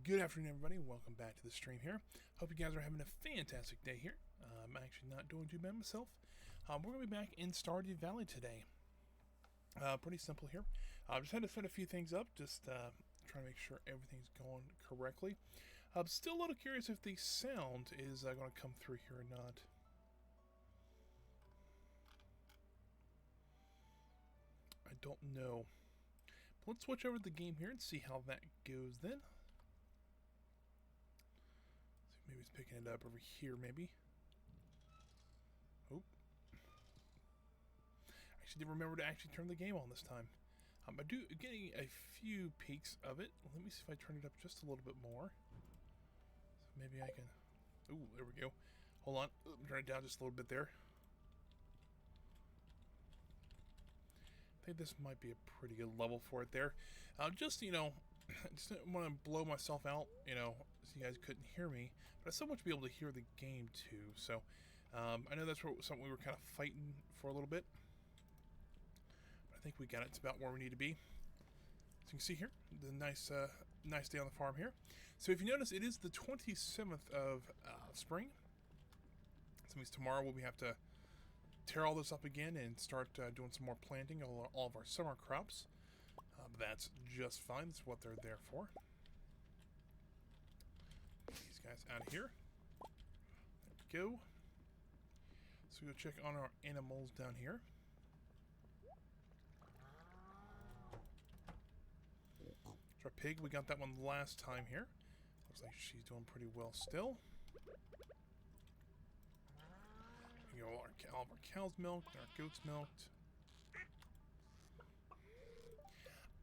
Good afternoon, everybody. Welcome back to the stream here. Hope you guys are having a fantastic day here. I'm actually not doing too bad myself. We're going to be back in Stardew Valley today. Pretty simple here. Just had to set a few things up, just trying to make sure everything's going correctly. I'm still a little curious if the sound is going to come through here or not. I don't know. But let's switch over to the game here and see how that goes then. Maybe it's picking it up over here, maybe. Oh. I actually did remember to actually turn the game on this time. I do getting a few peeks of it. Let me see if I turn it up just a little bit more. So maybe I can... Ooh, there we go. Hold on. Ooh, turn it down just a little bit there. I think this might be a pretty good level for it there. Just, you know... I just didn't want to blow myself out, you know, so you guys couldn't hear me. But I still want to be able to hear the game, too. So, I know that's something we were kind of fighting for a little bit. But I think we got it. It's about where we need to be. So you can see here, the nice day on the farm here. So if you notice, it is the 27th of spring. So that means tomorrow we have to tear all this up again and start doing some more planting of all of our summer crops. But that's just fine. That's what they're there for. Get these guys out of here. There we go. So we'll check on our animals down here. It's our pig. We got that one last time here. Looks like she's doing pretty well still. We got all of our cows milked, our goats milked.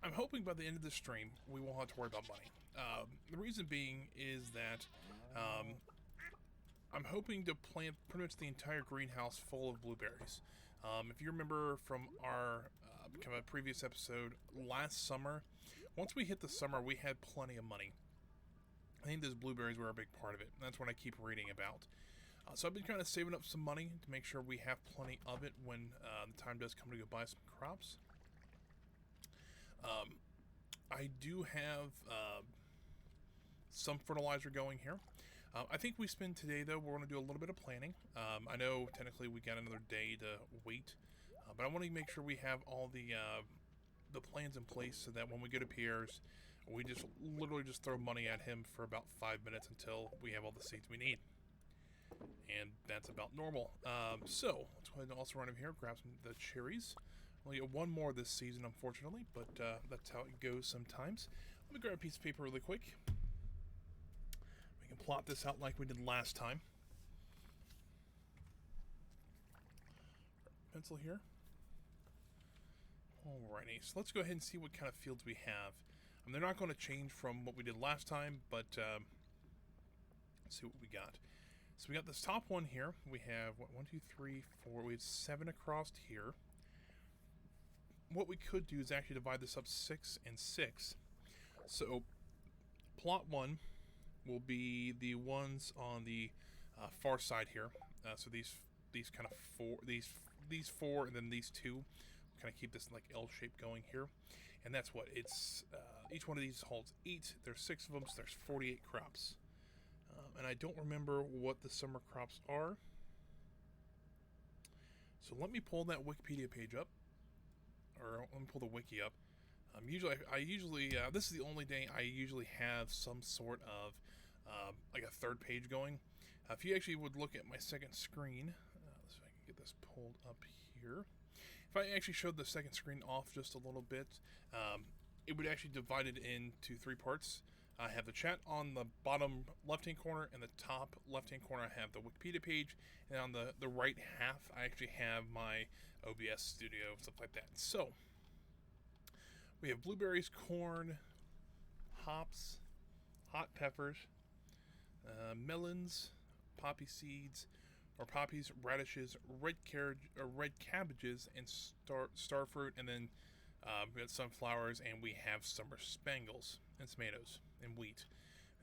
I'm hoping by the end of the stream, we won't have to worry about money. The reason being is that I'm hoping to plant pretty much the entire greenhouse full of blueberries. If you remember from our kind of a previous episode last summer, once we hit the summer, we had plenty of money. I think those blueberries were a big part of it. And that's what I keep reading about. So I've been kind of saving up some money to make sure we have plenty of it when the time does come to go buy some crops. I do have some fertilizer going here. I think we spend today, though, we're going to do a little bit of planning. I know technically we got another day to wait, but I want to make sure we have all the plans in place so that when we go to Pierre's, we just literally just throw money at him for about 5 minutes until we have all the seeds we need. And that's about normal. So let's go ahead and also run over here, grab some of the cherries. Only get one more this season, unfortunately, but that's how it goes sometimes. Let me grab a piece of paper really quick. We can plot this out like we did last time. Pencil here. Alrighty, so let's go ahead and see what kind of fields we have. They're not going to change from what we did last time, but let's see what we got. So we got this top one here. We have, what, 1, 2, 3, 4. We have 7 across here. What we could do is actually divide this up 6 and 6. So plot 1 will be the ones on the far side here. So these kind of these 4 and then these 2 kind of keep this like L shape going here. And that's what it's each one of these holds 8. There's 6 of them, so there's 48 crops. And I don't remember what the summer crops are. So let me pull that Wikipedia page up. Or let me pull the wiki up. Usually, this is the only day I usually have some sort of like a third page going. If you actually would look at my second screen, so I can get this pulled up here. If I actually showed the second screen off just a little bit, it would actually divide it into 3 parts. I have the chat on the bottom left-hand corner, and the top left-hand corner I have the Wikipedia page, and on the right half I actually have my OBS studio, stuff like that. So, we have blueberries, corn, hops, hot peppers, melons, poppy seeds, or poppies, radishes, red cabbages, and starfruit, and then we got sunflowers, and we have summer spangles and tomatoes and wheat.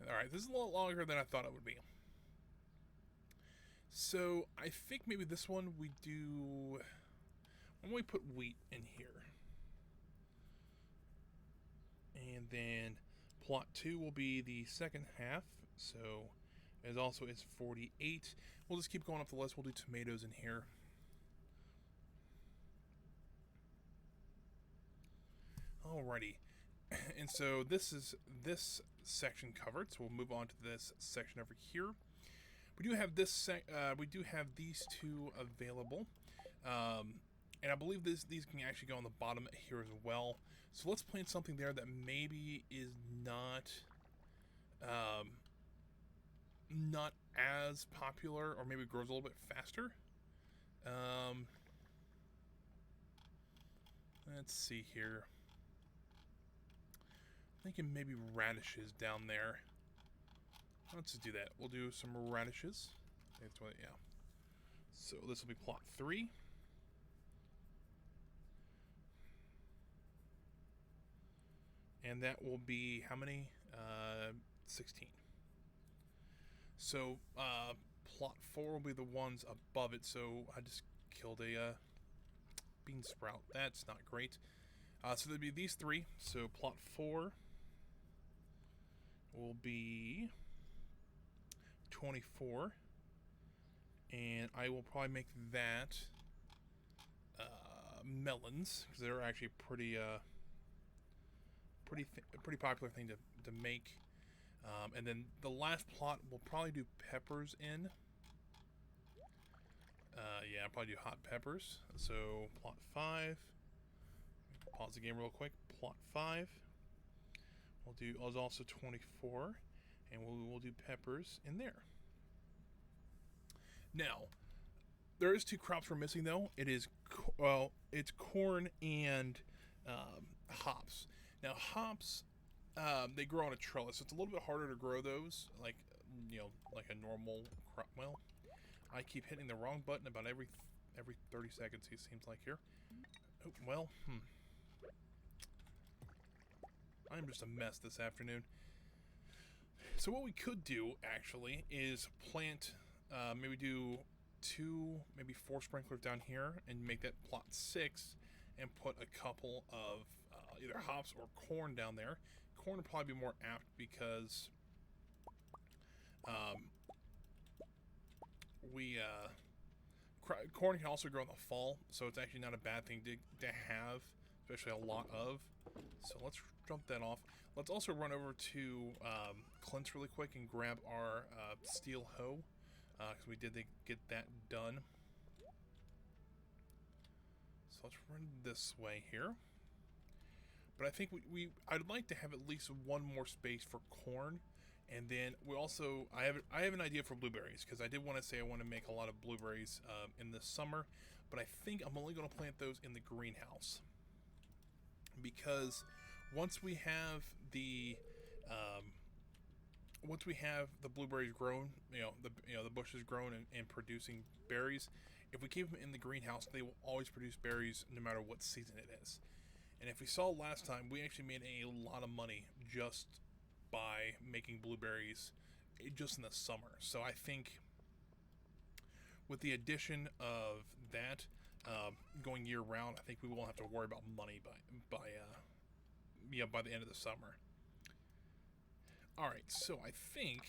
Alright, this is a lot longer than I thought it would be. So, I think maybe this one we do... Why don't we put wheat in here? And then Plot 2 will be the second half, so as also is 48. We'll just keep going up the list. We'll do tomatoes in here. Alrighty, and so this is this section covered. So we'll move on to this section over here. We do have this. We do have these two available, and I believe these can actually go on the bottom here as well. So let's plant something there that maybe is not not as popular, or maybe grows a little bit faster. Let's see here. Thinking maybe radishes down there. Let's do that. We'll do some radishes. That's what, yeah. So this will be plot 3. And that will be how many? 16. So plot 4 will be the ones above it. So I just killed a bean sprout. That's not great. So there'll be these 3. So plot 4 will be 24, and I will probably make that melons, because they're actually pretty popular thing to make. And then the last plot we'll probably do peppers in. Yeah, I'll probably do hot peppers. So plot 5. Pause the game real quick. Plot 5. We'll do also 24, and we'll do peppers in there. Now, there is 2 crops we're missing though. It is it's corn and hops. Now hops, they grow on a trellis, so it's a little bit harder to grow those, like like a normal crop. Well, I keep hitting the wrong button about every 30 seconds. It seems like here. Oh, well, I'm just a mess this afternoon. So what we could do, actually, is plant, maybe do 2, maybe 4 sprinklers down here, and make that plot 6, and put a couple of either hops or corn down there. Corn would probably be more apt because corn can also grow in the fall, so it's actually not a bad thing to have, especially a lot of. So let's jump that off. Let's also run over to Clint's really quick and grab our steel hoe, because we did get that done. So let's run this way here. But I think I'd like to have at least one more space for corn, and then I have an idea for blueberries, because I did want to say I want to make a lot of blueberries in the summer, but I think I'm only going to plant those in the greenhouse, because once we have the blueberries grown, the bushes grown and producing berries, if we keep them in the greenhouse, they will always produce berries no matter what season it is. And if we saw last time, we actually made a lot of money just by making blueberries just in the summer. So I think with the addition of that going year round, I think we won't have to worry about money by the end of the summer. All right, so I think,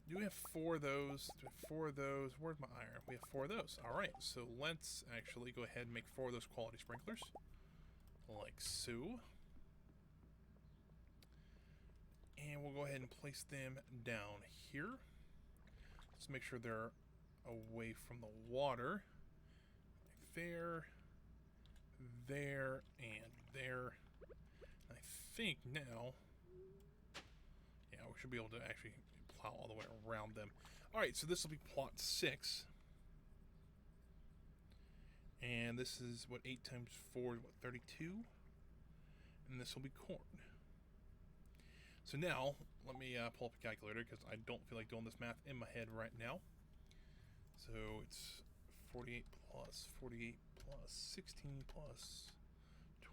do we have 4 of those? Do we have 4 of those? Where's my iron? We have 4 of those. All right, so let's actually go ahead and make 4 of those quality sprinklers, like so. And we'll go ahead and place them down here. Let's make sure they're away from the water. There, there, and there. I think now, yeah, we should be able to actually plow all the way around them. Alright, so this will be plot 6. And this is, what, 8 times 4 is, what, 32? And this will be corn. So now, let me pull up a calculator, because I don't feel like doing this math in my head right now. So it's 48 plus 48 plus 16 plus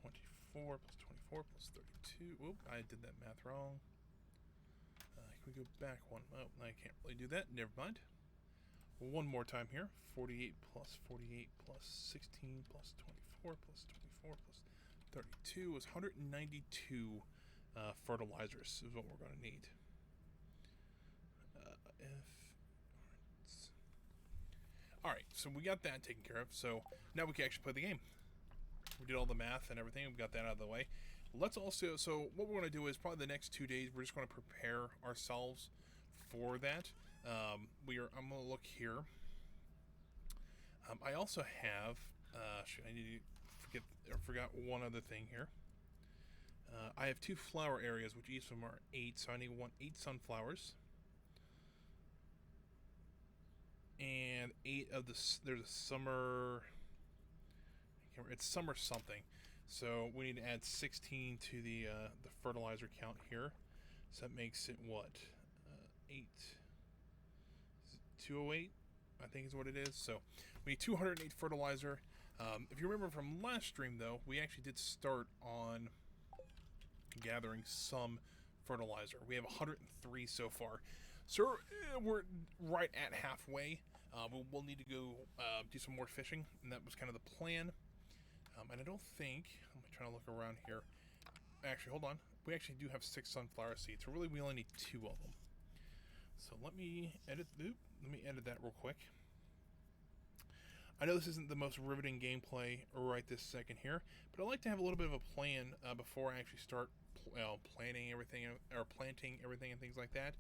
24 plus 24 plus 32. Oop, I did that math wrong. Can we go back one? Oh, I can't really do that. Never mind. One more time here. 48 plus 48 plus 16 plus 24 plus 24 plus 32 is 192 fertilizers is what we're going to need. All right, so we got that taken care of. So now we can actually play the game. We did all the math and everything. We got that out of the way. Let's also, so what we're going to do is probably the next 2 days, we're just going to prepare ourselves for that. I'm going to look here. I also have, I forgot one other thing here. I have 2 flower areas, which each of them are 8, so I need 8 sunflowers. And 8 of there's a summer, it's summer something. So we need to add 16 to the fertilizer count here. So that makes it what? 8, 208, I think is what it is. So we need 208 fertilizer. If you remember from last stream, though, we actually did start on gathering some fertilizer. We have 103 so far. So we're right at halfway. We'll need to go do some more fishing, and that was kind of the plan. And I don't think, I'm trying to look around here. Actually, hold on. We actually do have 6 sunflower seeds, so really we only need 2 of them. So let me edit that real quick. I know this isn't the most riveting gameplay right this second here, but I like to have a little bit of a plan before I actually start planting everything and things like that.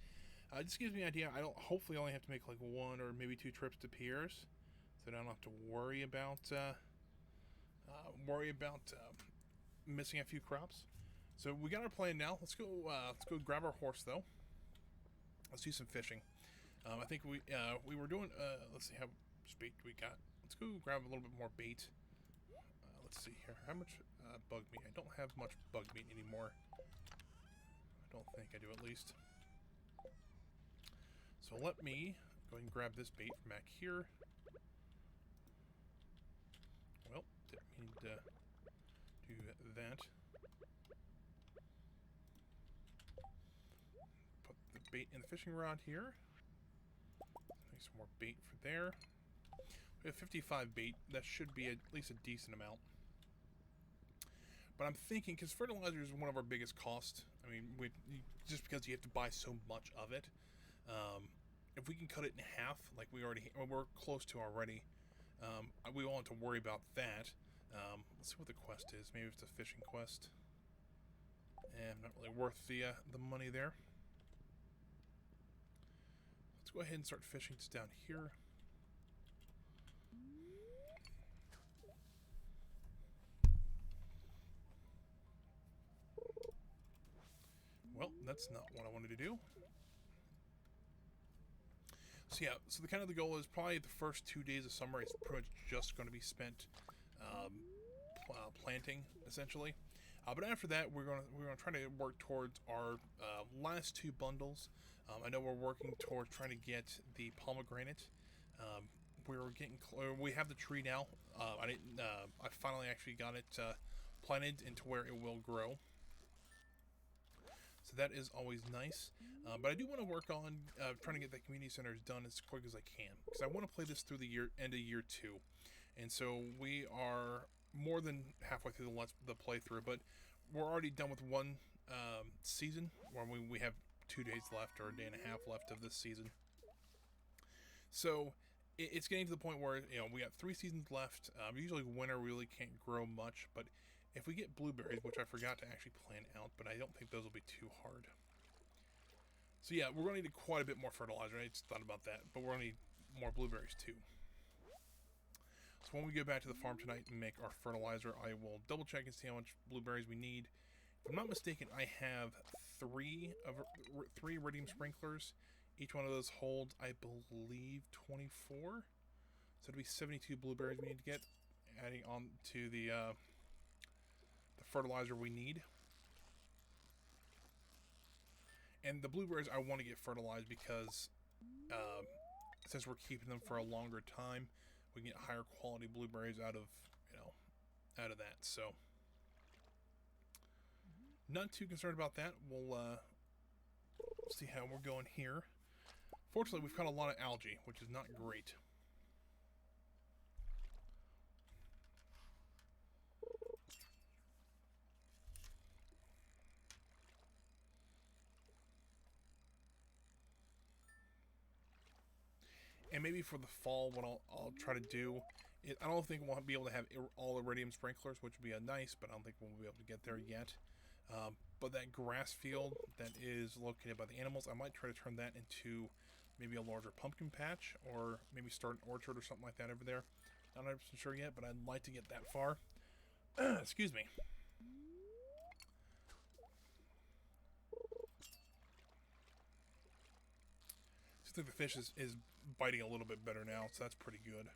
It just gives me an idea. I don't hopefully only have to make like 1 or maybe 2 trips to Pierre's, so I don't have to worry about missing a few crops. So we got our plan now. Let's go grab our horse though. Let's do some fishing. I think we were doing. Let's see how much bait we got. Let's go grab a little bit more bait. Let's see here. How much bug meat? I don't have much bug meat anymore. I don't think I do, at least. So let me go ahead and grab this bait from back here. Well, didn't mean to do that. Put the bait in the fishing rod here. Make some more bait for there. We have 55 bait. That should be at least a decent amount. But I'm thinking, because fertilizer is one of our biggest costs. I mean, just because you have to buy so much of it. If we can cut it in half, like we're close to already, we won't have to worry about that. Let's see what the quest is. Maybe it's a fishing quest. And not really worth the money there. Let's go ahead and start fishing just down here. Well, that's not what I wanted to do. So yeah, so the goal is probably the first 2 days of summer is pretty much just going to be spent planting, essentially. But after that, we're going to try to work towards our last 2 bundles. I know we're working towards trying to get the pomegranate. We're getting we have the tree now. I finally actually got it planted into where it will grow. So that is always nice. But I do want to work on trying to get the community centers done as quick as I can, because I want to play this through the end of year 2. And so we are more than halfway through the playthrough, but we're already done with 1 season, where we have 2 days left, or a day and a half left of this season. So it's getting to the point where, we got 3 seasons left. Usually winter really can't grow much, but if we get blueberries, which I forgot to actually plan out, but I don't think those will be too hard. So yeah, we're going to need quite a bit more fertilizer. I just thought about that, but we're going to need more blueberries too. So when we go back to the farm tonight and make our fertilizer, I will double check and see how much blueberries we need. If I'm not mistaken, I have 3 iridium sprinklers. Each one of those holds, I believe, 24. So it'll be 72 blueberries we need to get, adding on to the fertilizer we need. And the blueberries I want to get fertilized because since we're keeping them for a longer time, we can get higher quality blueberries out of that. So not too concerned about that. We'll see how we're going here. Fortunately, we've got a lot of algae, which is not great. And maybe for the fall, what I'll try to do, I don't think we'll be able to have all iridium sprinklers, which would be nice, but I don't think we'll be able to get there yet. But that grass field that is located by the animals, I might try to turn that into maybe a larger pumpkin patch, or maybe start an orchard or something like that over there. Not 100% sure yet, but I'd like to get that far. Excuse me. I think the fish is biting a little bit better now, so that's pretty good.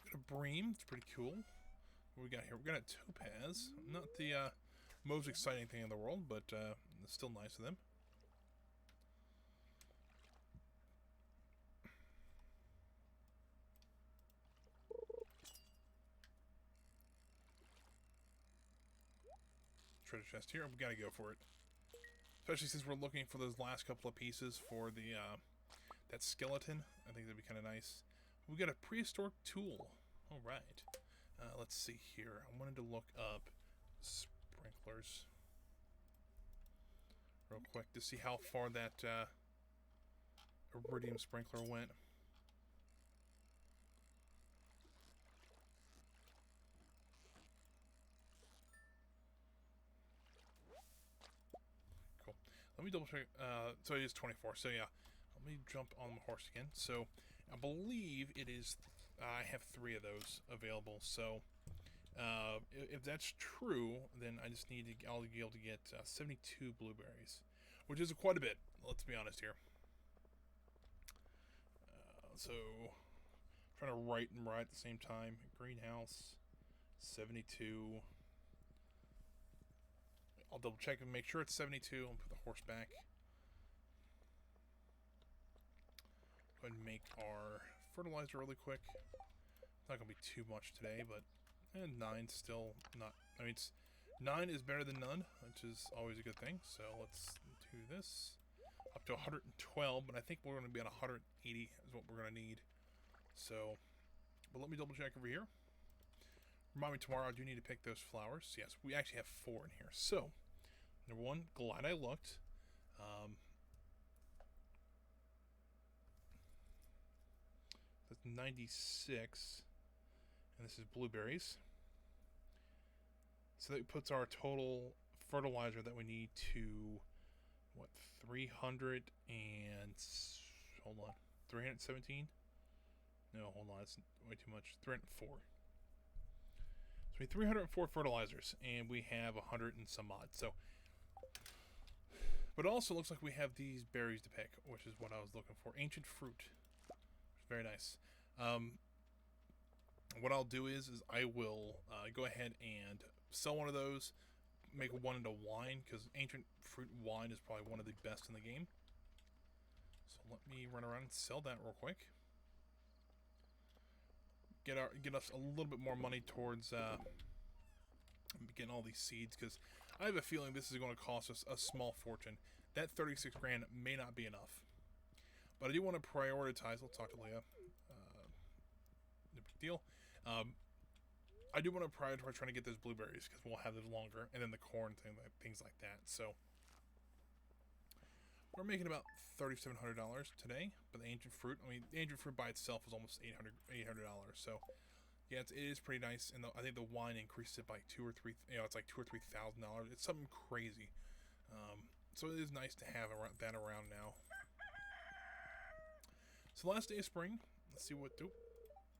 Got a bream, it's pretty cool. What we got here? We got a topaz. Not the most exciting thing in the world, but it's still nice of them. Treasure chest here. We gotta go for it. Especially since we're looking for those last couple of pieces for the that skeleton. I think that'd be kind of nice. We got a prehistoric tool. All right. Let's see here. I wanted to look up sprinklers real quick to see how far that iridium sprinkler went. Cool. Let me double check. So it is 24. So yeah, let me jump on the horse again. So I believe it is. I have 3 of those available. So if that's true, then I just need to. I'll be able to get 72 blueberries, which is quite a bit. Let's be honest here. So trying to write and write at the same time. Greenhouse, 72. I'll double check and make sure it's 72. I'll put the horse back. Go ahead and make our fertilizer really quick. It's not going to be too much today, but 9's still not... I mean, 9 is better than none, which is always a good thing. So let's do this. Up to 112, but I think we're going to be at 180 is what we're going to need. So, but let me double check over here. Remind me tomorrow, I do need to pick those flowers. Yes, we actually have 4 in here. So, number 1, glad I looked. That's 96. And this is blueberries. So that puts our total fertilizer that we need to, what, 300 and... Hold on. 317? No, hold on. That's way too much. 304. So we have 304 fertilizers, and we have 100 and some odd. So, but it also looks like we have these berries to pick, which is what I was looking for. Ancient fruit. Very nice. What I'll do is I will go ahead and sell one of those, make one into wine, because ancient fruit wine is probably one of the best in the game. So let me run around and sell that real quick. Get us a little bit more money towards getting all these seeds, because I have a feeling this is going to cost us a small fortune. That 36 grand may not be enough, but I do want to prioritize. Let's talk to Leah. No big deal. I do want to prioritize trying to get those blueberries because we'll have those longer, and then the corn things like that. So we're making about $3,700 today. But the ancient fruit, I mean, the ancient fruit by itself is almost $800. So yeah, it is pretty nice, and I think the wine increased it by $2,000 or $3,000. It's like $2,000 or $3,000. It's something crazy. So it is nice to have that around now. So last day of spring. Let's see what.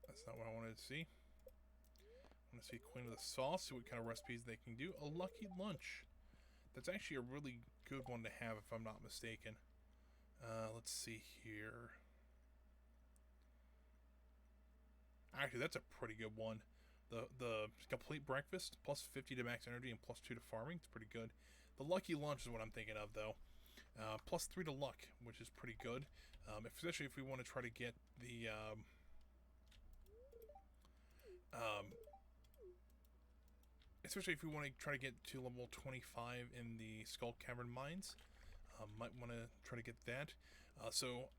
That's not what I wanted to see. I want to see Queen of the Sauce, see what kind of recipes they can do. A lucky lunch. That's actually a really good one to have if I'm not mistaken. Let's see here. Actually, that's a pretty good one. The complete breakfast, plus 50 to max energy and plus 2 to farming. It's pretty good. The lucky lunch is what I'm thinking of, though. Plus 3 to luck, which is pretty good. Especially if we want to try to get the... especially if we want to try to get to level 25 in the Skull Cavern mines. Might want to try to get that. So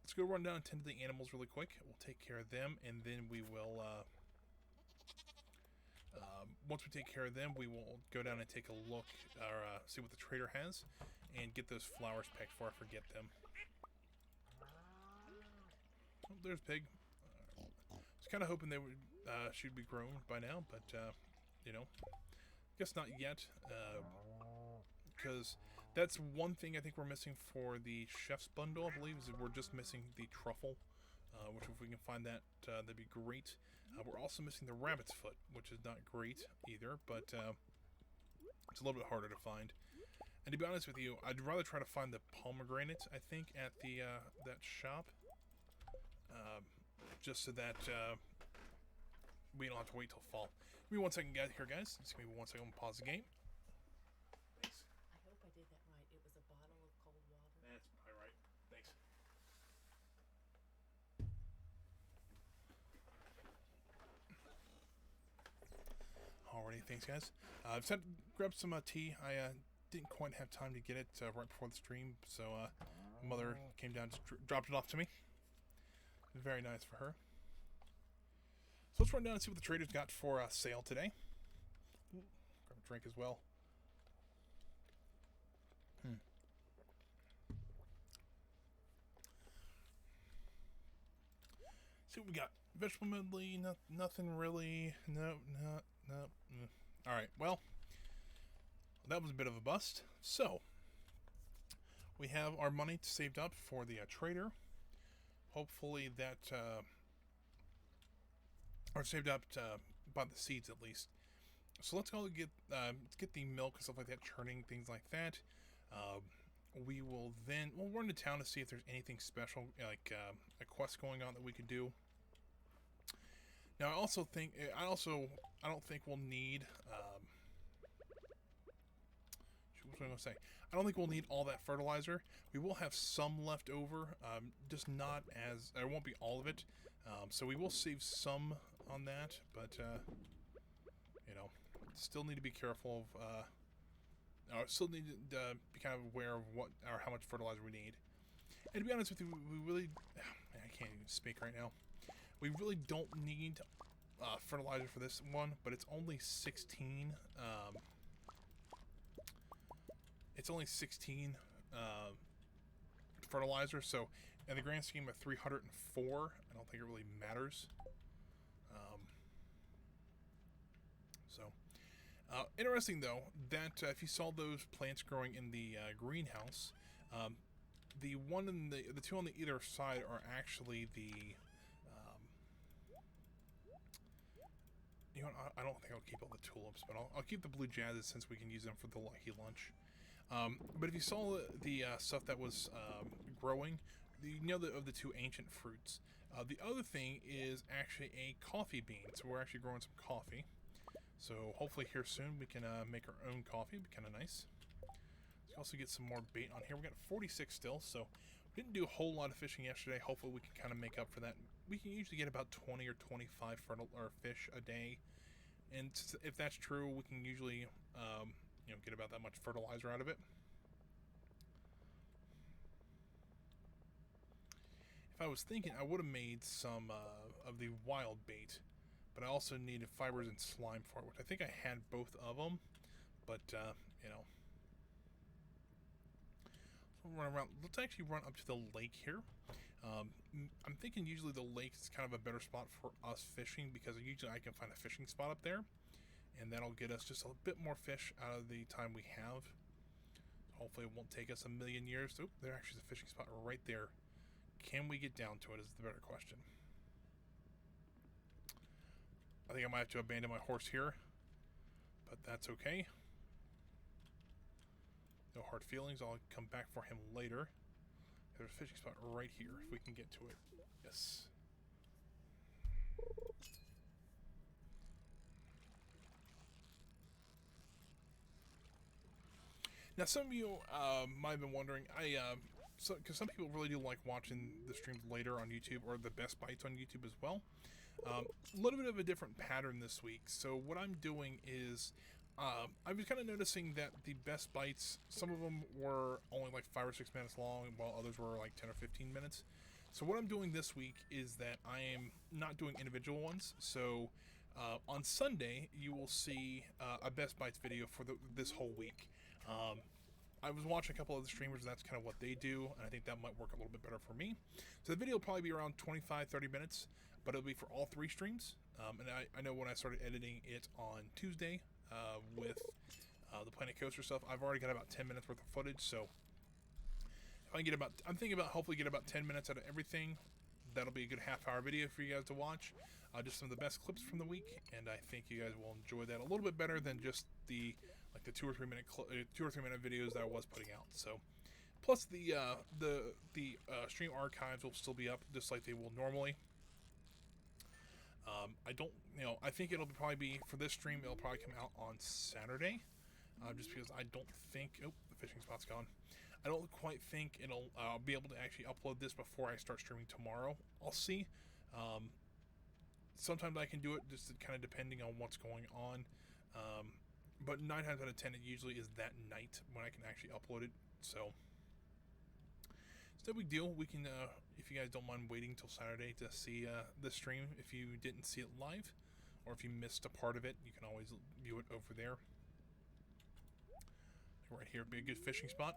let's go run down and tend to the animals really quick. We'll take care of them, and then we will... once we take care of them, we will go down and take a look, or see what the trader has, and get those flowers picked before I forget them. Oh, there's Pig. I was kind of hoping they would should be grown by now, but you know, guess not yet. Because that's one thing I think we're missing for the chef's bundle. I believe is we're just missing the truffle, which if we can find that, that'd be great. We're also missing the rabbit's foot, which is not great either, but it's a little bit harder to find. And to be honest with you, I'd rather try to find the pomegranate, I think, at the that shop. Just so that we don't have to wait till fall. Give me 1 second here, guys. Just give me 1 second. I'm gonna pause the game. Thanks. I hope I did that right. It was a bottle of cold water. That's probably right. Thanks. Alrighty, thanks, guys. I've said grab some tea. I didn't quite have time to get it right before the stream, so mother came down, just dropped it off to me. Very nice for her. So let's run down and see what the traders got for sale today. Ooh, grab a drink as well. See what we got. Vegetable medley, nothing really. No. Alright, well, that was a bit of a bust. So, we have our money saved up for the trader. Hopefully that, or saved up by the seeds at least. So let's go get the milk and stuff like that churning, things like that. We will then, we'll run to town to see if there's anything special, like a quest going on that we could do. Now I also think, I don't think we'll need, what was I going to say? I don't think we'll need all that fertilizer. We will have some left over, just not as, there won't be all of it. So we will save some on that, but, you know, still need to be careful of, still need to be kind of aware of what, or how much fertilizer we need. And to be honest with you, we really, I can't even speak right now. We really don't need fertilizer for this one, but it's only 16, it's only 16 fertilizer, so in the grand scheme of 304, I don't think it really matters. Interesting though that if you saw those plants growing in the greenhouse, the one in the two on the either side are actually the you know what, I don't think I'll keep all the tulips, but I'll keep the blue jazzes since we can use them for the lucky lunch. But if you saw the stuff that was growing, you know, of the two ancient fruits, the other thing is actually a coffee bean. So we're actually growing some coffee. So hopefully here soon we can make our own coffee. It'd be kind of nice. Let's also get some more bait on here. We got 46 still, so we didn't do a whole lot of fishing yesterday. Hopefully we can kind of make up for that. We can usually get about 20 or 25 fish a day, and if that's true, we can usually you know, get about that much fertilizer out of it. If I was thinking, I would have made some of the wild bait, but I also needed fibers and slime for it, which I think I had both of them, but you know. So we'll run around. Let's actually run up to the lake here. I'm thinking usually the lake is kind of a better spot for us fishing, because usually I can find a fishing spot up there, and that'll get us just a bit more fish out of the time we have. Hopefully it won't take us a million years. Oh, there actually is a fishing spot right there. Can we get down to it is the better question. I think I might have to abandon my horse here, but that's okay. No hard feelings. I'll come back for him later. There's a fishing spot right here, if we can get to it. Yes. Now, some of you might have been wondering, because some people really do like watching the streams later on YouTube, or the best bites on YouTube as well. A little bit of a different pattern this week. So what I'm doing is, I was kind of noticing that the best bites, some of them were only like 5 or 6 minutes long, while others were like 10 or 15 minutes. So what I'm doing this week is that I am not doing individual ones. So on Sunday, you will see a best bites video for this whole week. I was watching a couple of the streamers, and that's kind of what they do, and I think that might work a little bit better for me. So the video will probably be around 25-30 minutes, but it'll be for all 3 streams. And I know when I started editing it on Tuesday with the Planet Coaster stuff, I've already got about 10 minutes worth of footage, so if I can get I'm thinking about hopefully get about 10 minutes out of everything. That'll be a good half-hour video for you guys to watch. Just some of the best clips from the week, and I think you guys will enjoy that a little bit better than just the 2 or 3 minute videos that I was putting out. So, plus the stream archives will still be up just like they will normally. I think it'll probably be for this stream. It'll probably come out on Saturday, just because I don't think. Oh, the fishing spot's gone. I don't quite think it'll be able to actually upload this before I start streaming tomorrow. I'll see. Sometimes I can do it, just kind of depending on what's going on. But 9 times out of 10, it usually is that night when I can actually upload it. So it's no big deal. We can, if you guys don't mind waiting till Saturday to see the stream, if you didn't see it live, or if you missed a part of it, you can always view it over there. Right here would be a good fishing spot.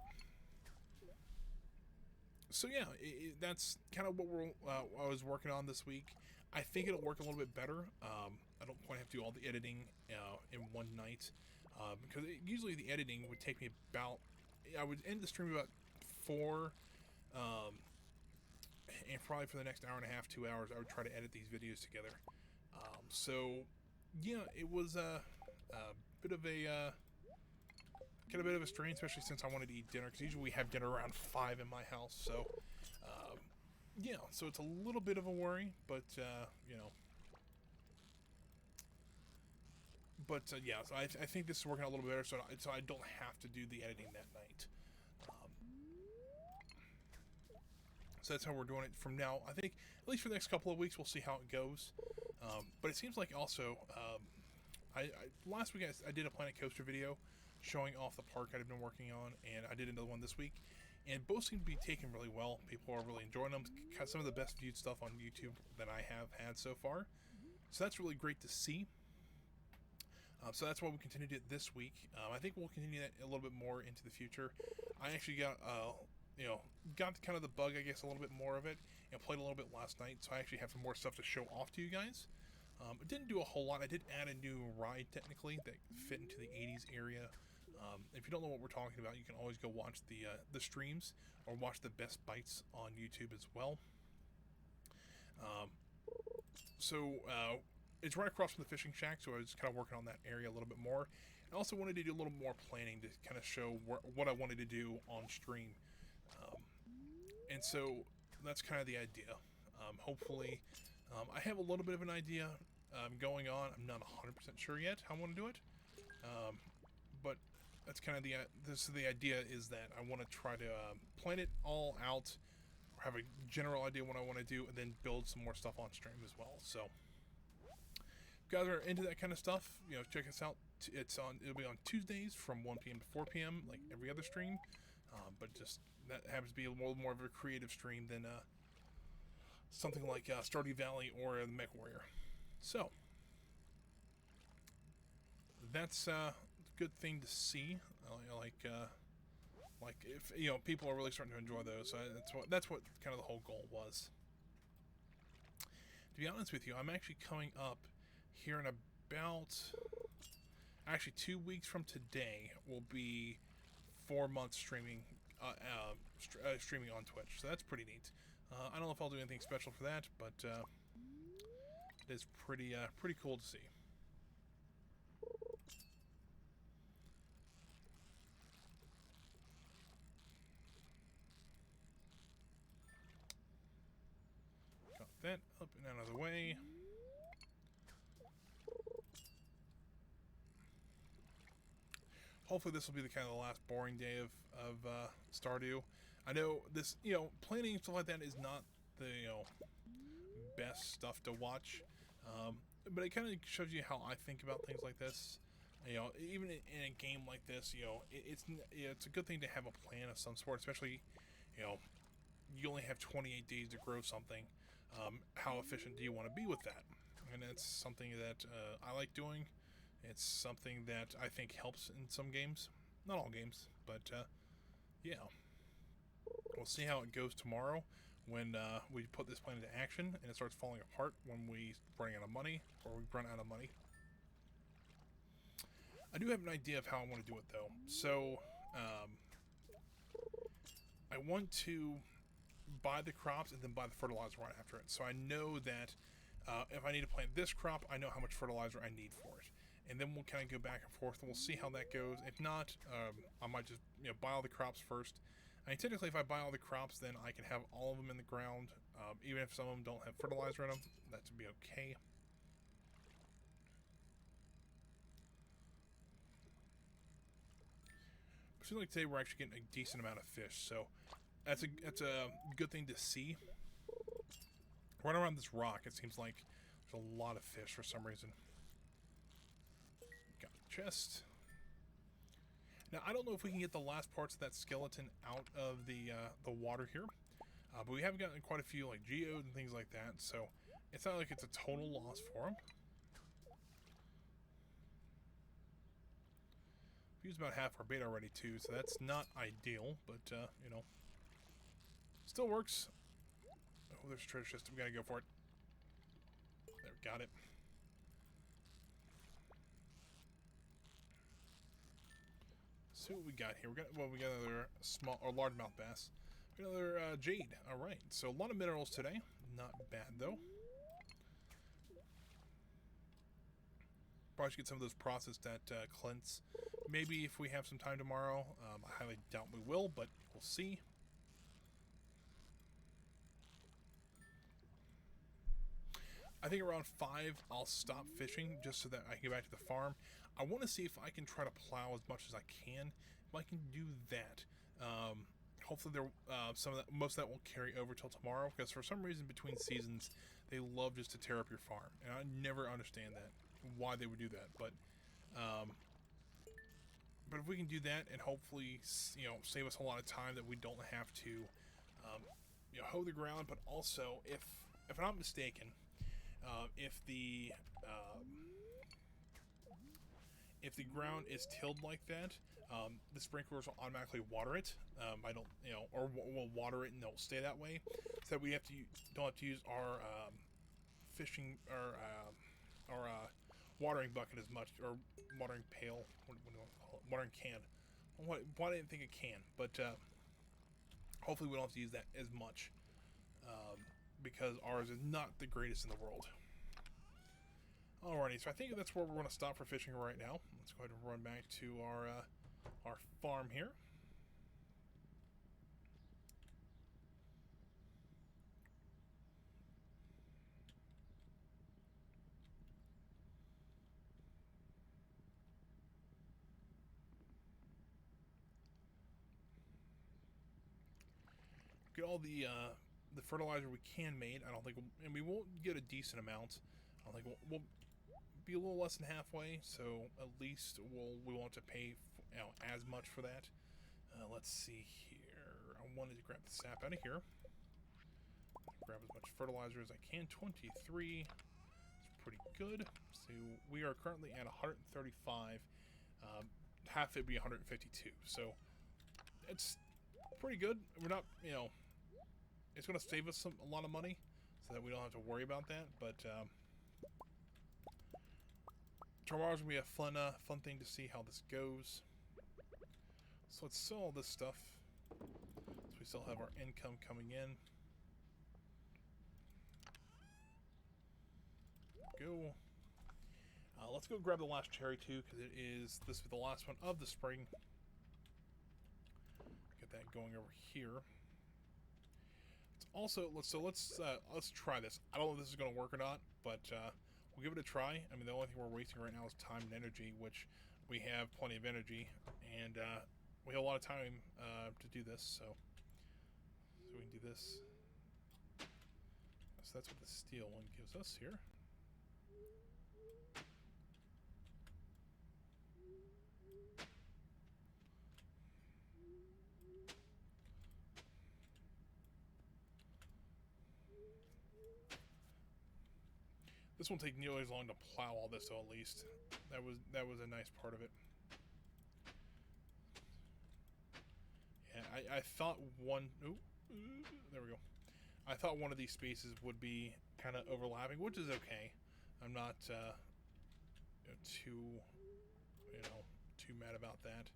So yeah, that's kind of what I was working on this week. I think it'll work a little bit better. I don't quite have to do all the editing in one night, because usually the editing would take me about. I would end the stream about 4, and probably for the next hour and a half, 2 hours, I would try to edit these videos together. So yeah, it was a bit of a get a bit of a strain, especially since I wanted to eat dinner, because usually we have dinner around 5 in my house. So yeah, so it's a little bit of a worry, but yeah, so I think this is working out a little better, so I don't have to do the editing that night. So that's how we're doing it from now. I think at least for the next couple of weeks, we'll see how it goes. But it seems like also, last week I did a Planet Coaster video showing off the park I'd been working on, and I did another one this week. And both seem to be taken really well. People are really enjoying them. Some of the best viewed stuff on YouTube that I have had so far. So that's really great to see. So that's why we continued it this week. I think we'll continue that a little bit more into the future. I actually got, got kind of the bug, I guess, a little bit more of it, and played a little bit last night. So I actually have some more stuff to show off to you guys. I didn't do a whole lot. I did add a new ride, technically, that fit into the 80s area. If you don't know what we're talking about, you can always go watch the streams, or watch the best bites on YouTube as well. It's right across from the fishing shack, so I was kind of working on that area a little bit more. I also wanted to do a little more planning to kind of show what I wanted to do on stream. And so that's kind of the idea. Hopefully, I have a little bit of an idea going on. I'm not 100% sure yet how I want to do it. But that's kind of the idea, is that I want to try to plan it all out, or have a general idea what I want to do, and then build some more stuff on stream as well. So if you guys are into that kind of stuff, check us out. It'll be on Tuesdays from 1 p.m. to 4 p.m. like every other stream. But just that happens to be a little more of a creative stream than something like Stardew Valley or the Mech Warrior. So that's a good thing to see. Like if people are really starting to enjoy those. So that's what kind of the whole goal was. To be honest with you, I'm actually coming up here in about, actually 2 weeks from today will be 4 months streaming streaming on Twitch, so that's pretty neat. I don't know if I'll do anything special for that, but it is pretty cool to see. Got that up and out of the way. Hopefully this will be the kind of the last boring day of Stardew. I know this, planning and stuff like that is not the best stuff to watch, but it kind of shows you how I think about things like this. Even in a game like this, it's a good thing to have a plan of some sort, especially you only have 28 days to grow something. How efficient do you want to be with that? And it's something that I like doing. It's something that I think helps in some games. Not all games, but yeah, we'll see how it goes tomorrow when we put this plan into action and it starts falling apart when we run out of money or we run out of money. I do have an idea of how I want to do it though. So I want to buy the crops and then buy the fertilizer right after it. So I know that if I need to plant this crop, I know how much fertilizer I need for it. And then we'll kind of go back and forth and we'll see how that goes. If not, I might just buy all the crops first. I mean, technically, if I buy all the crops, then I can have all of them in the ground. Even if some of them don't have fertilizer in them, that should be okay. It seems like today we're actually getting a decent amount of fish, so that's a good thing to see. Right around this rock, it seems like there's a lot of fish for some reason. Got a chest. Now I don't know if we can get the last parts of that skeleton out of the water here, but we have gotten quite a few like geodes and things like that, so it's not like it's a total loss for them. We used about half our bait already too, so that's not ideal, but still works. Oh, there's a treasure chest. We gotta go for it. There, got it. See what we got here. We got another small or largemouth bass. We got another jade. All right. So a lot of minerals today. Not bad though. Probably should get some of those processed at Clint's. Maybe if we have some time tomorrow. I highly doubt we will, but we'll see. I think around 5 I'll stop fishing just so that I can get back to the farm. I want to see if I can try to plow as much as I can. If I can do that, hopefully there most of that will carry over till tomorrow. Because for some reason between seasons, they love just to tear up your farm, and I never understand that why they would do that. But if we can do that and hopefully save us a lot of time that we don't have to hoe the ground, but also if I'm not mistaken. If the ground is tilled like that, the sprinklers will automatically water it. I don't, or will water it and they'll stay that way. So that we don't have to use our fishing or watering bucket as much, or watering pail. What do I call it? Watering can. Why didn't I think of can? But hopefully we don't have to use that as much. Because ours is not the greatest in the world. Alrighty, so I think that's where we're going to stop for fishing right now. Let's go ahead and run back to our farm here. Get all the fertilizer we can made. I don't think, and we won't get a decent amount. I don't think we'll be a little less than halfway. So at least we won't have to pay as much for that. Let's see here. I wanted to grab the sap out of here. Grab as much fertilizer as I can. 23. It's pretty good. So we are currently at 135. Half it'd be 152. So it's pretty good. We're not, it's going to save us a lot of money, so that we don't have to worry about that. But tomorrow's going to be a fun thing to see how this goes. So let's sell all this stuff, so we still have our income coming in. Go. Let's go grab the last cherry too, because this will be the last one of the spring. Get that going over here. Also, let's try this. I don't know if this is going to work or not, but we'll give it a try. I mean, the only thing we're wasting right now is time and energy, which we have plenty of energy, and we have a lot of time to do this. So we can do this. So that's what the steel one gives us here. This won't take nearly as long to plow all this, though, at least. That was a nice part of it. Yeah, I thought one... Ooh, there we go. I thought one of these spaces would be kind of overlapping, which is okay. I'm not too mad about that.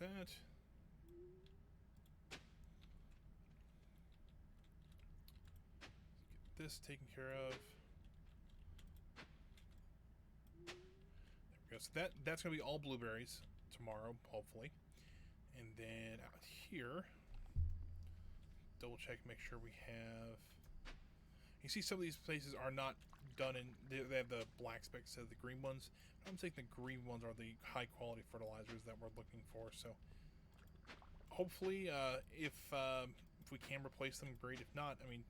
There's that. Get this taken care of. There we go. So that's going to be all blueberries tomorrow, hopefully. And then out here, double check, make sure we have... You see some of these places are not done in... They have the black specks instead of the green ones. I'm thinking the green ones are the high quality fertilizers that we're looking for. So hopefully if we can replace them, great. If not, I mean,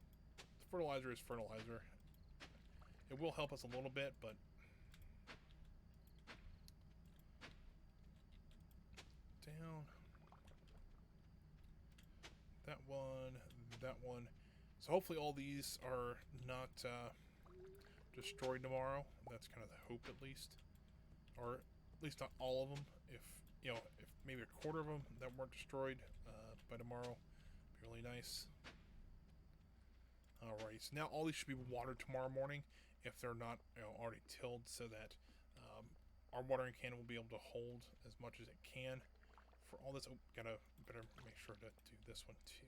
fertilizer is fertilizer. It will help us a little bit, but... Down. That one. So hopefully all these are not destroyed tomorrow. That's kind of the hope, at least. Or at least not all of them. If maybe a quarter of them that weren't destroyed by tomorrow, be really nice. Alright, so now all these should be watered tomorrow morning if they're not already tilled, so that our watering can will be able to hold as much as it can for all this. Oh, better make sure to do this one too.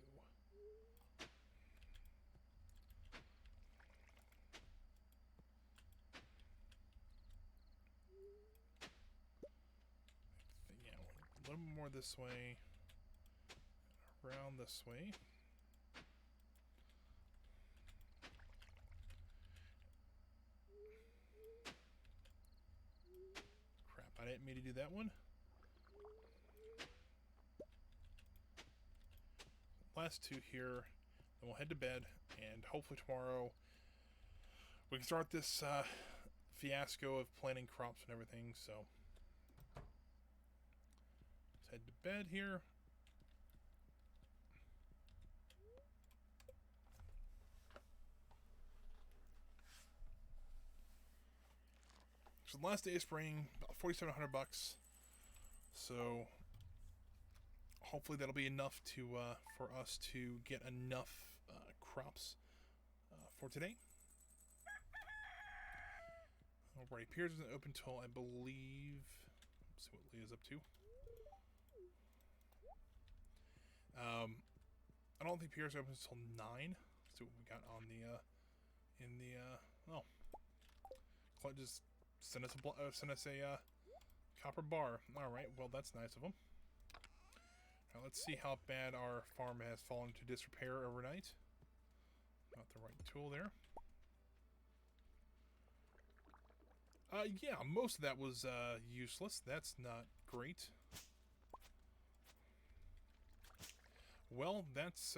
Yeah, a little more this way, around this way. Crap, I didn't mean to do that one. Last two here, then we'll head to bed, and hopefully tomorrow we can start this fiasco of planting crops and everything. So let's head to bed here. So the last day of spring, about $4,700. So hopefully that'll be enough to for us to get enough crops for today. Alright, Piers isn't open until I believe. Let's see what Leah's up to. I don't think Piers opens until 9. Let's see what we got on the oh, Clint just send us a copper bar. All right, well that's nice of him. Now let's see how bad our farm has fallen into disrepair overnight. Not the right tool there. Yeah, most of that was useless. That's not great. Well, that's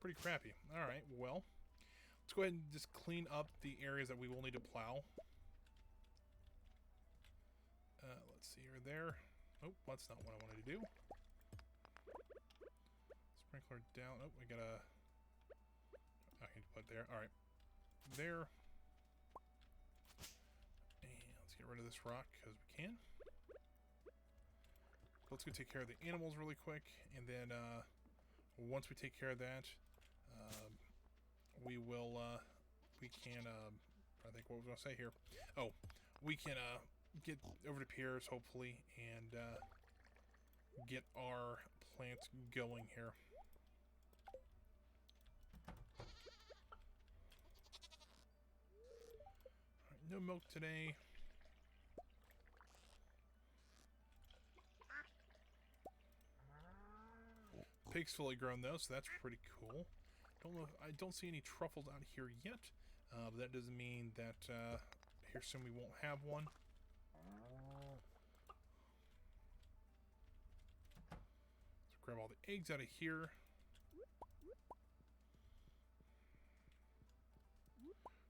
pretty crappy. All right, well, let's go ahead and just clean up the areas that we will need to plow. Let's see here, there. Oh, that's not what I wanted to do. Sprinkler down. Oh, we gotta... I can put there. All right, there. And let's get rid of this rock because we can. Let's go take care of the animals really quick, and then once we take care of that, we will, we can, I think what was I going to say here? Oh, we can get over to Piers, hopefully, and get our plants going here. All right, no milk today. Pig's fully grown though, so that's pretty cool. I don't see any truffles out here yet, but that doesn't mean that here soon we won't have one. So grab all the eggs out of here.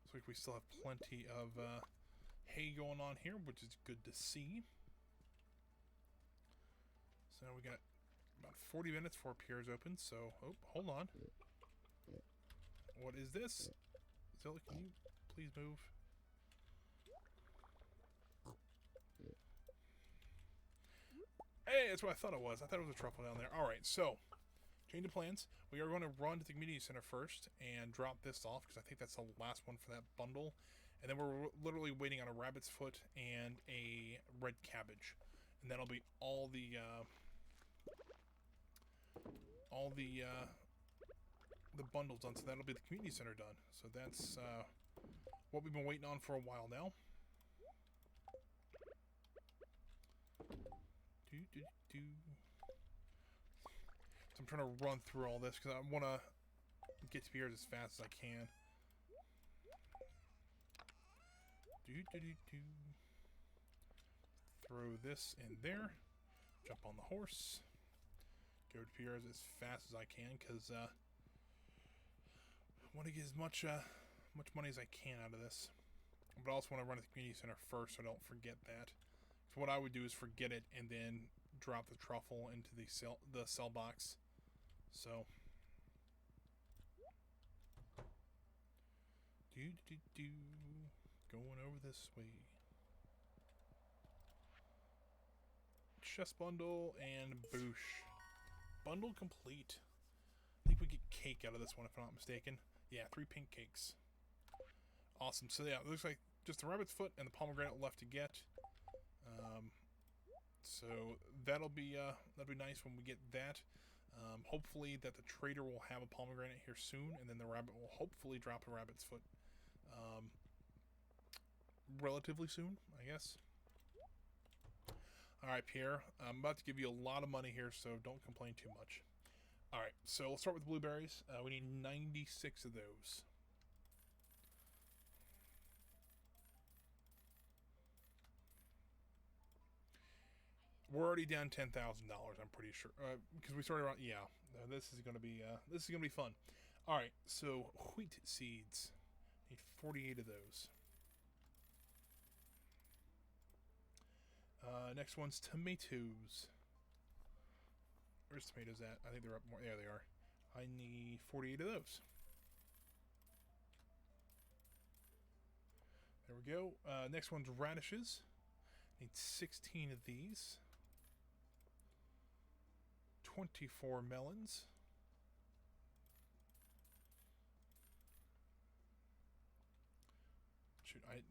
Looks like we still have plenty of hay going on here, which is good to see. So we got about 40 minutes before Pierre's open, so... Oh, hold on. What is this? Zilla, can you please move? Hey, that's what I thought it was. I thought it was a truffle down there. Alright, so... Change of plans. We are going to run to the community center first and drop this off, because I think that's the last one for that bundle. And then we're literally waiting on a rabbit's foot and a red cabbage. And that'll be all the bundles done, so that'll be the community center done. So that's what we've been waiting on for a while now. So I'm trying to run through all this because I want to get to Pierre's as fast as I can. Throw this in there. Jump on the horse. Go to Pierre's as fast as I can because I want to get as much money as I can out of this. But I also want to run to the community center first so I don't forget that. So what I would do is forget it and then drop the truffle into the sell box. So going over this way. Chest bundle and boosh. Bundle complete. I think we get cake out of this one if I'm not mistaken. Yeah, 3 pink cakes. Awesome. So yeah, it looks like just the rabbit's foot and the pomegranate left to get. So that'll be nice when we get that. Hopefully that the trader will have a pomegranate here soon, and then the rabbit will hopefully drop a rabbit's foot relatively soon, I guess. Alright, Pierre, I'm about to give you a lot of money here, so don't complain too much. Alright, so let's start with blueberries. We need 96 of those. We're already down $10,000, I'm pretty sure, because we started around. Yeah, this is gonna be fun. All right, so wheat seeds, need 48 of those. Next one's tomatoes. Where's tomatoes at? I think they're up more. There they are. I need 48 of those. There we go. Next one's radishes. Need 16 of these. 24 melons. Shoot, I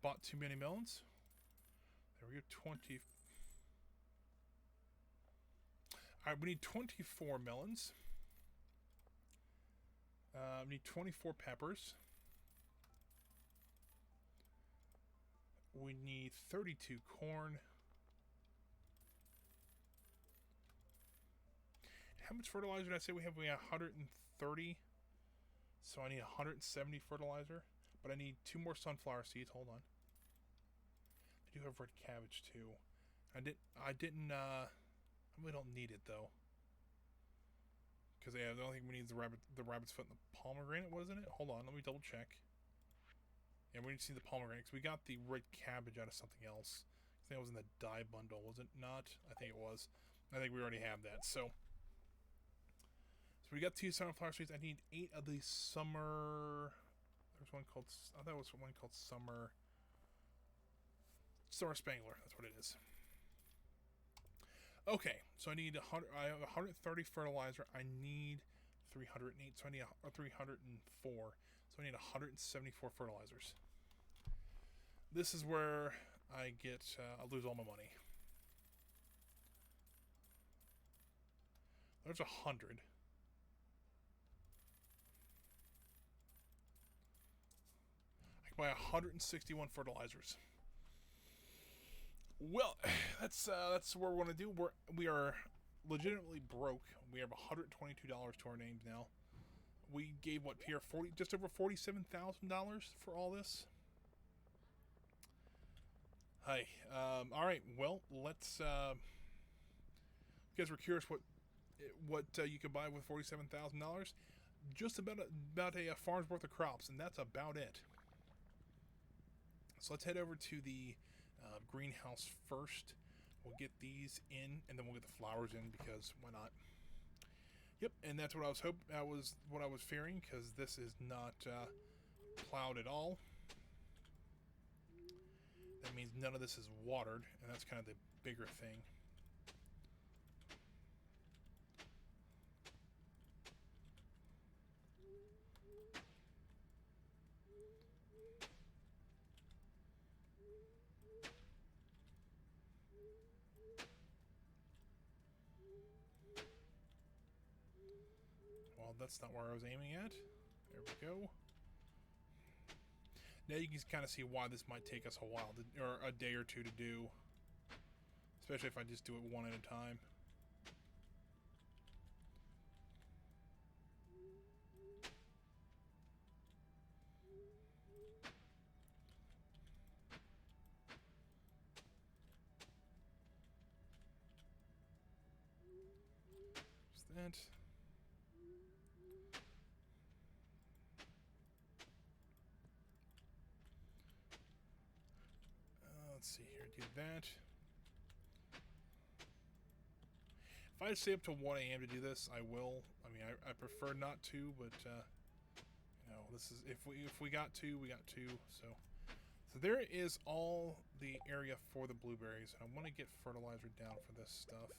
bought too many melons. There we go, 20. Alright, we need 24 melons. We need 24 peppers. We need 32 corn. How much fertilizer did I say we have? We have 130. So I need 170 fertilizer. But I need 2 more sunflower seeds. Hold on. I do have red cabbage too. I really don't need it though. Because yeah, the only thing we need is the rabbit's foot and the pomegranate, wasn't it? Hold on, let me double check. Yeah, we need to see the pomegranate because we got the red cabbage out of something else. I think it was in the dye bundle, was it not? I think it was. I think we already have that. So we got 2 sunflower seeds. I need 8 of the summer. There's one called. I thought it was one called Summer Spangler. That's what it is. Okay, so I need 100. I have 130 fertilizer. I need 308. So I need 304. So I need 174 fertilizers. This is where I get. I lose all my money. There's 100. I can buy 161 fertilizers. Well, that's what we're going to do. We are legitimately broke. We have $122 to our names now. We gave what, Pierre, just over $47,000 for all this. Hi. All right. Well, let's. You guys were curious what you could buy with $47,000. just about a farm's worth of crops, and that's about it. So let's head over to the greenhouse first. We'll get these in, and then we'll get the flowers in because why not? Yep, and that's what I was what I was fearing, because this is not plowed at all. That means none of this is watered, and that's kind of the bigger thing. Well, that's not where I was aiming at. There we go. Now you can kind of see why this might take us a while, or a day or two to do. Especially if I just do it one at a time. Just that. Let's see here, do that. If I stay up till 1 a.m. to do this, I will. I mean, I prefer not to, but you know, this is if we got to, we got to. So there is all the area for the blueberries. I want to get fertilizer down for this stuff.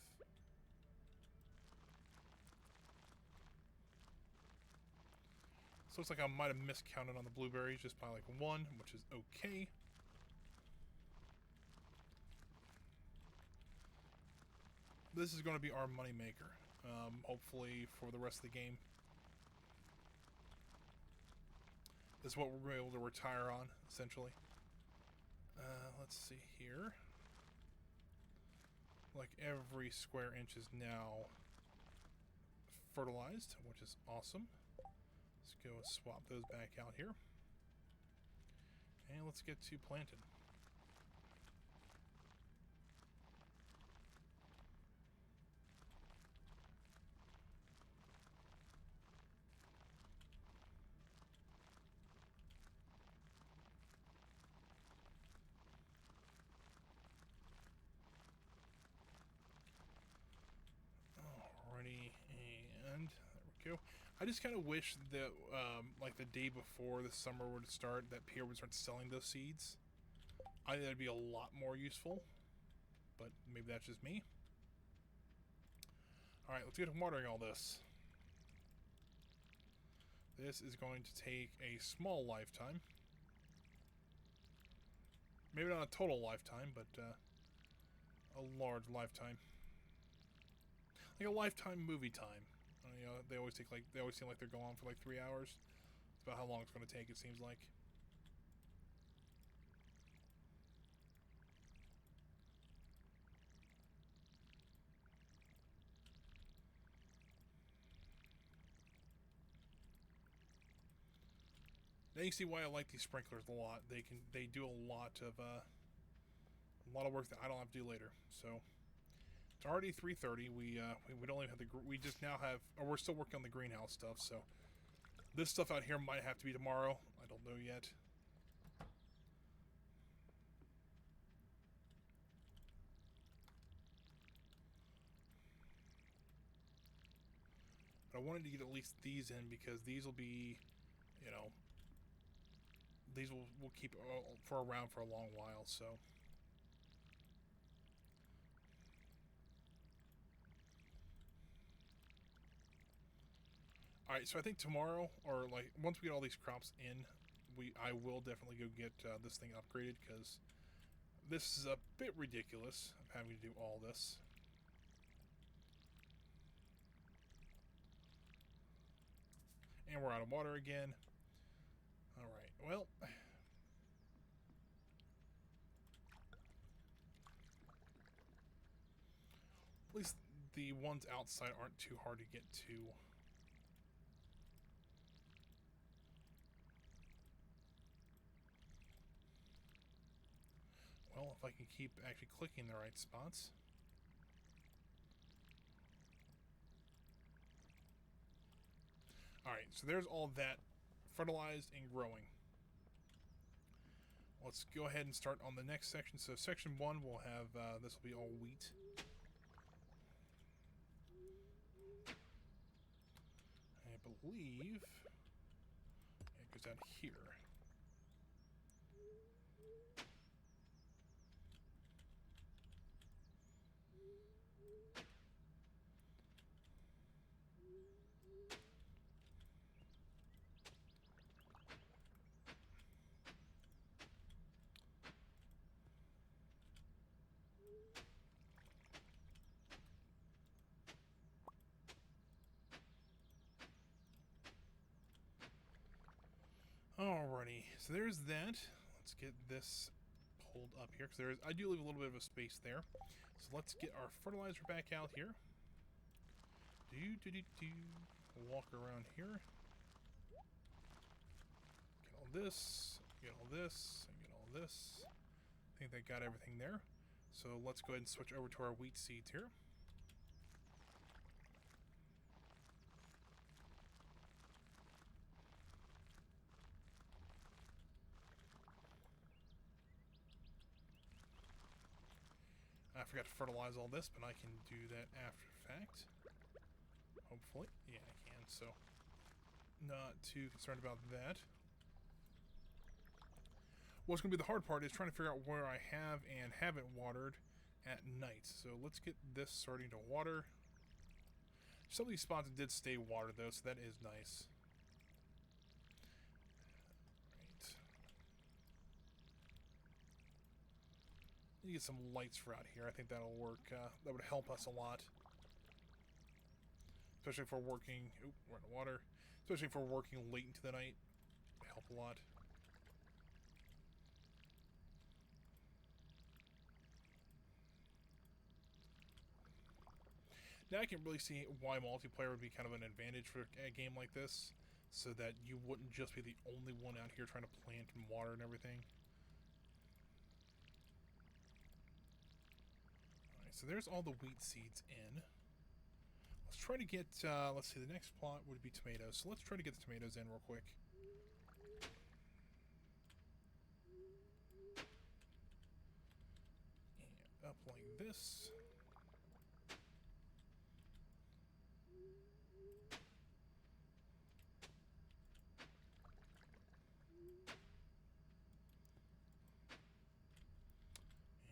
So looks like I might have miscounted on the blueberries just by like 1, which is okay. This is going to be our money maker, hopefully for the rest of the game. This is what we're able to retire on, essentially. Let's see here. Like every square inch is now fertilized, which is awesome. Let's go and swap those back out here. And let's get to planting. And there we go. I just kind of wish that, like the day before the summer would start, that Pierre would start selling those seeds. I think that'd be a lot more useful, but maybe that's just me. All right, let's get to watering all this. This is going to take a small lifetime. Maybe not a total lifetime, but a large lifetime. Like a lifetime movie time. You know, they always seem like they're going on for like 3 hours. It's about how long it's going to take, it seems like. Now you can see why I like these sprinklers a lot. They do a lot of work that I don't have to do later. So it's already 3:30. We don't even have we just now have, or we're still working on the greenhouse stuff. So this stuff out here might have to be tomorrow. I don't know yet. But I wanted to get at least these in because these will be, you know, these will keep around for a long while. So. Alright, so I think tomorrow, or like once we get all these crops in, I will definitely go get this thing upgraded, because this is a bit ridiculous of having to do all this. And we're out of water again. Alright, well. At least the ones outside aren't too hard to get to. Well, if I can keep actually clicking the right spots. Alright, Alright, so there's all that fertilized and growing. Let's go ahead and start on the next section. So section 1 will have, this will be all wheat. I believe it goes down here. Alrighty, so there's that. Let's get this pulled up here because I do leave a little bit of a space there. So let's get our fertilizer back out here. We'll walk around here. Get all this, get all this, and get all this. I think they got everything there. So let's go ahead and switch over to our wheat seeds here. I forgot to fertilize all this, but I can do that after the fact. Hopefully. Yeah, I can, so not too concerned about that. What's going to be the hard part is trying to figure out where I have and haven't watered at night. So let's get this starting to water. Some of these spots did stay watered, though, so that is nice. You get some lights for out here. I think that'll work. That would help us a lot. Especially if we're working... Oop, we're in the water. Especially if we're working late into the night. Help a lot. Now I can really see why multiplayer would be kind of an advantage for a game like this. So that you wouldn't just be the only one out here trying to plant and water and everything. So there's all the wheat seeds in. Let's try to get, let's see, the next plot would be tomatoes. So let's try to get the tomatoes in real quick. And up like this.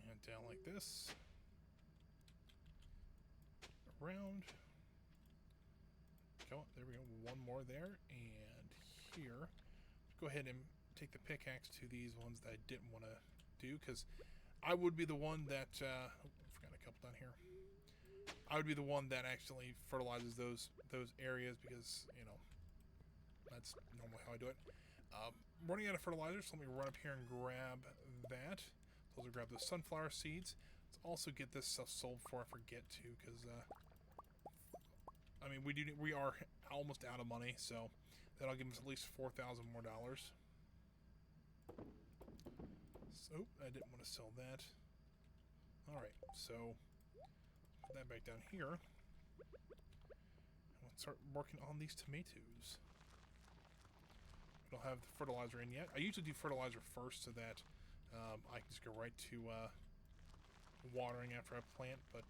And down like this. Around. Go, there we go. One more there, and here. Go ahead and take the pickaxe to these ones that I didn't want to do, because I would be the one that, I forgot a couple down here. I would be the one that actually fertilizes those areas, because, you know, that's normally how I do it. Running out of fertilizer, so let me run up here and grab that. So I'll grab those sunflower seeds. Let's also get this stuff sold before I forget to, because, I mean, we are almost out of money, so that'll give us at least $4,000 more dollars. So, I didn't want to sell that. Alright, so put that back down here. And let's start working on these tomatoes. We don't have the fertilizer in yet. I usually do fertilizer first so that I can just go right to watering after I plant, but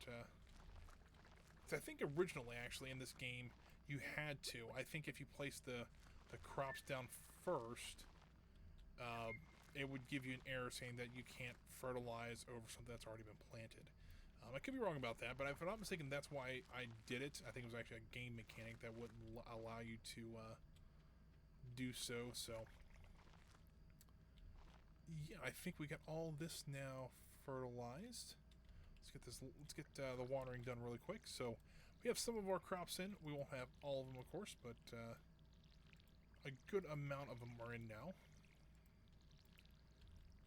I think originally, actually, in this game, you had to. I think if you place the crops down first, it would give you an error saying that you can't fertilize over something that's already been planted. I could be wrong about that, but if I'm not mistaken, that's why I did it. I think it was actually a game mechanic that wouldn't allow you to do so. So, yeah, I think we got all this now fertilized. Let's get the watering done really quick. So we have some of our crops in. We won't have all of them, of course, but a good amount of them are in now.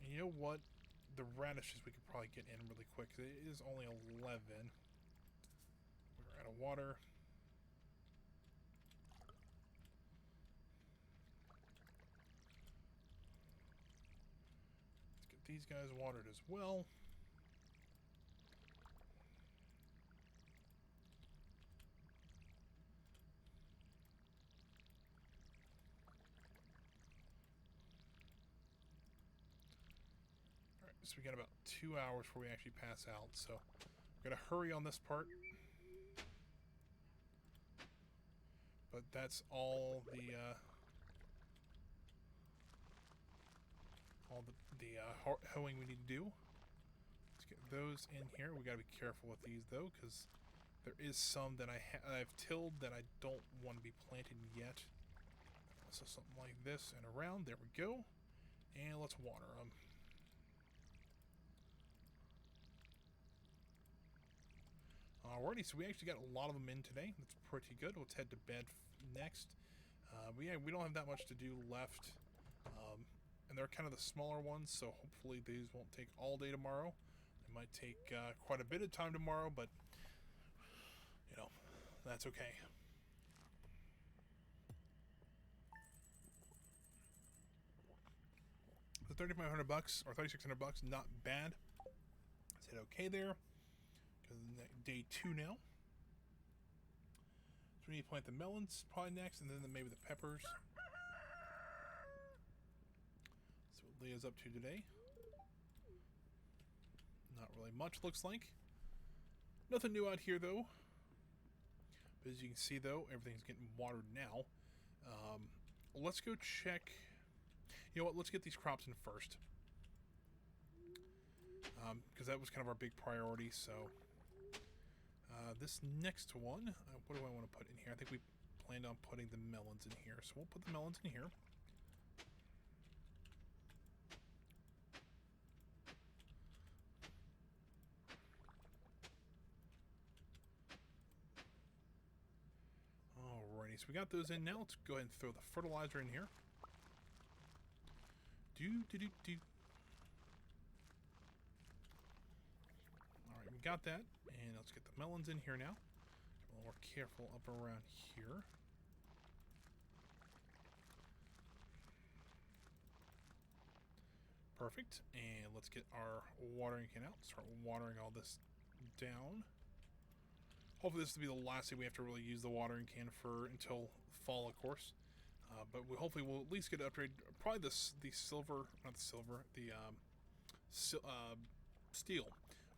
And you know what? The radishes we could probably get in really quick. It is only 11. We're out of water. Let's get these guys watered as well. So we got about 2 hours before we actually pass out. So we're gonna hurry on this part. But that's all the hoeing we need to do. Let's get those in here. We gotta be careful with these though, because there is some that I've tilled that I don't want to be planted yet. So something like this and around. There we go. And let's water them. Alrighty, so we actually got a lot of them in today. That's pretty good. Let's head to bed next. We don't have that much to do left. And they're kind of the smaller ones, so hopefully these won't take all day tomorrow. They might take quite a bit of time tomorrow, but, you know, that's okay. The $3,500 or $3,600, not bad. I said okay there. Day 2 now. So we need to plant the melons probably next, and then maybe the peppers. So what Leah's up to today. Not really much, looks like. Nothing new out here though. But as you can see though, everything's getting watered now. Let's go check. You know what? Let's get these crops in first. Because that was kind of our big priority. So this next one, what do I want to put in here? I think we planned on putting the melons in here. So we'll put the melons in here. Alrighty, so we got those in now. Let's go ahead and throw the fertilizer in here. Do. Alright, we got that. And let's get the melons in here now. A little more careful up around here. Perfect. And let's get our watering can out. Start watering all this down. Hopefully this will be the last thing we have to really use the watering can for until fall, of course. But hopefully we'll at least get an upgrade. Probably the silver, not the silver, the steel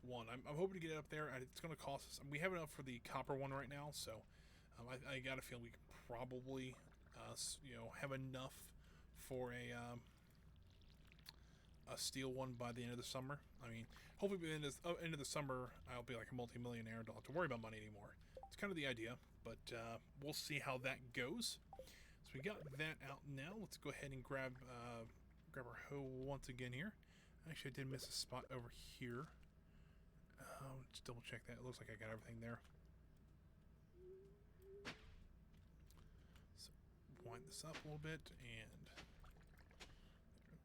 one. I'm hoping to get it up there. It's going to cost us. We have enough for the copper one right now, so I got a feeling we could probably, have enough for a steel one by the end of the summer. I mean, hopefully by the end of the summer, I'll be like a multi-millionaire. Don't have to worry about money anymore. It's kind of the idea, but we'll see how that goes. So we got that out now. Let's go ahead and grab our hoe once again here. Actually, I did miss a spot over here. Let's double check that. It looks like I got everything there. So wind this up a little bit and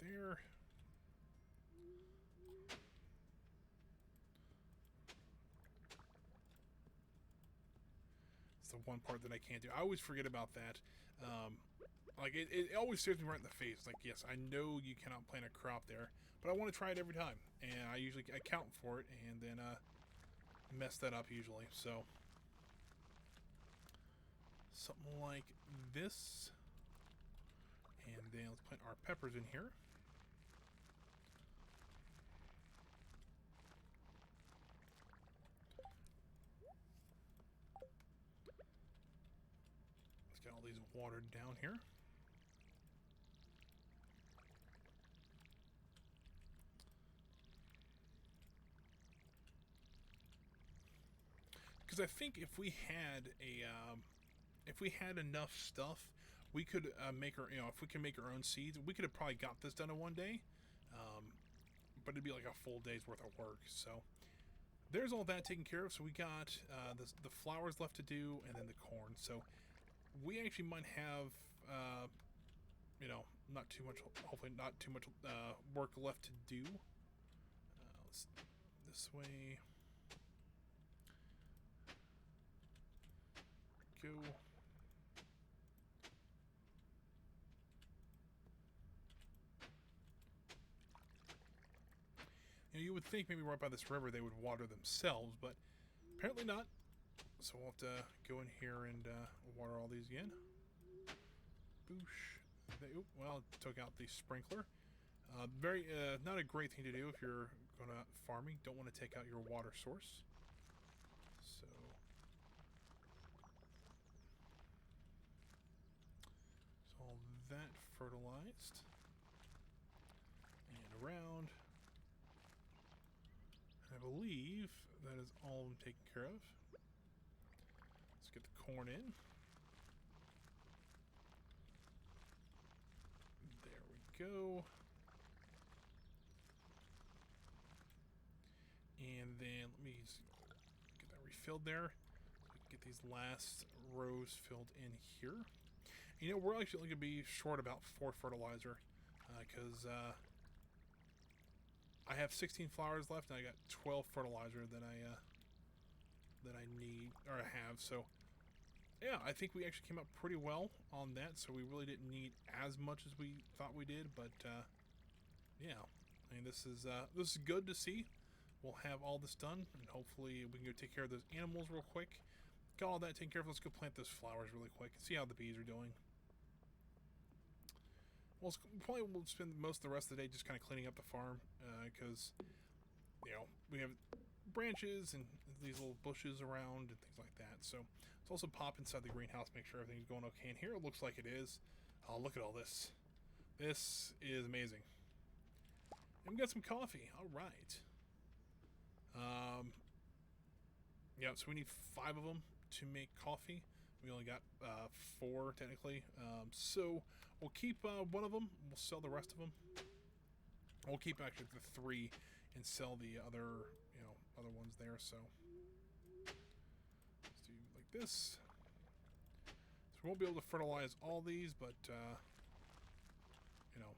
there. It's the one part that I can't do. I always forget about that. Like it always stares me right in the face. Like, yes, I know you cannot plant a crop there, but I want to try it every time, and I count for it, and then mess that up usually. So something like this, and then let's plant our peppers in here. Let's get all these watered down here. Because I think if we had enough stuff, we could make our, if we can make our own seeds, we could have probably got this done in one day. But it'd be like a full day's worth of work. So there's all that taken care of. So we got the flowers left to do, and then the corn. So we actually might have, not too much, hopefully not too much work left to do. Let's this way. Go. You would think maybe right by this river they would water themselves, but apparently not. So we'll have to go in here and water all these again. Boosh. Well, it took out the sprinkler. Very not a great thing to do if you're going out farming. Don't want to take out your water source. So all that fertilized and around. I believe that is all of them taken care of. Let's get the corn in. There we go. And then let me get that refilled there. So we can get these last rows filled in here. You know, we're actually going to be short about 4 fertilizer because I have 16 flowers left and I got 12 fertilizer that I need or I have. So yeah, I think we actually came up pretty well on that. So we really didn't need as much as we thought we did, but yeah, I mean this is good to see. We'll have all this done, and hopefully we can go take care of those animals real quick. Got all that taken care of. Let's go plant those flowers really quick and see how the bees are doing. We'll spend most of the rest of the day just kind of cleaning up the farm because, you know, we have branches and these little bushes around and things like that. So let's also pop inside the greenhouse, make sure everything's going okay in here. It looks like it is. Oh, look at all this. This is amazing. And we got some coffee. All right. Yeah, so we need 5 of them to make coffee. We only got 4 technically. So we'll keep one of them. We'll sell the rest of them. We'll keep actually the 3 and sell the other, you know, other ones there. So let's do like this. So we won't be able to fertilize all these, but you know,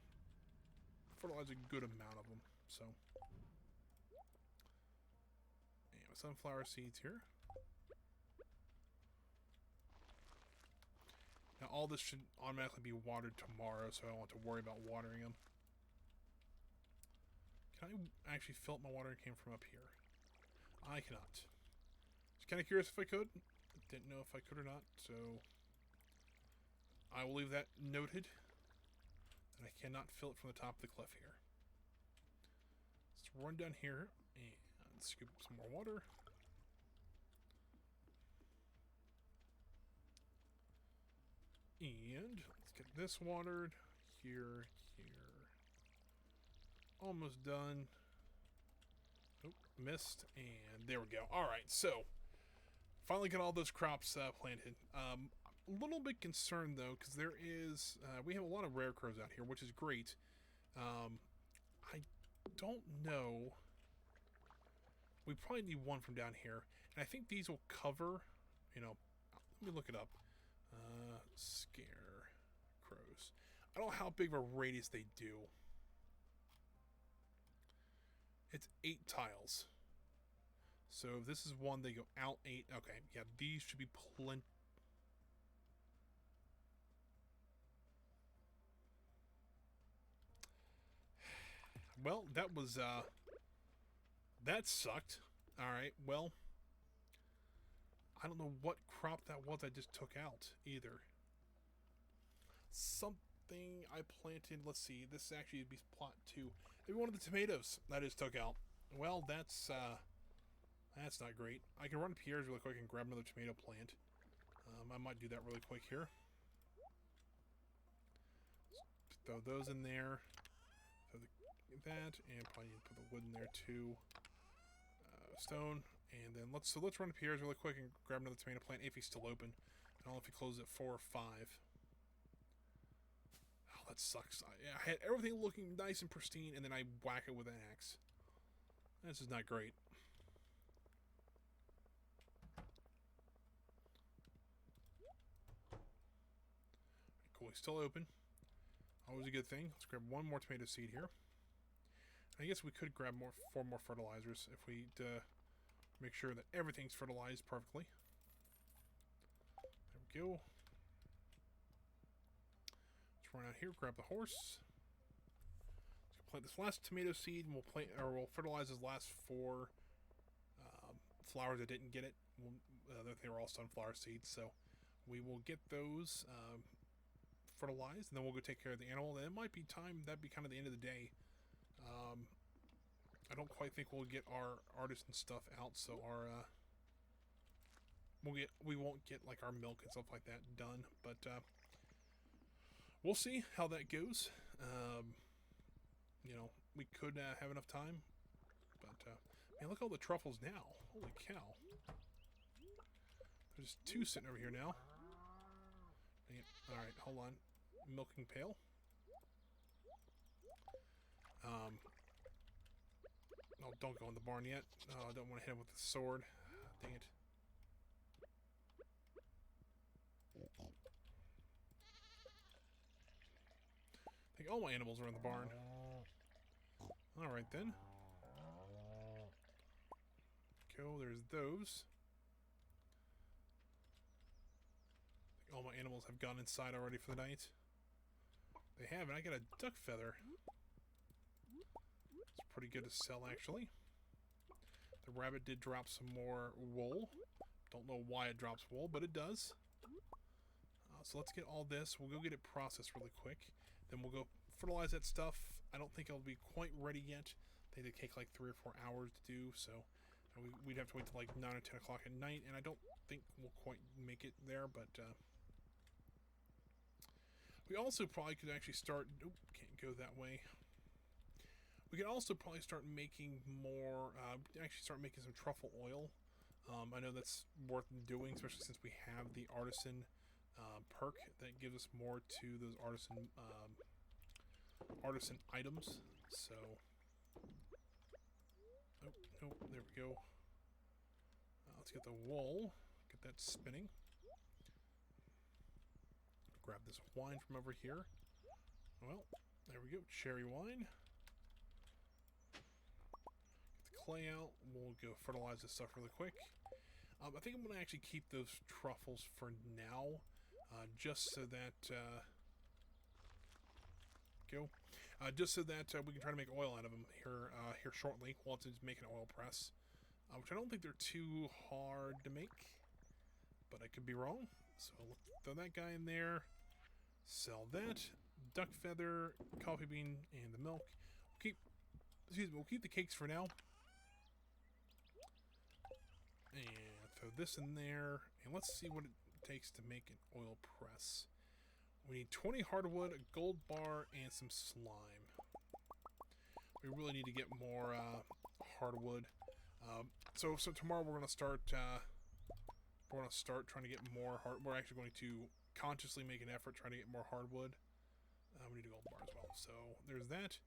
fertilize a good amount of them. So. Sunflower seeds here. Now all this should automatically be watered tomorrow, so I don't want to worry about watering them. Can I actually fill up my water came from up here? I cannot. Just kind of curious if I could. Didn't know if I could or not, so I will leave that noted. That I cannot fill it from the top of the cliff here. Let's run down here and scoop up some more water. And let's get this watered. Here. Almost done. Oh, missed. And there we go. Alright, so finally got all those crops planted. A little bit concerned though, because there is we have a lot of rare crows out here, which is great. I don't know. We probably need one from down here. And I think these will cover, you know, let me look it up. Scare crows. I don't know how big of a radius they do. It's 8 tiles. So if this is one, they go out 8. Okay, yeah, these should be plenty. Well, that was, that sucked. Alright, well, I don't know what crop that was I just took out, either. Something I planted, let's see, this actually would be plot 2. Maybe one of the tomatoes that I just took out. Well, that's not great. I can run to Pierre's really quick and grab another tomato plant. I might do that really quick here. Throw those in there. Throw that, and probably need to put the wood in there too. Stone, and then let's run to Pierre's really quick and grab another tomato plant if he's still open. I don't know if he closes at 4 or 5. Oh, that sucks. I had everything looking nice and pristine, and then I whack it with an axe. This is not great. Cool, he's still open. Always a good thing. Let's grab one more tomato seed here. I guess we could grab 4 more fertilizers if we make sure that everything's fertilized perfectly. There we go. Let's run out here, grab the horse. Let's plant this last tomato seed, and we'll fertilize his last 4 flowers that didn't get it. They were all sunflower seeds, so we will get those fertilized, and then we'll go take care of the animal. And it might be time, that'd be kind of the end of the day. I don't quite think we'll get our artisan stuff out, so our we won't get like our milk and stuff like that done, but we'll see how that goes. You know, we could have enough time, but man, look at all the truffles now. Holy cow! There's 2 sitting over here now. All right, hold on. Milking pail. Oh, don't go in the barn yet. Oh, I don't want to hit him with the sword. Dang it. I think all my animals are in the barn. Alright then. Go, there's those. I think all my animals have gone inside already for the night. They have, and I got a duck feather. It's pretty good to sell, actually. The rabbit did drop some more wool. Don't know why it drops wool, but it does. So let's get all this. We'll go get it processed really quick. Then we'll go fertilize that stuff. I don't think it'll be quite ready yet. I think they take like 3 or 4 hours to do, so we'd have to wait till like 9 or 10 o'clock at night, and I don't think we'll quite make it there, but we also probably could actually start... Nope, can't go that way. We could also probably start making more... actually start making some truffle oil. I know that's worth doing, especially since we have the artisan perk that gives us more to those artisan items. So, oh, there we go. Let's get the wool, get that spinning. Grab this wine from over here. Well, there we go, cherry wine. Get the clay out. We'll go fertilize this stuff really quick. I think I'm going to actually keep those truffles for now, just so that just so that we can try to make oil out of them here shortly. While it's making an oil press, which I don't think they're too hard to make, but I could be wrong. So throw that guy in there, sell that duck feather, coffee bean, and the milk. We'll keep the cakes for now, and throw this in there, and let's see what it takes to make an oil press. We need 20 hardwood, a gold bar, and some slime. We really need to get more hardwood. So tomorrow we're going to start. We're going to start trying to get more hard. We're actually going to consciously make an effort trying to get more hardwood. We need a gold bar as well. So there's that.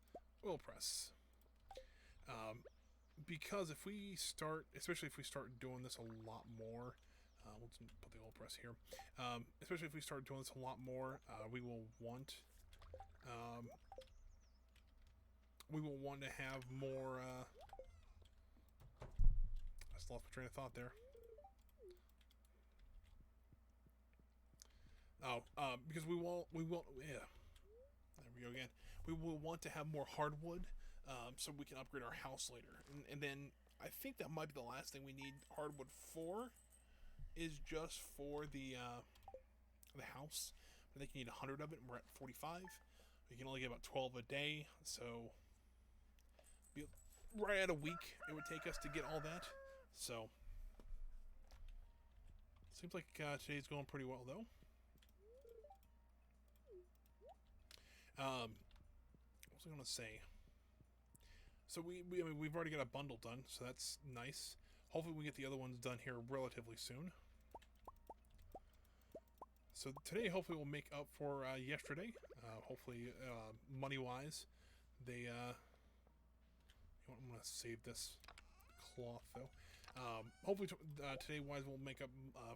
Oil press. Because if we start, especially if we start doing this a lot more. Let's put the oil press here. Especially if we start doing this a lot more, we will want to have more. I just lost my train of thought there. Because we will. Yeah. There we go again. We will want to have more hardwood, so we can upgrade our house later. And then I think that might be the last thing we need hardwood for. Is just for the house. I think you need 100 of it, and we're at 45. We can only get about 12 a day, so right at a week it would take us to get all that. So seems like today's going pretty well, though. What was I going to say? So we've already got a bundle done, so that's nice. Hopefully we get the other ones done here relatively soon. So today, hopefully, we'll make up for yesterday. Hopefully, money-wise, they. I'm gonna save this cloth though. Hopefully, today-wise, we'll make up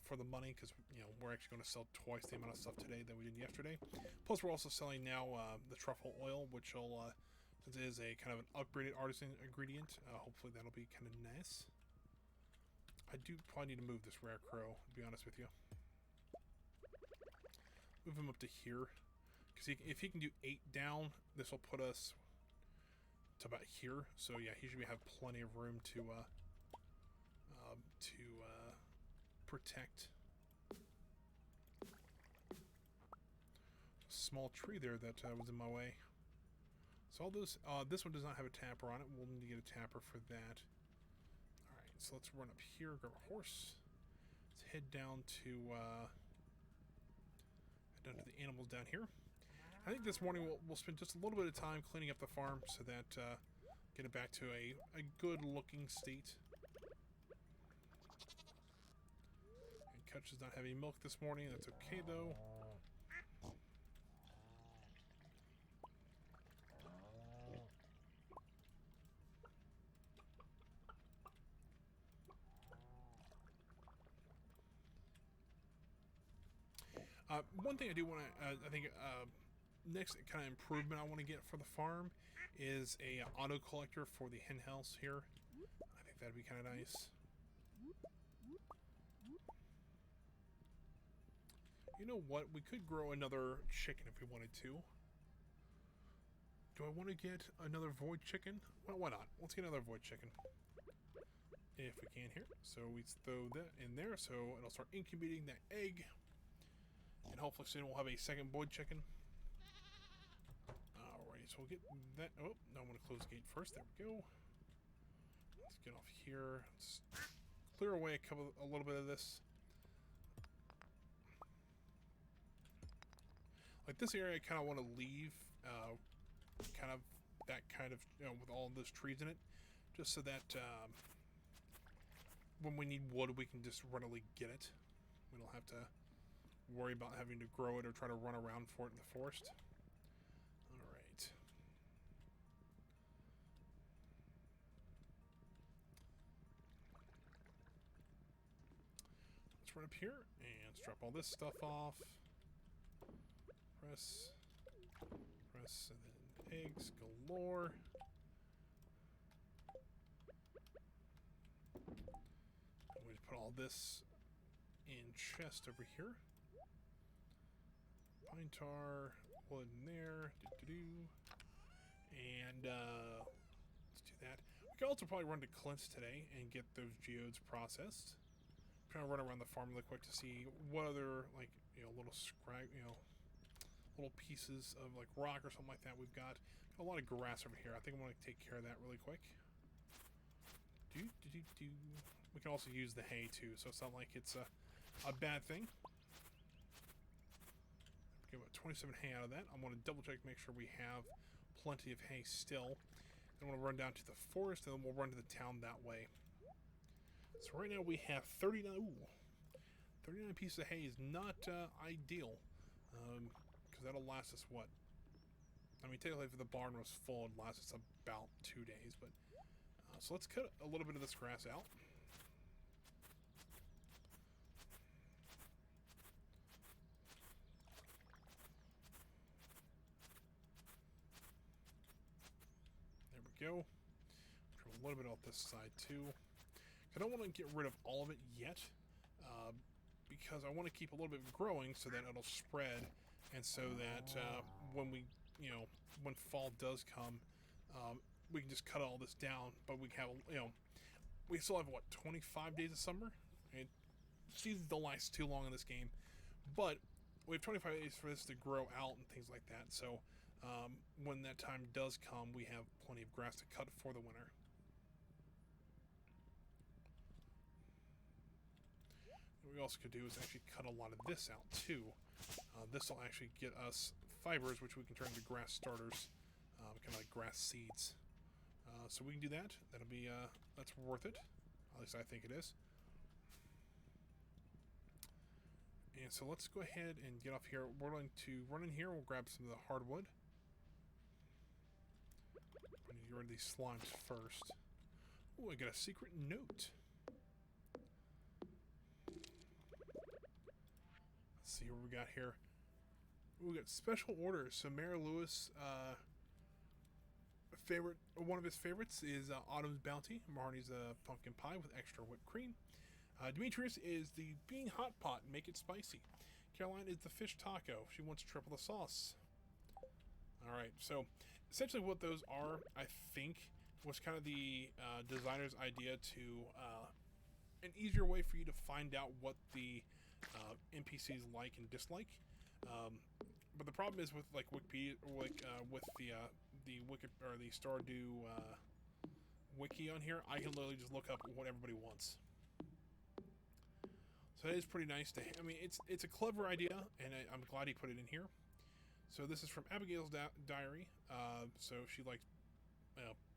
for the money because we're actually going to sell twice the amount of stuff today than we did yesterday. Plus, we're also selling now the truffle oil, which will, since it is a kind of an upgraded artisan ingredient, hopefully that'll be kind of nice. I do probably need to move this rare crow, to be honest with you. Move him up to here. Because if he can do 8 down, this will put us to about here. So yeah, he should have plenty of room to protect. small tree there that was in my way. So all those, this one does not have a tapper on it. We'll need to get a tapper for that. Alright, so let's run up here, grab a horse. Let's head down to the animals down here. I think this morning we'll spend just a little bit of time cleaning up the farm so that get it back to a good looking state. And Kutch does not have any milk this morning. That's okay though. One thing I do want to, I think, next kind of improvement I want to get for the farm is a auto collector for the hen house here. I think that'd be kind of nice. You know what? We could grow another chicken if we wanted to. Do I want to get another void chicken? Well, why not? Let's get another void chicken. If we can here. So we throw that in there so it'll start incubating that egg. And hopefully soon we'll have a second void chicken. Alrighty, so we'll get that. Oh, no, I'm going to close the gate first. There we go. Let's get off here. Let's clear away a little bit of this. Like this area, I kind of want to leave, kind of with all those trees in it, just so that when we need wood, we can just readily get it. We don't have to worry about having to grow it or try to run around for it in the forest. Alright. Let's run up here and let's drop all this stuff off. Press, and then eggs galore. And we just put all this in chest over here. Pine tar, wood in there, and let's do that. We can also probably run to Clint's today and get those geodes processed. Kind of run around the farm really quick to see what other, like, little little pieces of like rock or something like that we've got. Got a lot of grass over here. I think I'm going to take care of that really quick. We can also use the hay too, so it's not like it's a bad thing. Get about 27 hay out of that. I'm going to double check, make sure we have plenty of hay still. Then we'll run down to the forest, and then we'll run to the town that way. So right now we have 39. Ooh, 39 pieces of hay is not ideal, because that'll last us what? I mean, technically, if the barn was full, it'd last us about 2 days. But so let's cut a little bit of this grass out. There we go. Trim a little bit off this side too. I don't want to get rid of all of it yet, because I want to keep a little bit growing so that it'll spread, and so that when we, when fall does come, we can just cut all this down. But we have, we still have what, 25 days of summer. And seasons don't last too long in this game, but we have 25 days for this to grow out and things like that. So when that time does come, we have plenty of grass to cut for the winter. What we also could do is actually cut a lot of this out too. This will actually get us fibers, which we can turn into grass starters, kind of like grass seeds. So we can do that. That'll be that's worth it. At least I think it is. And so let's go ahead and get off here. We're going to run in here. We'll grab some of the hardwood. I need to get rid of these slimes first. Oh, I got a secret note. Let's see what we got here. We got special orders. So Mayor Lewis, one of his favorites is Autumn's Bounty. Marnie's pumpkin pie with extra whipped cream. Demetrius is the bean hot pot. Make it spicy. Caroline is the fish taco. She wants triple the sauce. All right. So essentially, what those are, I think, was kind of the designer's idea to an easier way for you to find out what the NPCs like and dislike. but the problem is with like Wikipedia, like with the Wiki or the Stardew wiki on here, I can literally just look up what everybody wants. So it is pretty nice to. I mean, it's a clever idea, and I'm glad he put it in here. So this is from Abigail's diary. So she likes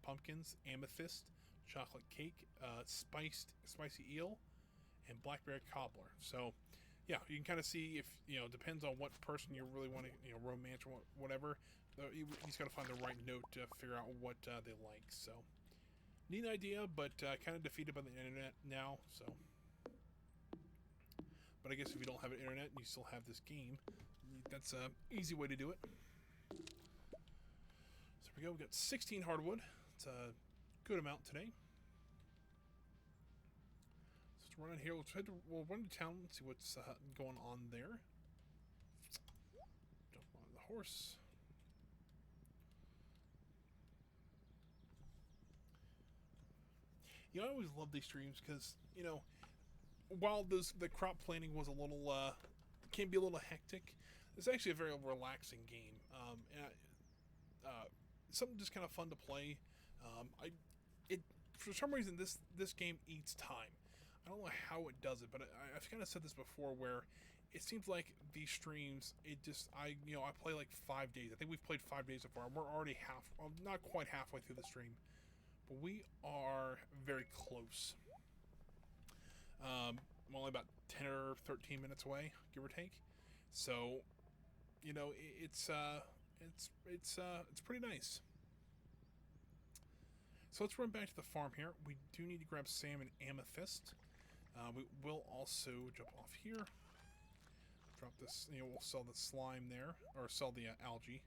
pumpkins, amethyst, chocolate cake, spicy eel, and blackberry cobbler. So yeah, you can kind of see if depends on what person you really want to romance or whatever. He's got to find the right note to figure out what they like. So neat idea, but kind of defeated by the internet now. So. But I guess if you don't have an internet and you still have this game, that's an easy way to do it. So here we go. We've got 16 hardwood. It's a good amount today. So let's run in here. We'll run to town and see what's going on there. Jump on the horse. I always love these streams because, while the crop planting was a little can be a little hectic, it's actually a very relaxing game, and something just kind of fun to play. For some reason this game eats time. I don't know how it does it, but I've kind of said this before, where it seems like these streams, I play like 5 days. I think we've played 5 days so far. We're already not quite halfway through the stream, but we are very close. I'm only about 10 or 13 minutes away, give or take. So, it's pretty nice. So let's run back to the farm here. We do need to grab Sam and Amethyst. We will also jump off here. Drop this. We'll sell the slime there, or sell the algae,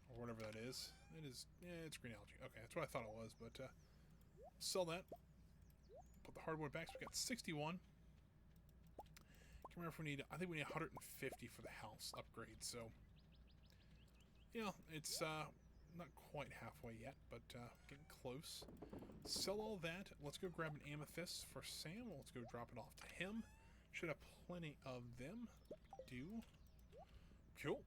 or whatever that is. It is. Yeah, it's green algae. Okay, that's what I thought it was. But sell that. Put the hardwood back. So we got 61. Can't remember if we need. I think we need 150 for the house upgrade. So it's not quite halfway yet, but getting close. Sell all that. Let's go grab an amethyst for Sam. Let's go drop it off to him. Should have plenty of them. Do. Cool.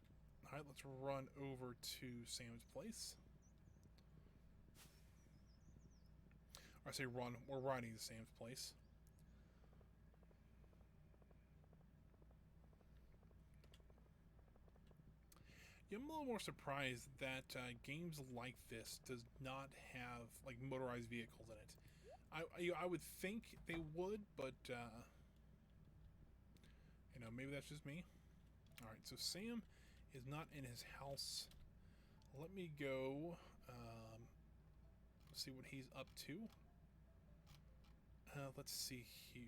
All right, let's run over to Sam's place. Or I say run. We're riding to Sam's place. Yeah, I'm a little more surprised that games like this does not have like motorized vehicles in it. I would think they would, but maybe that's just me. All right, so Sam is not in his house. Let me go see what he's up to. Let's see here.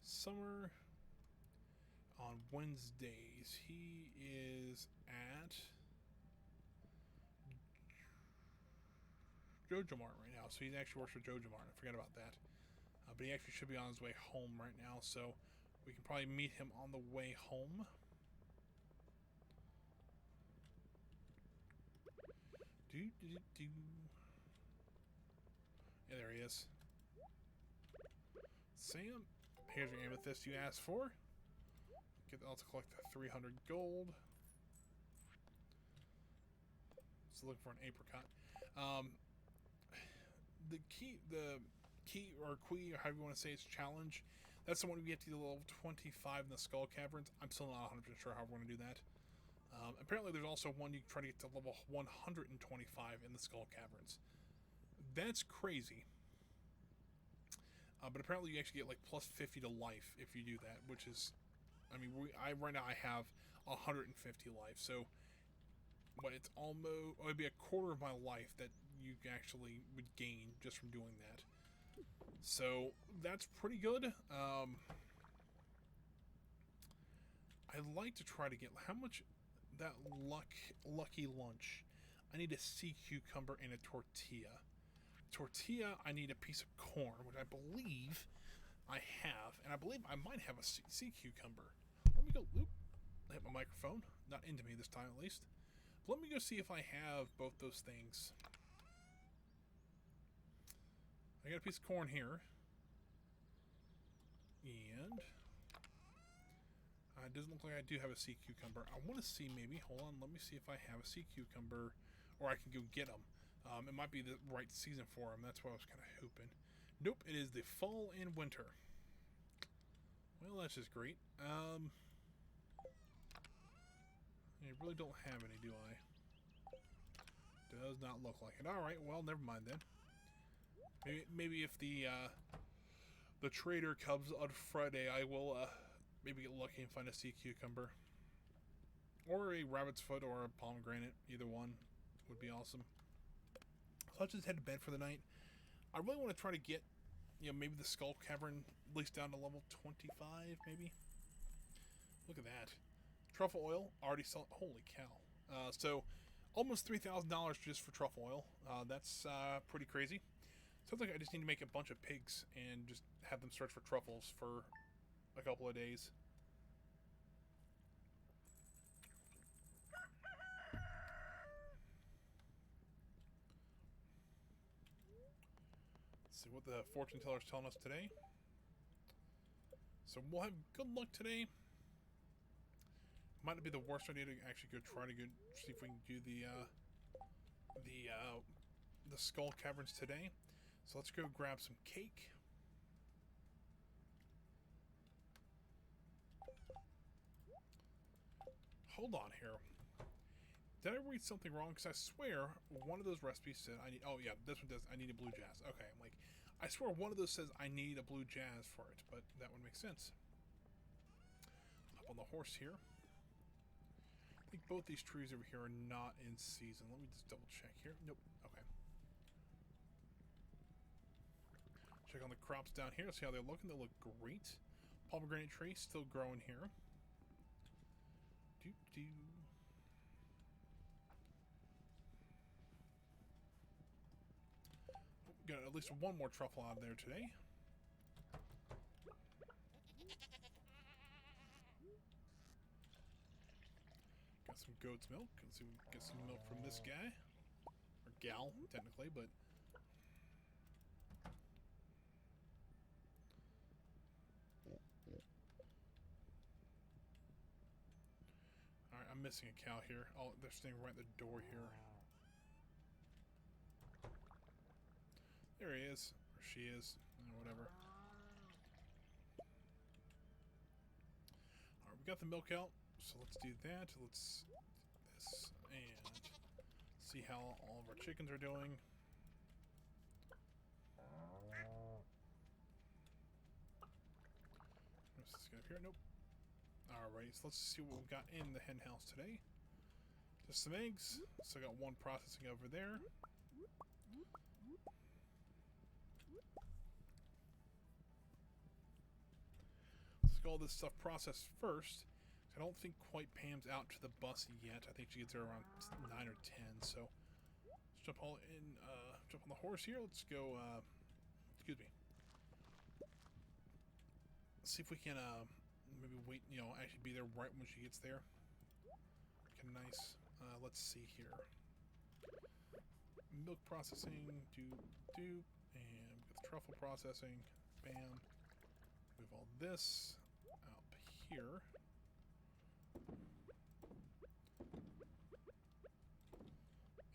Summer on Wednesdays. He is at Jojo Mart right now. So he actually works for Jojo Mart. I forgot about that. But he actually should be on his way home right now. So we can probably meet him on the way home. Yeah, there he is. Sam, here's your amethyst you asked for. Let's collect the 300 gold. Just looking for an apricot. The key or queen, or however you want to say it's challenge. That's the one we get to level 25 in the Skull Caverns. I'm still not 100% sure how we're going to do that. Apparently, there's also one you try to get to level 125 in the Skull Caverns. That's crazy. But apparently, you actually get like plus 50 to life if you do that, which is, I mean, right now I have 150 life, so but it's almost, it'd be a quarter of my life that you actually would gain just from doing that. So that's pretty good. I'd like to try to get how much that lucky lunch. I need a sea cucumber and a tortilla. Tortilla, I need a piece of corn, which I believe I have, and I believe I might have a sea cucumber. Let me go. Oop, hit my microphone. Not into me this time, at least. Let me go see if I have both those things. I got a piece of corn here, and It doesn't look like I do have a sea cucumber. I want to see maybe. Hold on. Let me see if I have a sea cucumber, or I can go get them. It might be the right season for them. That's what I was kind of hoping. Nope. It is the fall and winter. Well, that's just great. I really don't have any, do I? Does not look like it. All right. Well, never mind then. Maybe if the trader comes on Friday, I will maybe get lucky and find a sea cucumber. Or a rabbit's foot or a pomegranate. Either one would be awesome. So I'll just head to bed for the night. I really want to try to get, maybe the Skull Cavern at least down to level 25, maybe. Look at that. Truffle oil, already sold. Holy cow. So almost $3,000 just for truffle oil. That's pretty crazy. Sounds like I just need to make a bunch of pigs and just have them search for truffles for a couple of days. Let's see what the fortune teller's telling us today. So we'll have good luck today. Might not be the worst idea to actually go try to see if we can do the Skull Caverns today. So let's go grab some cake. Hold on here. Did I read something wrong? Because I swear one of those recipes said I need... Oh, yeah, this one does. I need a blue jazz. Okay, I'm like... I swear one of those says I need a blue jazz for it, but that would make sense. Hop on the horse here. I think both these trees over here are not in season. Let me just double check here. Nope. Okay. Check on the crops down here. See how they're looking. They look great. Pomegranate tree still growing here. Doo-doo. Got at least one more truffle out of there today. Got some goat's milk. Let's see if we can get some milk from this guy. Or gal, technically, but... Alright, I'm missing a cow here. Oh, they're staying right at the door here. There he is. Or she is. Whatever. Alright, we got the milk out. So let's do that. Let's do this. And see how all of our chickens are doing. Let's just go up here. Nope. Alright, so let's see what we got in the hen house today. Just some eggs. So I got one processing over there. Let's get all this stuff processed first. I don't think quite Pam's out to the bus yet. I think she gets there around 9 or 10. So let's jump all in. Jump on the horse here. Let's go. Excuse me. Let's see if we can maybe wait. Actually be there right when she gets there. Okay, nice. Let's see here. Milk processing. And we got the truffle processing. Bam. Move all this up here.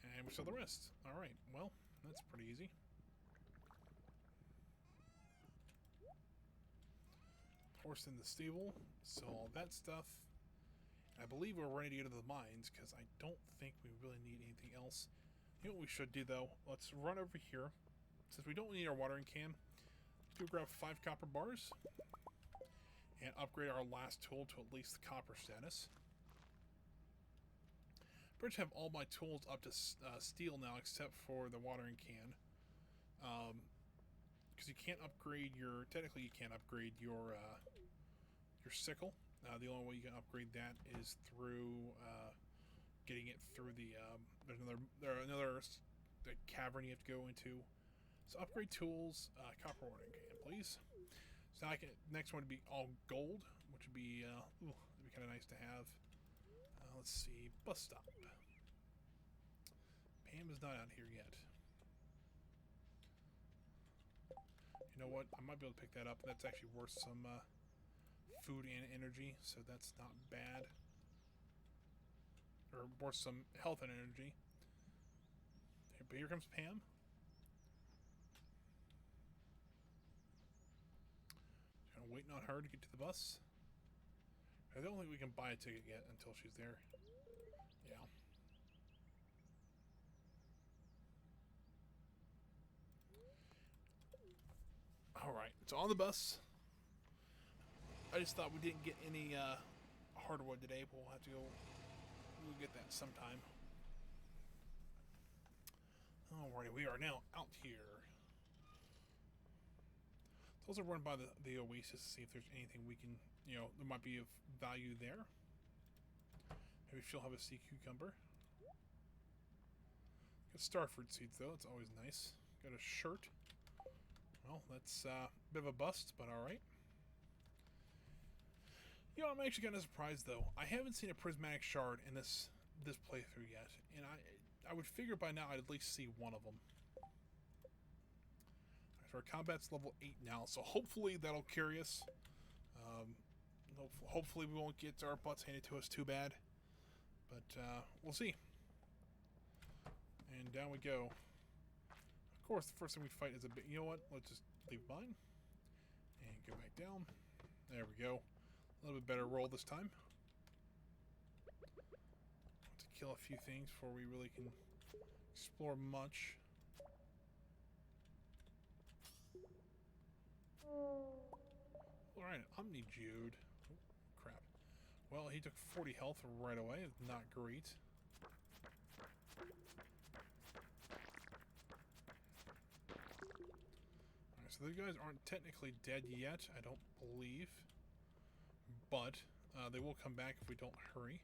And we sell the rest. Alright, well, that's pretty easy. Horse in the stable. Sell all that stuff. I believe we're ready to go to the mines, because I don't think we really need anything else. You know what we should do, though? Let's run over here. Since we don't need our watering can, let's go grab 5 copper bars. And upgrade our last tool to at least the copper status. Pretty much have all my tools up to steel now, except for the watering can. Because you can't upgrade your... Technically, you can't upgrade your sickle. The only way you can upgrade that is through getting it through the... there's another cavern you have to go into. So upgrade tools, copper watering can, please. So now next one would be all gold, which would be kind of nice to have. Let's see, bus stop. Pam is not out here yet. You know what? I might be able to pick that up. That's actually worth some food and energy, so that's not bad. Or more some health and energy. But here comes Pam. Kind of waiting on her to get to the bus. I don't think we can buy a ticket yet until she's there. Yeah. Alright, so on the bus. I just thought we didn't get any hardwood today, but we'll have to go. We'll get that sometime. Alrighty, we are now out here. Let's also run by the Oasis to see if there's anything we can, there might be of value there. Maybe she'll have a sea cucumber. Got starfruit seeds though, it's always nice. Got a shirt. Well, that's a bit of a bust, but alright. I'm actually kind of surprised though. I haven't seen a prismatic shard in this playthrough yet, and I would figure by now I'd at least see one of them. So our combat's level 8 now, so hopefully that'll carry us. Hopefully we won't get our butts handed to us too bad, but we'll see. And down we go. Of course, the first thing we fight is a bit. You know what? Let's just leave mine and go back down. There we go. A little bit better roll this time. To kill a few things before we really can explore much. Alright, Omnigeode. Oh, crap. Well, he took 40 health right away. Not great. Alright, so those guys aren't technically dead yet, I don't believe. But they will come back if we don't hurry.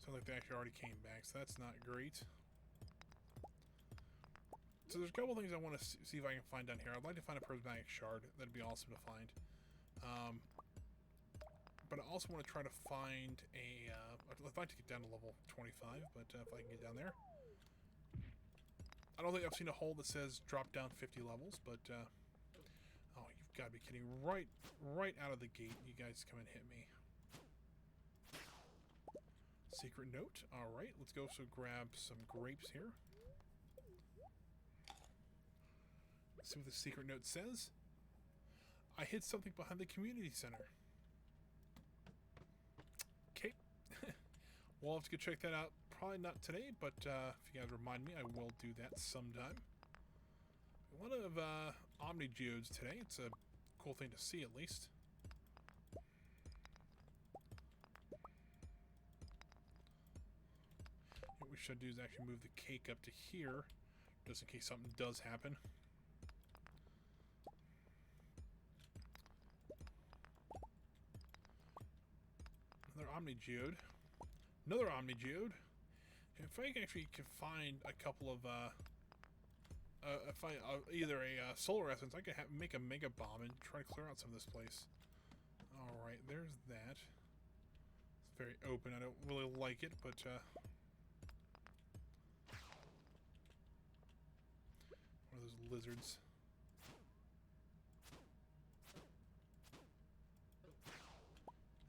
Sounds like they actually already came back, so that's not great. So there's a couple things I want to see if I can find down here. I'd like to find a prismatic shard. That'd be awesome to find. But I also want to try to find a... I'd like to get down to level 25, but if I can get down there. I don't think I've seen a hole that says drop down 50 levels, but... oh, you've got to be kidding. Right out of the gate, you guys come and hit me. Secret note. Alright, let's go grab some grapes here. Let's see what the secret note says. I hid something behind the community center. Okay. We'll have to go check that out. Probably not today, but if you guys remind me, I will do that sometime. A lot of Omnigeodes today. It's a cool thing to see, at least. What we should do is actually move the cake up to here, just in case something does happen. Another Omnigeode. Another Omnigeode. If I actually can find a couple of either a solar essence, I could make a mega bomb and try to clear out some of this place. Alright, there's that. It's very open. I don't really like it, but one of those lizards.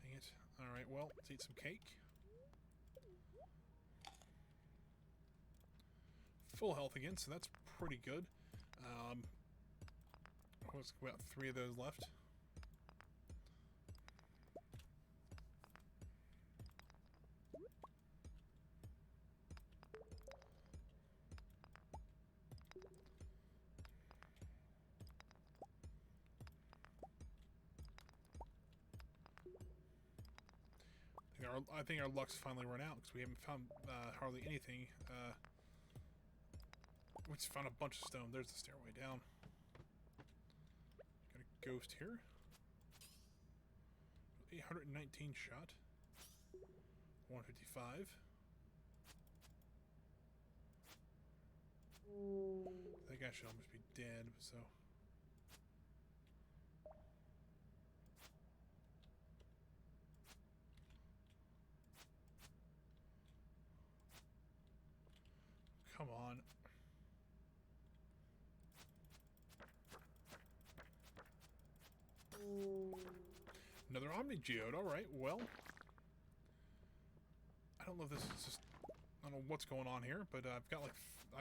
Dang it. Alright, well, let's eat some cake. Full health again, so that's pretty good. Let's about 3 of those left. I think our luck's finally run out because we haven't found hardly anything. We just found a bunch of stone. There's the stairway down. Got a ghost here. 819 shot. 155. That guy should almost be dead, so... Come on. Another Omni Geode. All right. Well, I don't know if this is just. I don't know what's going on here, but I've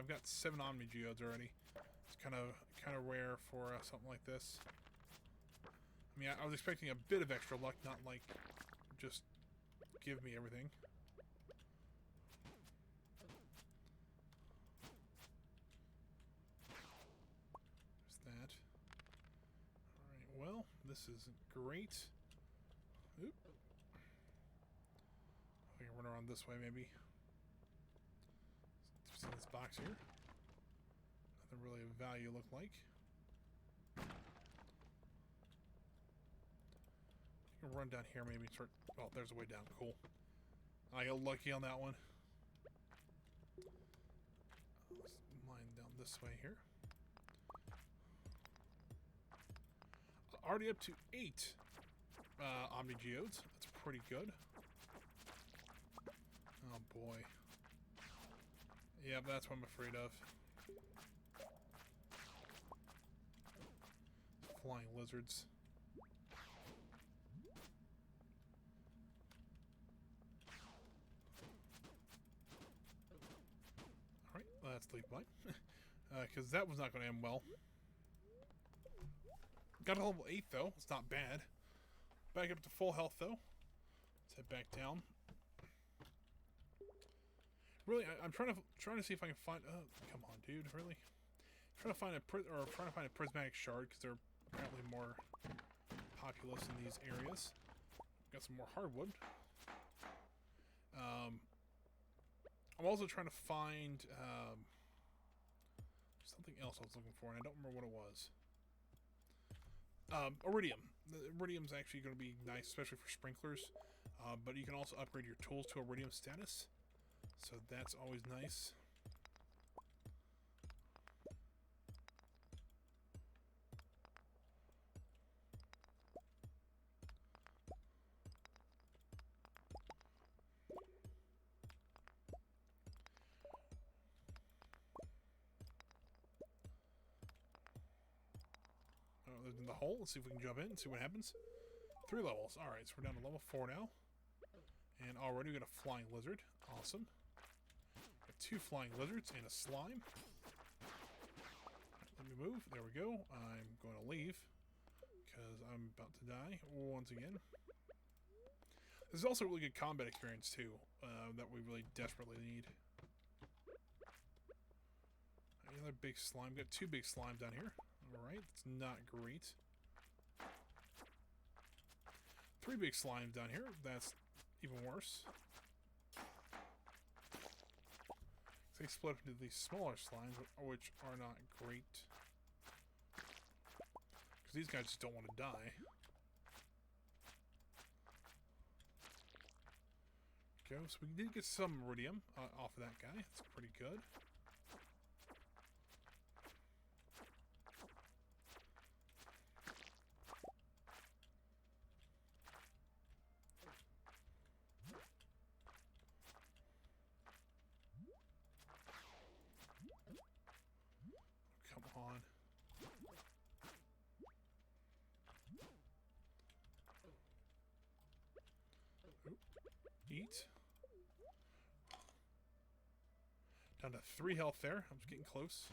got 7 Omni Geodes already. It's kind of rare for something like this. I mean, I was expecting a bit of extra luck, not like just give me everything. There's that. Alright, well, this isn't great. Oop. I can run around this way, maybe. What's in this box here? Nothing really of value look like. I can run down here, maybe start. Oh, there's a way down. Cool. I got lucky on that one. Let's mine down this way here. Already up to 8 Omni Geodes. That's pretty good. Oh boy. Yeah, that's what I'm afraid of. Flying lizards. Alright, let's leave mine. Because that was not going to end well. Got a level 8 though. It's not bad. Back up to full health though. Let's head back down. Really, I'm trying to see if I can find. Come on, dude. Really, trying to find a prismatic shard because they're apparently more populous in these areas. Got some more hardwood. I'm also trying to find something else I was looking for, and I don't remember what it was. Iridium. The Iridium's actually going to be nice, especially for sprinklers. But you can also upgrade your tools to Iridium status. So that's always nice. There's in the hole. Let's see if we can jump in and see what happens. 3 levels. Alright, so we're down to level 4 now. And already we got a flying lizard. Awesome. Got 2 flying lizards and a slime. Right, let me move. There we go. I'm going to leave because I'm about to die once again. This is also really good combat experience too, that we really desperately need. Another big slime. Got 2 big slimes down here. Alright, that's not great. 3 big slimes down here. That's even worse. They split up into these smaller slimes, which are not great. Because these guys just don't want to die. Go. So we did get some iridium off of that guy. That's pretty good. Come on. Oop. Eat. Down to 3 health there. I'm just getting close.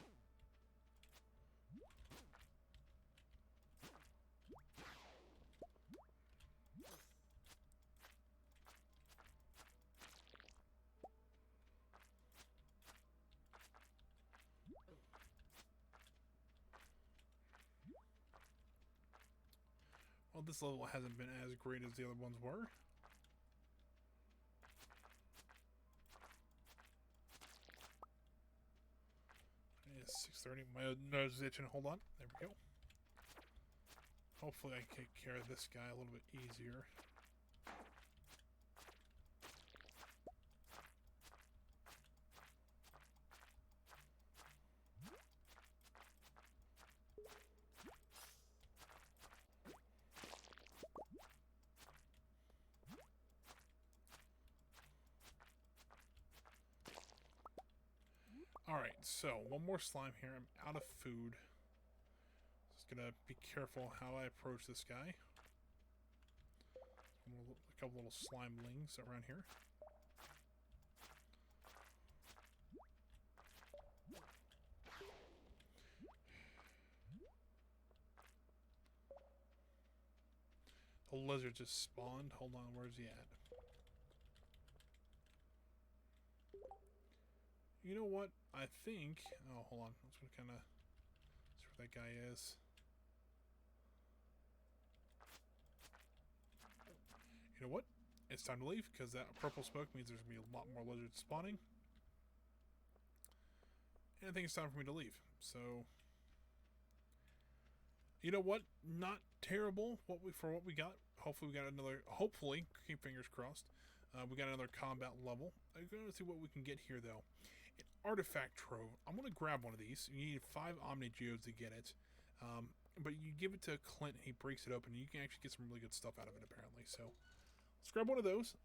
Well, this level hasn't been as great as the other ones were. It's 6:30. My nose is itching. Hold on. There we go. Hopefully I can take care of this guy a little bit easier. Alright, so one more slime here. I'm out of food. Just gonna be careful how I approach this guy. A couple little slimelings around here. The lizard just spawned. Hold on, where's he at? You know what? I think... Oh, hold on. I'm just gonna kind of see where that guy is. You know what? It's time to leave, because that purple smoke means there's going to be a lot more lizards spawning. And I think it's time for me to leave. So... You know what? Not terrible for what we got. Hopefully we got another... Hopefully, keep fingers crossed, we got another combat level. I'm going to see what we can get here, though. An artifact trove. I'm going to grab one of these. You need 5 Omni Geodes to get it. But you give it to Clint, and he breaks it open, and you can actually get some really good stuff out of it, apparently. So, let's grab one of those.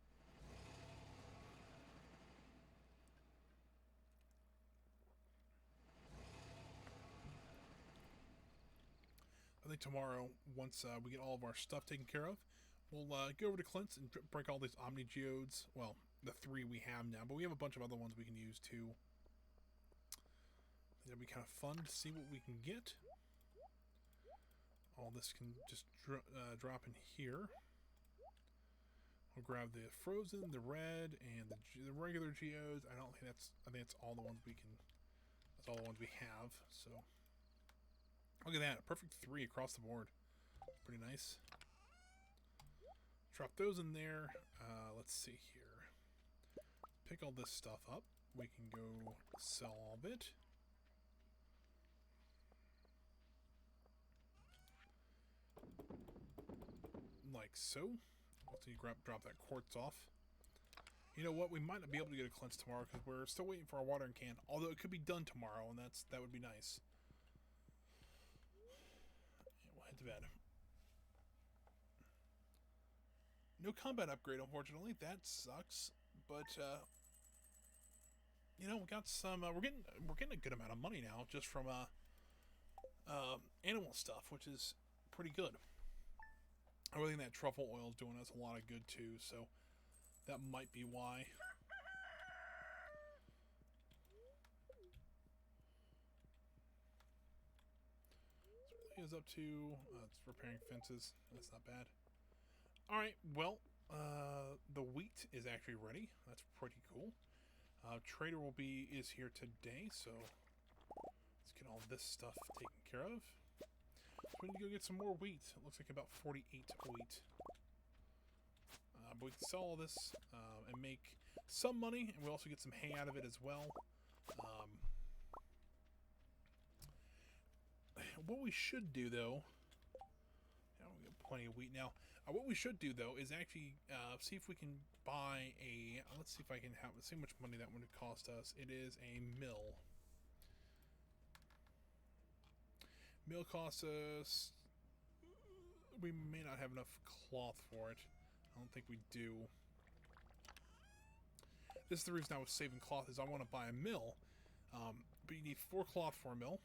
I think tomorrow, once we get all of our stuff taken care of, we'll go over to Clint's and break all these Omni Geodes. Well, the 3 we have now, but we have a bunch of other ones we can use too. I think that'll be kind of fun to see what we can get. All this can just drop in here. We'll grab the frozen, the red, and the regular geodes. I think that's all the ones we can. That's all the ones we have. So. Look at that, a perfect 3 across the board. Pretty nice. Drop those in there. Let's see here. Pick all this stuff up. We can go sell all of it. Like so. Let's see, drop that quartz off. You know what? We might not be able to get a cleanse tomorrow because we're still waiting for our watering can. Although it could be done tomorrow, and that would be nice. To bed. No combat upgrade, unfortunately. That sucks. But you know, we got some. We're getting a good amount of money now just from animal stuff, which is pretty good. I really think that truffle oil is doing us a lot of good too. So that might be why. Is up to it's repairing fences. That's not bad. All right, well, the wheat is actually ready. That's pretty cool. Trader is here today, so let's get all this stuff taken care of. So we need to go get some more wheat. It looks like about 48 wheat. But we can sell all this and make some money, and we also get some hay out of it as well. What we should do, though, we got plenty of wheat now. What we should do, though, is actually see if we can buy a. Let's see if I can see how much money that would cost us. It is a mill. Mill costs us. We may not have enough cloth for it. I don't think we do. This is the reason I was saving cloth, is I want to buy a mill. But you need 4 cloth for a mill.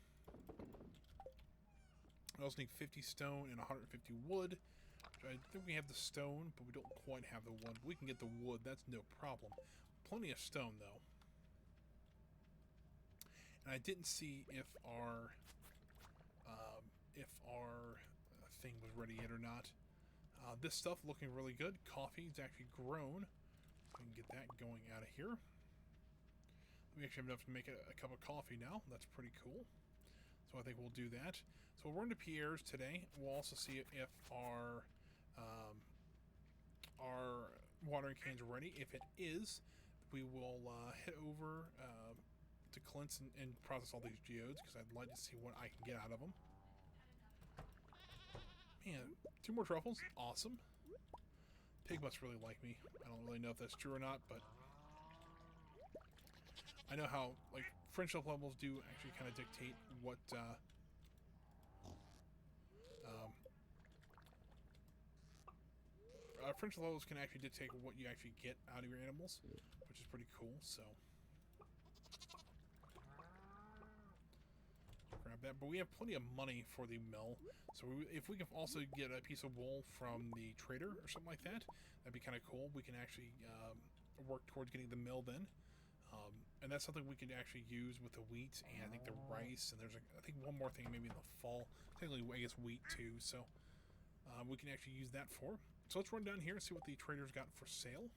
I also need 50 stone and 150 wood. I think we have the stone, but we don't quite have the wood. We can get the wood, that's no problem. Plenty of stone, though. And I didn't see if our thing was ready yet or not. This stuff looking really good. Coffee is actually grown. We can get that going out of here. We actually have enough to make a cup of coffee now. That's pretty cool. So I think we'll do that. So we're into Pierre's today. We'll also see if our watering cans are ready. If it is, we will head over to Clint's and process all these geodes, because I'd like to see what I can get out of them. Man, 2 more truffles. Awesome. Pig must really like me. I don't really know if that's true or not, but I know how like friendship levels do actually kind of dictate what friendship levels can actually dictate what you actually get out of your animals, which is pretty cool. So grab that. But we have plenty of money for the mill. So if we can also get a piece of wool from the trader or something like that, that'd be kind of cool. We can actually work towards getting the mill then. And that's something we could actually use with the wheat and I think the rice. And there's, I think, one more thing maybe in the fall. Technically, I guess wheat too. So we can actually use that for. So let's run down here and see what the trader's got for sale.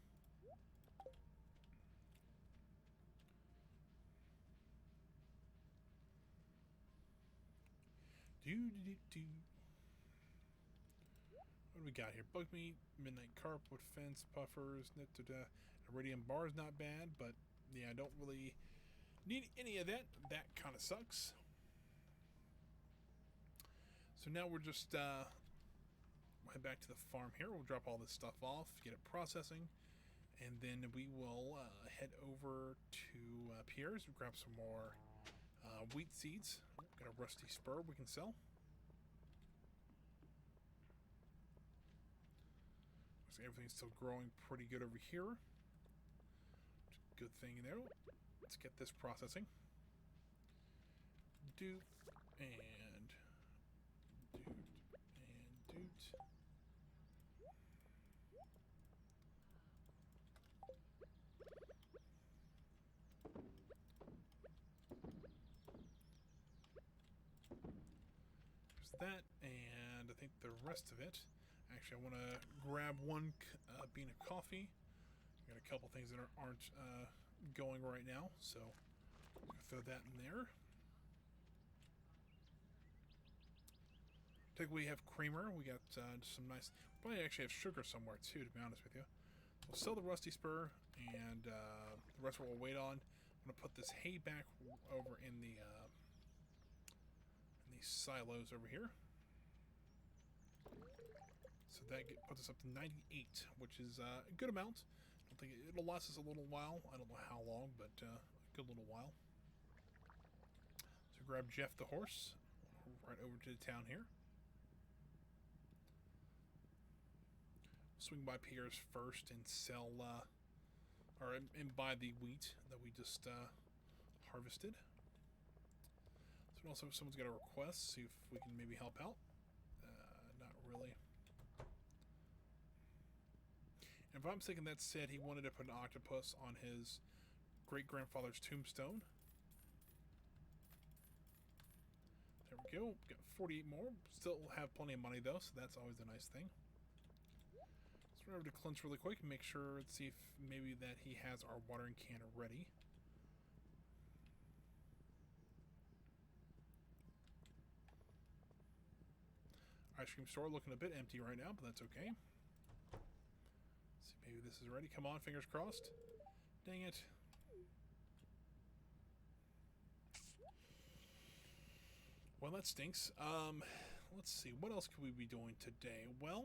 What do we got here? Bug meat, midnight carp, wood fence, puffers, iridium bar is not bad, but yeah, I don't really need any of that. That kind of sucks. So now we're just head back to the farm here. We'll drop all this stuff off, get it processing, and then we will head over to Pierre's, grab some more wheat seeds. Got a rusty spur we can sell. Looks like everything's still growing pretty good over here. Good thing there. Let's get this processing. Doot and doot and doot. That, and I think the rest of it. Actually, I want to grab one bean of coffee. I got a couple things that aren't going right now, so throw that in there. We have creamer. We got some nice. Probably actually have sugar somewhere too, to be honest with you. We'll sell the rusty spur, and the rest of what we'll wait on. I'm gonna put this hay back over in the. These silos over here. So that puts us up to 98, which is a good amount. I don't think it'll last us a little while. I don't know how long, but a good little while. So grab Jeff the horse right over to the town here. Swing by Pierre's first and sell, and buy the wheat that we just harvested. Also, if someone's got a request, see if we can maybe help out. Not really. And if I'm thinking that said he wanted to put an octopus on his great-grandfather's tombstone. There we go. Got 48 more. Still have plenty of money, though, so that's always a nice thing. Let's run over to Clint's really quick and make sure, let's see if maybe that he has our watering can ready. Ice cream store looking a bit empty right now, but that's okay. Let's see, maybe this is ready. Come on, fingers crossed. Dang it. Well, that stinks. Let's see. What else could we be doing today? Well,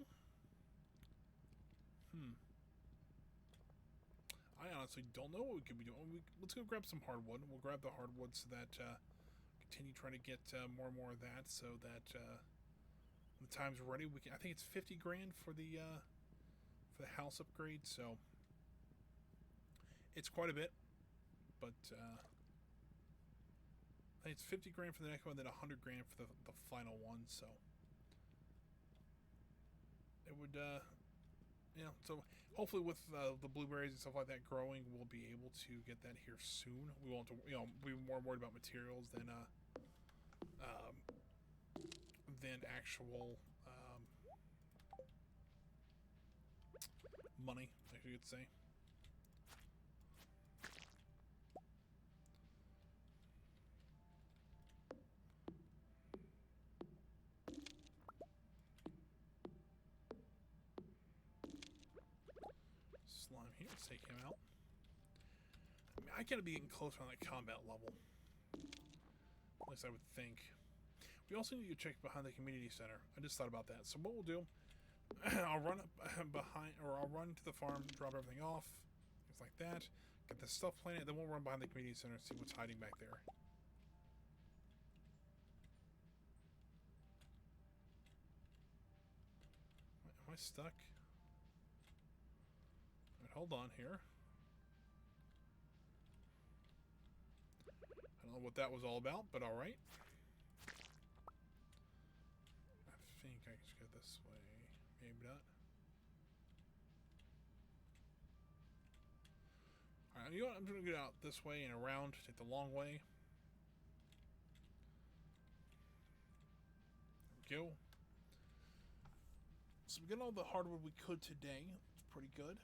I honestly don't know what we could be doing. Let's go grab some hardwood. We'll grab the hardwood so that continue trying to get more and more of that, so that when the time's ready, we can. I think it's 50 grand for the house upgrade, so it's quite a bit. But I think it's 50 grand for the next one, then 100 grand for the final one. So it would, so hopefully with the blueberries and stuff like that growing, we'll be able to get that here soon. We won't, be more worried about materials than actual money, I guess you could say. Slime here, let's take him out. I mean, I gotta be getting closer on that combat level. At least I would think. We also need to check behind the community center. I just thought about that. So what we'll do, I'll run up behind, or I'll run to the farm, drop everything off, things like that. Get the stuff planted, then we'll run behind the community center and see what's hiding back there. Am I stuck? Right, hold on here. I don't know what that was all about, but alright. this way. Maybe not. Alright, you know what? I'm going to get out this way and around. Take the long way. There we go. So we got all the hardwood we could today. It's pretty good.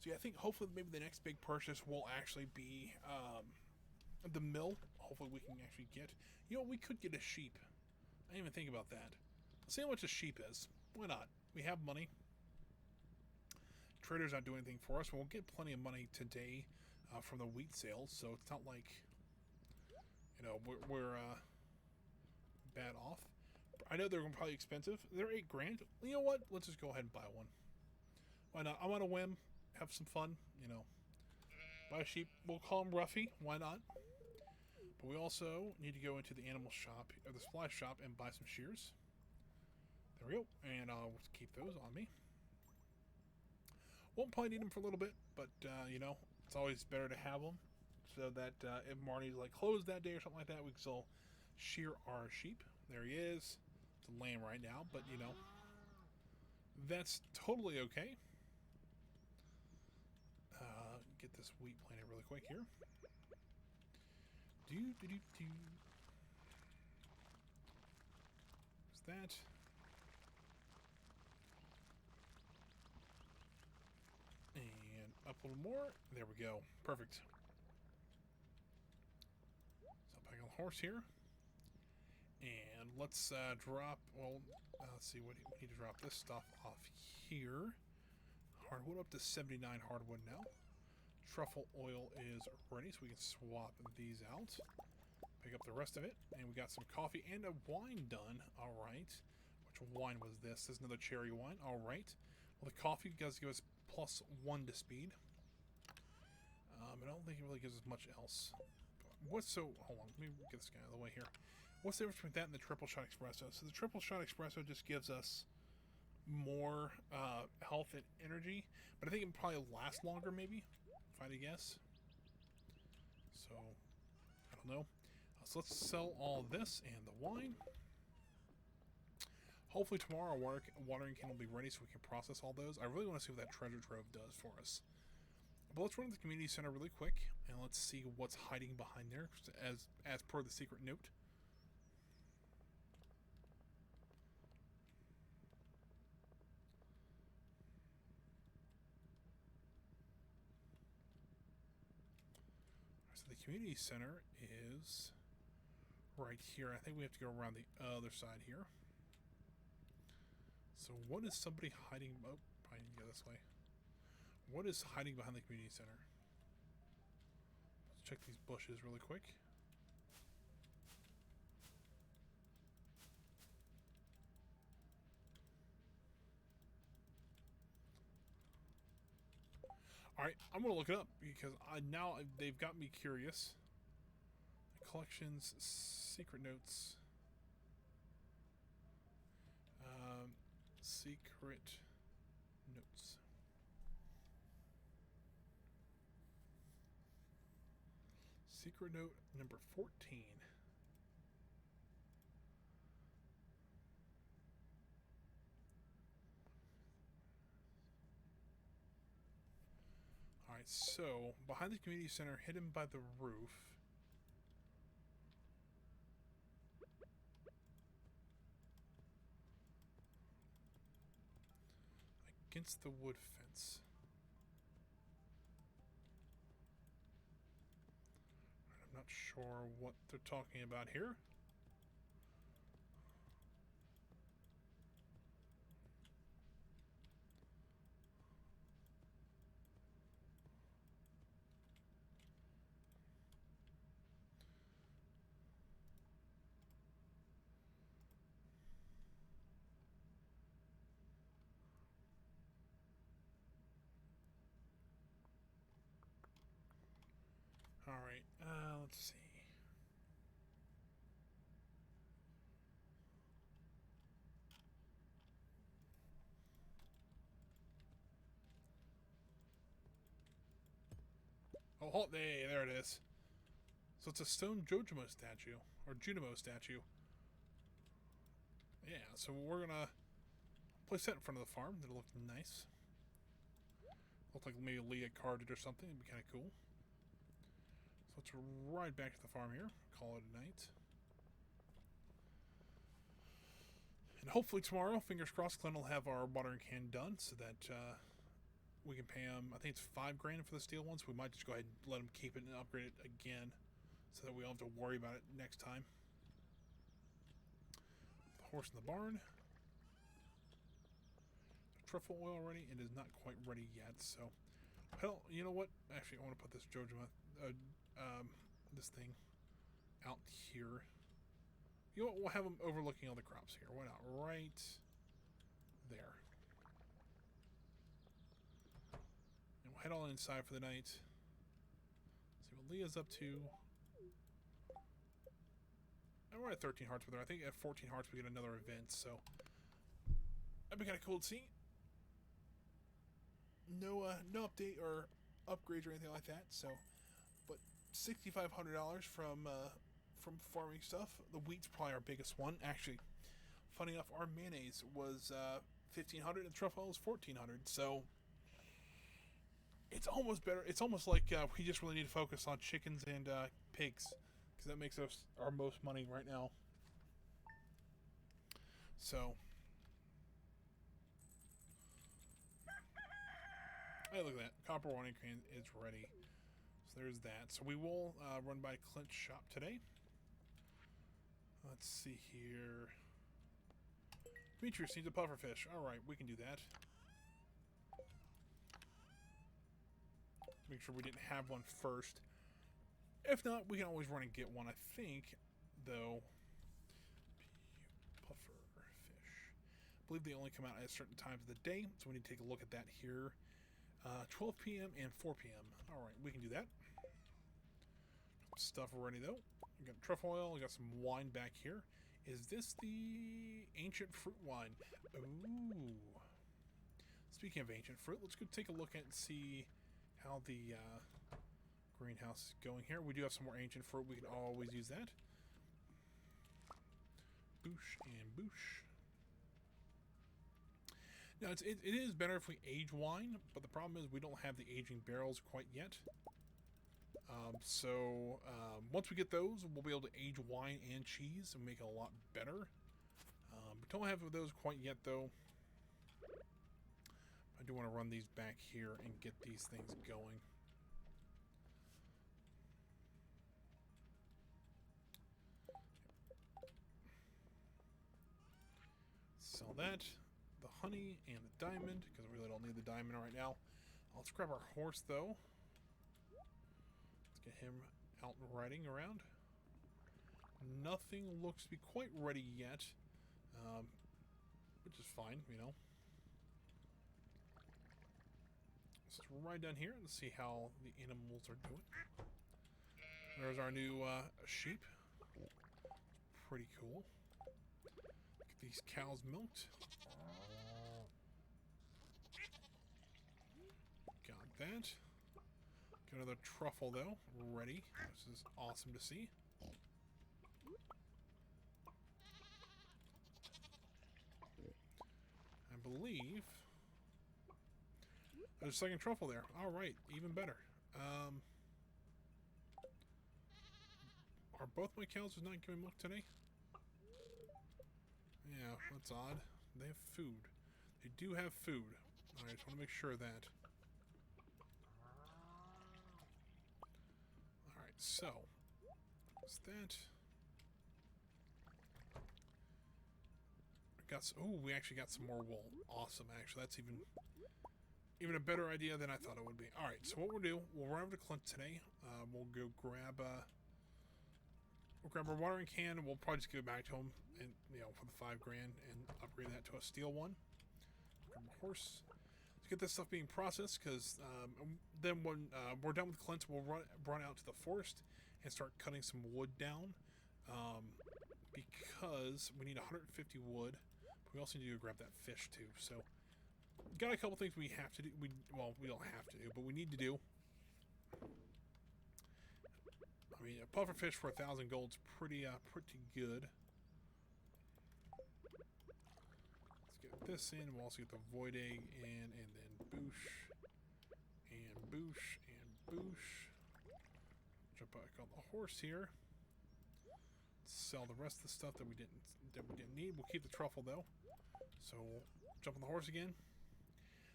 So yeah, I think hopefully maybe the next big purchase will actually be the mill. Hopefully we can actually get... You know, we could get a sheep. I didn't even think about that. Let's see how much a sheep is. Why not? We have money. Trader's not doing anything for us, but we'll get plenty of money today from the wheat sales, so it's not like, you know, we're bad off. I know they're probably expensive. They're $8 grand. You know what? Let's just go ahead and buy one. Why not? I'm on a whim. Have some fun, you know. Buy a sheep. We'll call him Ruffy. Why not? But we also need to go into the animal shop, or the supply shop, and buy some shears. There we go. And I'll keep those on me. Won't probably need them for a little bit, but, you know, it's always better to have them. So that if Marnie's, like, closed that day or something like that, we can still shear our sheep. There he is. It's a lamb right now, but, you know, that's totally okay. Get this wheat planted really quick here. There's that. And up a little more. There we go. Perfect. So back on the horse here. And let's drop, well, let's see, what we need to drop this stuff off here. Hardwood up to 79 hardwood now. Truffle oil is ready, so we can swap these out. Pick up the rest of it. And we got some coffee and a wine done. Alright. Which wine was this? This is another cherry wine. Alright. Well, the coffee does give us +1 to speed. I don't think it really gives us much else. What's so... Hold on. Let me get this guy out of the way here. What's the difference between that and the triple shot espresso? So the triple shot espresso just gives us more health and energy. But I think it would probably last longer, maybe. If I had to guess. So, I don't know. So let's sell all this and the wine. Hopefully tomorrow our watering can will be ready so we can process all those. I really want to see what that treasure trove does for us. But let's run to the community center really quick and let's see what's hiding behind there as per the secret note. So the community center is right here. I think we have to go around the other side here. So what is somebody hiding? Oh, probably need to go this way. What is hiding behind the community center? Let's check these bushes really quick. Alright, I'm going to look it up because now they've got me curious. Collections, secret notes. Secret notes. Secret note number 14. Alright, so behind the community center, hidden by the roof. Against the wood fence. I'm not sure what they're talking about here. Alright, let's see. Oh, there it is. So it's a stone Jojimo statue, or Junimo statue. Yeah, so we're gonna place that in front of the farm. That'll look nice. Look like maybe Leah carved it or something. It'd be kind of cool. So let's ride back to the farm here. Call it a night. And hopefully tomorrow, fingers crossed, Clint will have our watering can done so that we can pay him. I think it's $5 grand for the steel ones. We might just go ahead and let him keep it and upgrade it again so that we don't have to worry about it next time. The horse in the barn. Truffle oil ready. It is not quite ready yet, so hell, you know what? Actually, I want to put this Jojima, this thing out here. You know what? We'll have them overlooking all the crops here. Why not? Right there. And we'll head all inside for the night. See what Leah's up to. And we're at 13 hearts with her. I think at 14 hearts we get another event, so that'd be kind of cool to see. No update or upgrades or anything like that. So, but $6,500 from farming stuff. The wheat's probably our biggest one. Actually, funny enough, our mayonnaise was $1,500 and truffle was $1,400. So it's almost better. It's almost like we just really need to focus on chickens and pigs because that makes us our most money right now. So. Hey, look at that. Copper watering can is ready. So there's that. So we will run by Clint's shop today. Let's see here. Demetrius needs a pufferfish. Alright, we can do that. Make sure we didn't have one first. If not, we can always run and get one. I think, though, pufferfish. I believe they only come out at certain times of the day, so we need to take a look at that here. 12 p.m. and 4 p.m. Alright, we can do that. Stuff ready, though. We got truffle oil. We got some wine back here. Is this the ancient fruit wine? Ooh. Speaking of ancient fruit, let's go take a look at and see how the greenhouse is going here. We do have some more ancient fruit. We can always use that. Boosh and boosh. Now, it is better if we age wine, but the problem is we don't have the aging barrels quite yet. Once we get those, we'll be able to age wine and cheese and make it a lot better. We don't have those quite yet, though. I do want to run these back here and get these things going. Sell that. The honey and the diamond, because we really don't need the diamond right now. Let's grab our horse, though. Let's get him out and riding around. Nothing looks to be quite ready yet, which is fine, you know. Let's just ride down here and see how the animals are doing. There's our new sheep. Pretty cool. Get these cows milked. Got that. Got another truffle, though, ready. This is awesome to see. I believe there's a second truffle there. All right, even better. Are both my cows not giving milk today? Yeah, that's odd. They have food. They do have food. Alright, I just want to make sure of that. Alright, so. What's that? We actually got some more wool. Awesome, actually. That's even a better idea than I thought it would be. Alright, so what we'll do, we'll run over to Clint today. We'll go grab our watering can, and we'll probably just give it back to him, and for the $5 grand, and upgrade that to a steel one. Grab a horse. Let's get this stuff being processed, because then when we're done with Clint, we'll run out to the forest and start cutting some wood down, because we need 150 wood. But we also need to grab that fish too. So, got a couple things we have to do. We don't have to do, but we need to do. I mean, a puffer fish for 1,000 gold's pretty good. this in. We'll also get the void egg in, and then boosh, and boosh, and boosh. Jump back on the horse here. Sell the rest of the stuff that we didn't need. We'll keep the truffle though. So we'll jump on the horse again.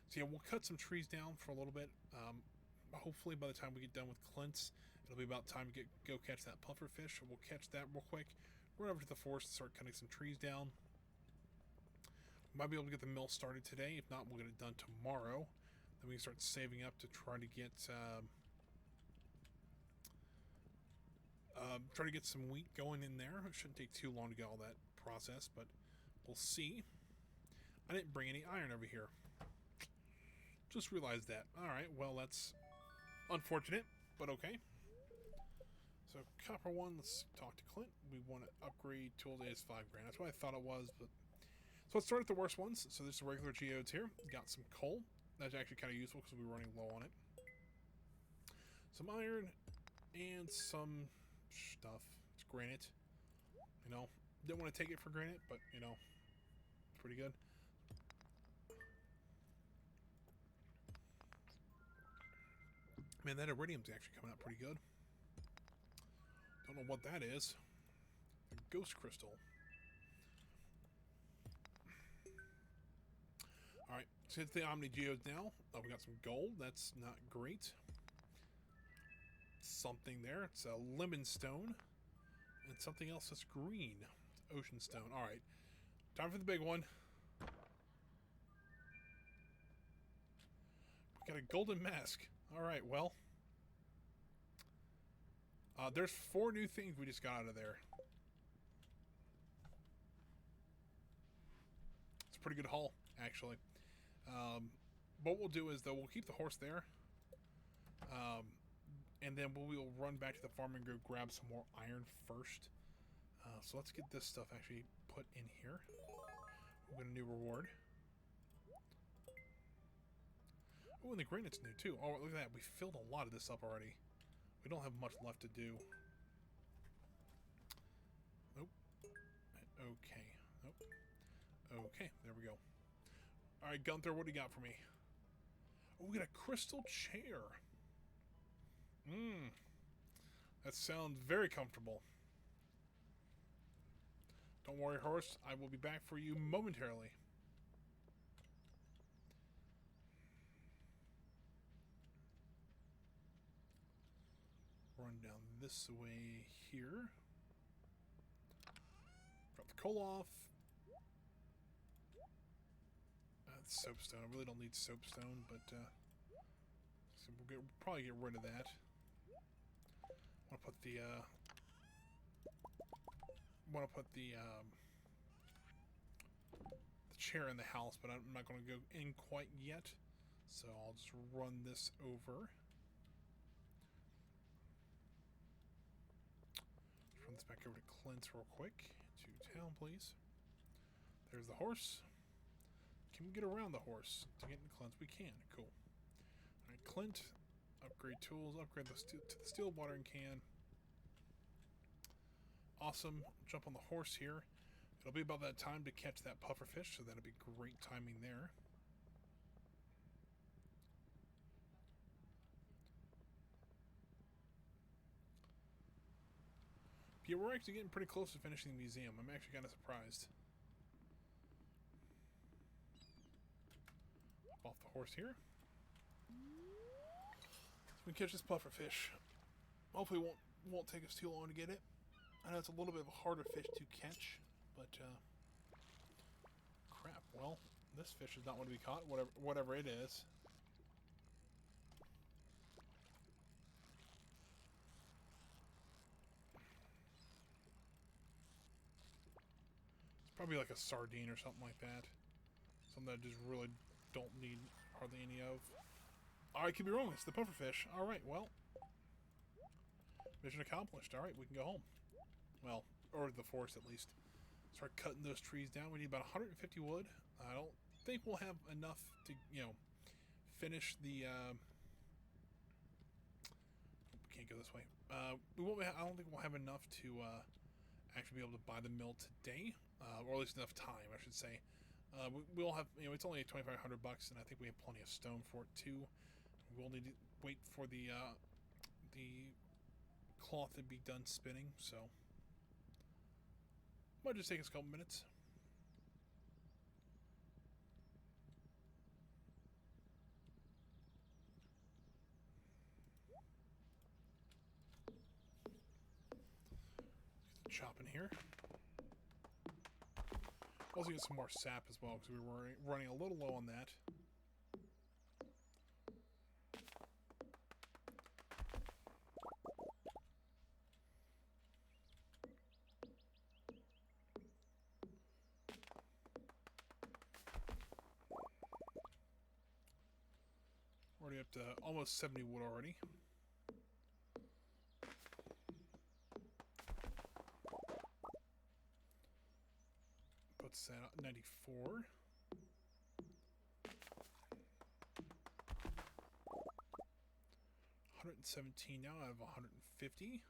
So yeah, we'll cut some trees down for a little bit. Hopefully by the time we get done with Clint's, it'll be about time to go catch that puffer fish. We'll catch that real quick. Run over to the forest and start cutting some trees down. Might be able to get the mill started today. If not, we'll get it done tomorrow. Then we can start saving up to try to get some wheat going in there. It shouldn't take too long to get all that processed, but we'll see. I didn't bring any iron over here. Just realized that. Alright, well, that's unfortunate, but okay. So, copper 1, let's talk to Clint. We want to upgrade tool days 5 grand. That's what I thought it was, but... So let's start at the worst ones. So there's the regular geodes here. Got some coal. That's actually kind of useful because we were running low on it. Some iron and some stuff. It's granite. You know, didn't want to take it for granted, but, you know, it's pretty good. Man, that iridium's actually coming out pretty good. Don't know what that is. A ghost crystal. Alright, so hit the Omni Geodes now. Oh, we got some gold. That's not great. Something there. It's a lemon stone. And something else that's green. It's ocean stone. Alright. Time for the big one. We got a golden mask. Alright, well. There's 4 new things we just got out of there. It's a pretty good haul, actually. What we'll do is, though, we'll keep the horse there. And then we'll run back to the farm and go grab some more iron first. So let's get this stuff actually put in here. We'll get a new reward. Oh, and the granite's new, too. Oh, look at that. We filled a lot of this up already. We don't have much left to do. Nope. Okay. Nope. Okay, there we go. Alright, Gunther, what do you got for me? Oh, we got a crystal chair. That sounds very comfortable. Don't worry, horse. I will be back for you momentarily. Run down this way here. Drop the coal off. Soapstone. I really don't need soapstone, but so we'll probably get rid of that. I want to put the chair in the house, but I'm not going to go in quite yet. So I'll just run this over. Run this back over to Clint's real quick. To town, please. There's the horse. Can we get around the horse to get into Clint's? We can. Cool. Alright, Clint. Upgrade tools. Upgrade to the steel watering can. Awesome. Jump on the horse here. It'll be about that time to catch that puffer fish, so that'll be great timing there. Yeah, we're actually getting pretty close to finishing the museum. I'm actually kind of surprised. Off the horse here. So we can catch this puffer fish. Hopefully it won't take us too long to get it. I know it's a little bit of a harder fish to catch, but crap. Well, this fish does not want to be caught. Whatever it is. It's probably like a sardine or something like that. Something that I just really don't need hardly any of. I could be wrong. It's the puffer fish. All right. Well, mission accomplished. All right, we can go home. Well, or the forest at least. Start cutting those trees down. We need about 150 wood. I don't think we'll have enough to, finish the. We can't go this way. We won't. I don't think we'll have enough to actually be able to buy the mill today, or at least enough time, I should say. We'll have, you know, it's only $2,500, and I think we have plenty of stone for it too. We'll need to wait for the cloth to be done spinning, so might just take us a couple minutes. Chopping here. Also get some more sap as well, because we were running a little low on that. Already up to almost 70 wood already. Puts that at 94. $117 now. I have 150.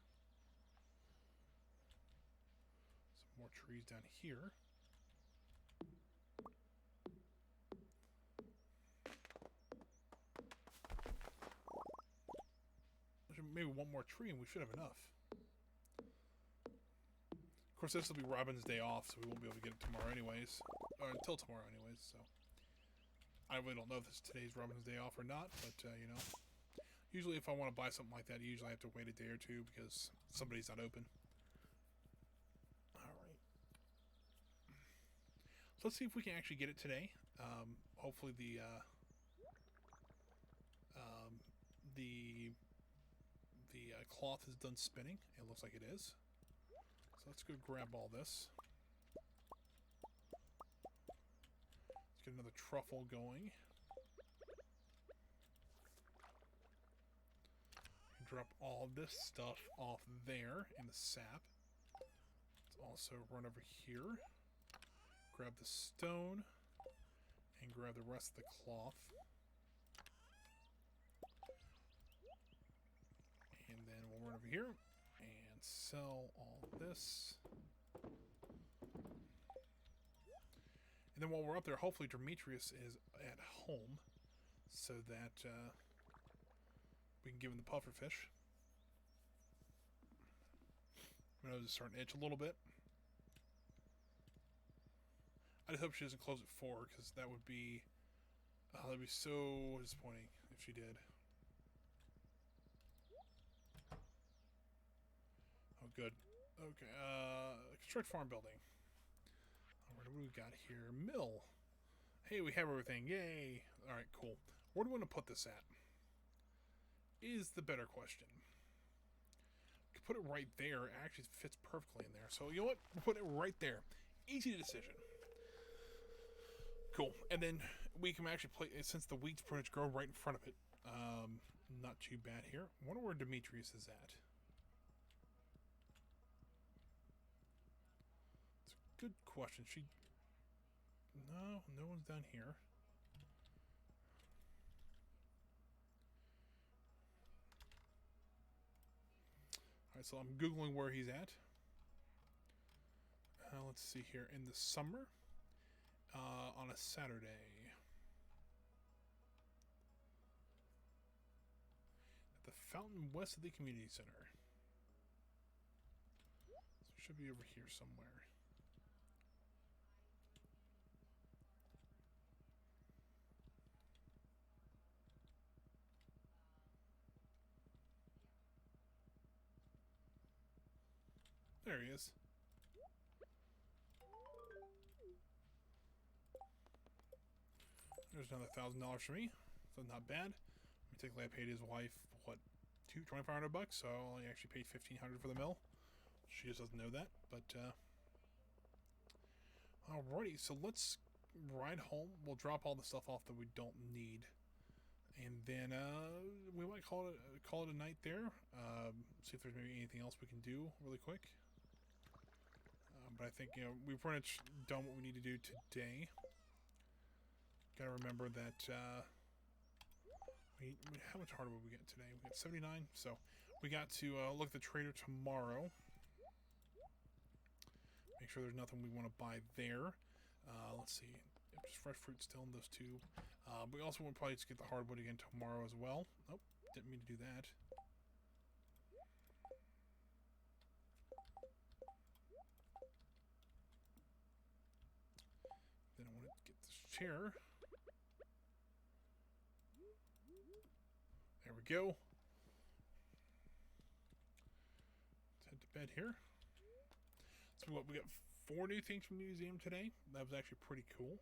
Some more trees down here. Maybe one more tree and we should have enough. Of course, this will be Robin's day off, so we won't be able to get it tomorrow anyways. Or until tomorrow anyways, so. I really don't know if today's Robin's day off or not, but, you know. Usually if I want to buy something like that, usually I have to wait a day or two because somebody's not open. Alright. So let's see if we can actually get it today. Hopefully the cloth is done spinning. It looks like it is. So let's go grab all this. Let's get another truffle going. And drop all of this stuff off there in the sap. Let's also run over here. Grab the stone. And grab the rest of the cloth. And then we'll run over here and sell all this. And then while we're up there, hopefully Demetrius is at home so that we can give him the pufferfish. My nose is starting to itch a little bit. I just hope she doesn't close at 4 because that would be so disappointing if she did. Oh, good. Okay, construct farm building. Alright, what do we got here? Mill. Hey, we have everything. Yay! Alright, cool. Where do we want to put this at? Is the better question. We could put it right there. It actually fits perfectly in there. So, you know what? We'll put it right there. Easy decision. Cool. And then we can actually play, since the wheat's pretty much grown right in front of it. Not too bad here. I wonder where Demetrius is at. Good question. No one's down here. Alright, so I'm Googling where he's at. Let's see here. In the summer, on a Saturday. At the fountain west of the community center. So it should be over here somewhere. There he is. There's another $1,000 for me, so not bad. Particularly, I paid his wife what, $2,500, so I only actually paid $1,500 for the mill. She just doesn't know that, but alrighty. So let's ride home. We'll drop all the stuff off that we don't need, and then we might call it a night there. See if there's maybe anything else we can do really quick. But I think, you know, we've pretty much done what we need to do today. Gotta remember that, how much harder will we get today? We got 79, so we got to look at the trader tomorrow. Make sure there's nothing we want to buy there. Let's see. Yep, just fresh fruit still in those two. We also will probably just get the hardwood again tomorrow as well. Nope, didn't mean to do that. Then I want to get this chair. There we go. Let's head to bed here. So what, we got 4 new things from the museum today. That was actually pretty cool.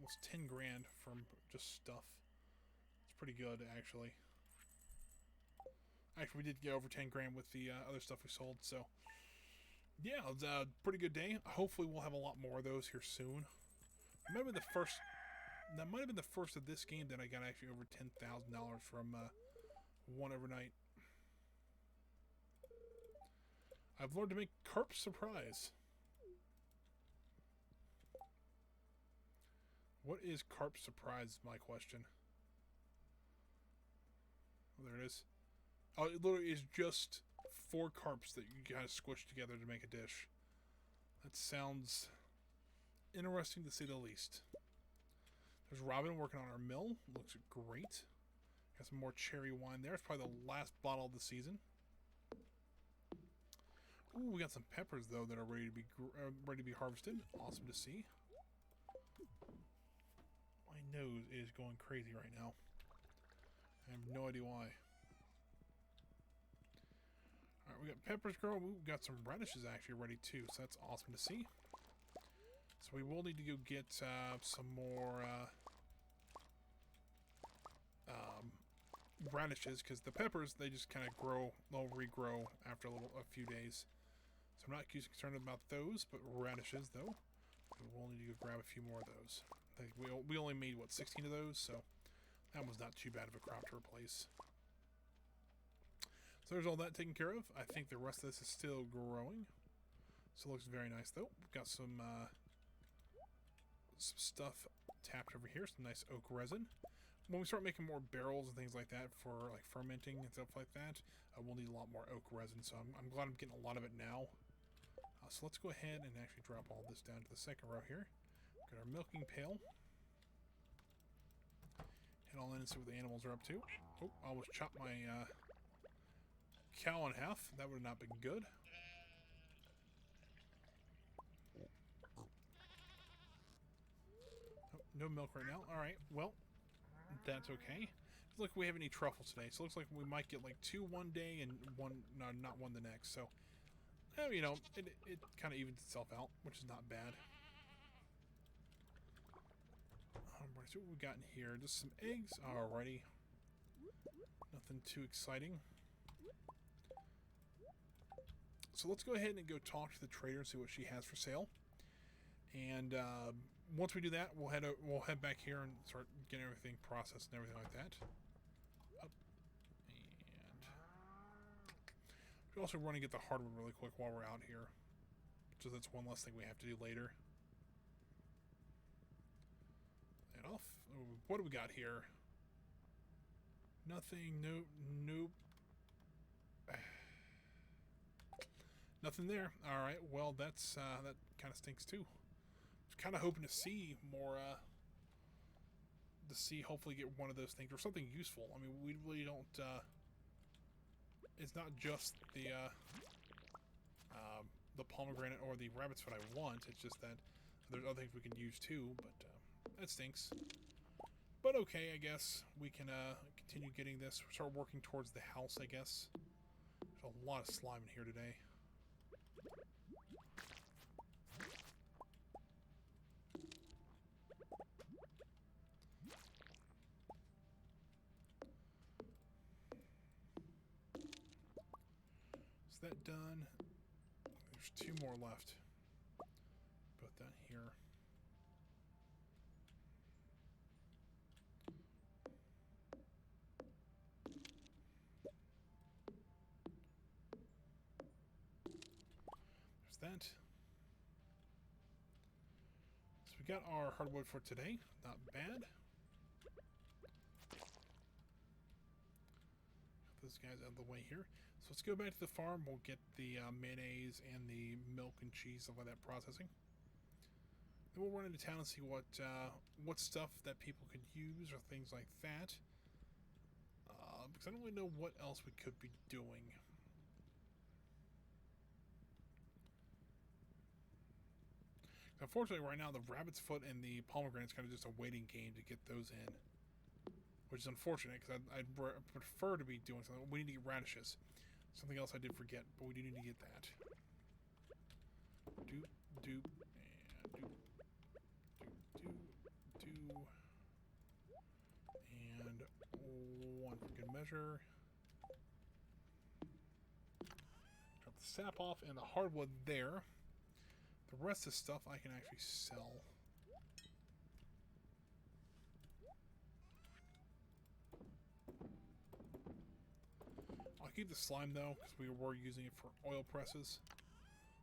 Almost 10 grand from just stuff. It's pretty good, actually. Actually, we did get over 10 grand with the other stuff we sold, so yeah, it was a pretty good day. Hopefully we'll have a lot more of those here soon. That might have been the first of this game that I got actually over $10,000 from one overnight. I've learned to make carp surprise. What is carp surprise is my question. Oh, there it is. Oh, it literally is just 4 carps that you kind of squish together to make a dish. That sounds interesting to say the least. There's Robin working on our mill. Looks great. Got some more cherry wine there. It's probably the last bottle of the season. Ooh, we got some peppers though that are ready to be harvested. Awesome to see. My nose is going crazy right now. I have no idea why. Alright, we got peppers growing. Ooh, we got some radishes actually ready too, so that's awesome to see. So we will need to go get some more radishes, because the peppers, they just kind of grow, they'll regrow after a few days. So I'm not too concerned about those, but radishes though, we will need to go grab a few more of those. I think we only made, what, 16 of those, so that was not too bad of a crop to replace. So there's all that taken care of. I think the rest of this is still growing. So it looks very nice though. We've got some stuff tapped over here, some nice oak resin. When we start making more barrels and things like that for like fermenting and stuff like that, we'll need a lot more oak resin. So I'm glad I'm getting a lot of it now. So let's go ahead and actually drop all this down to the second row here. Got our milking pail. Head all in and see what the animals are up to. Oh, I almost chopped my cow in half. That would have not been good. Oh, no milk right now. Alright, well, that's okay. Doesn't look like we have any truffles today, so it looks like we might get like 2 one day and not one the next. So, you know, it kind of evens itself out, which is not bad. Alright, so what we got in here? Just some eggs. Alrighty. Nothing too exciting. So let's go ahead and go talk to the trader and see what she has for sale. And once we do that, we'll head back here and start getting everything processed and everything like that. Up. And we also want to get the hardwood really quick while we're out here, so that's one less thing we have to do later. And off. Oh, what do we got here? Nothing. Nope. Nope. Nothing there. All right. Well, that's that kind of stinks too. I was kind of hoping to see more. Hopefully get one of those things or something useful. I mean, we really don't. It's not just the pomegranate or the rabbit's what I want. It's just that there's other things we can use too. But that stinks. But okay, I guess we can continue getting this. Start working towards the house, I guess. There's a lot of slime in here today. Is that done? There's 2 more left. Put that here. That. So we got our hardwood for today. Not bad. Get those guys out of the way here. So let's go back to the farm. We'll get the mayonnaise and the milk and cheese, stuff like that, processing. Then we'll run into town and see what stuff that people could use or things like that. Because I don't really know what else we could be doing. Unfortunately, right now, the rabbit's foot and the pomegranate's kind of just a waiting game to get those in. Which is unfortunate, because I'd prefer to be doing something. We need to get radishes. Something else I did forget, but we do need to get that. Doop, doop, and doop, doop, doop, doop. And one for good measure. Drop the sap off and the hardwood there. The rest of the stuff I can actually sell. I'll keep the slime though, because we were using it for oil presses.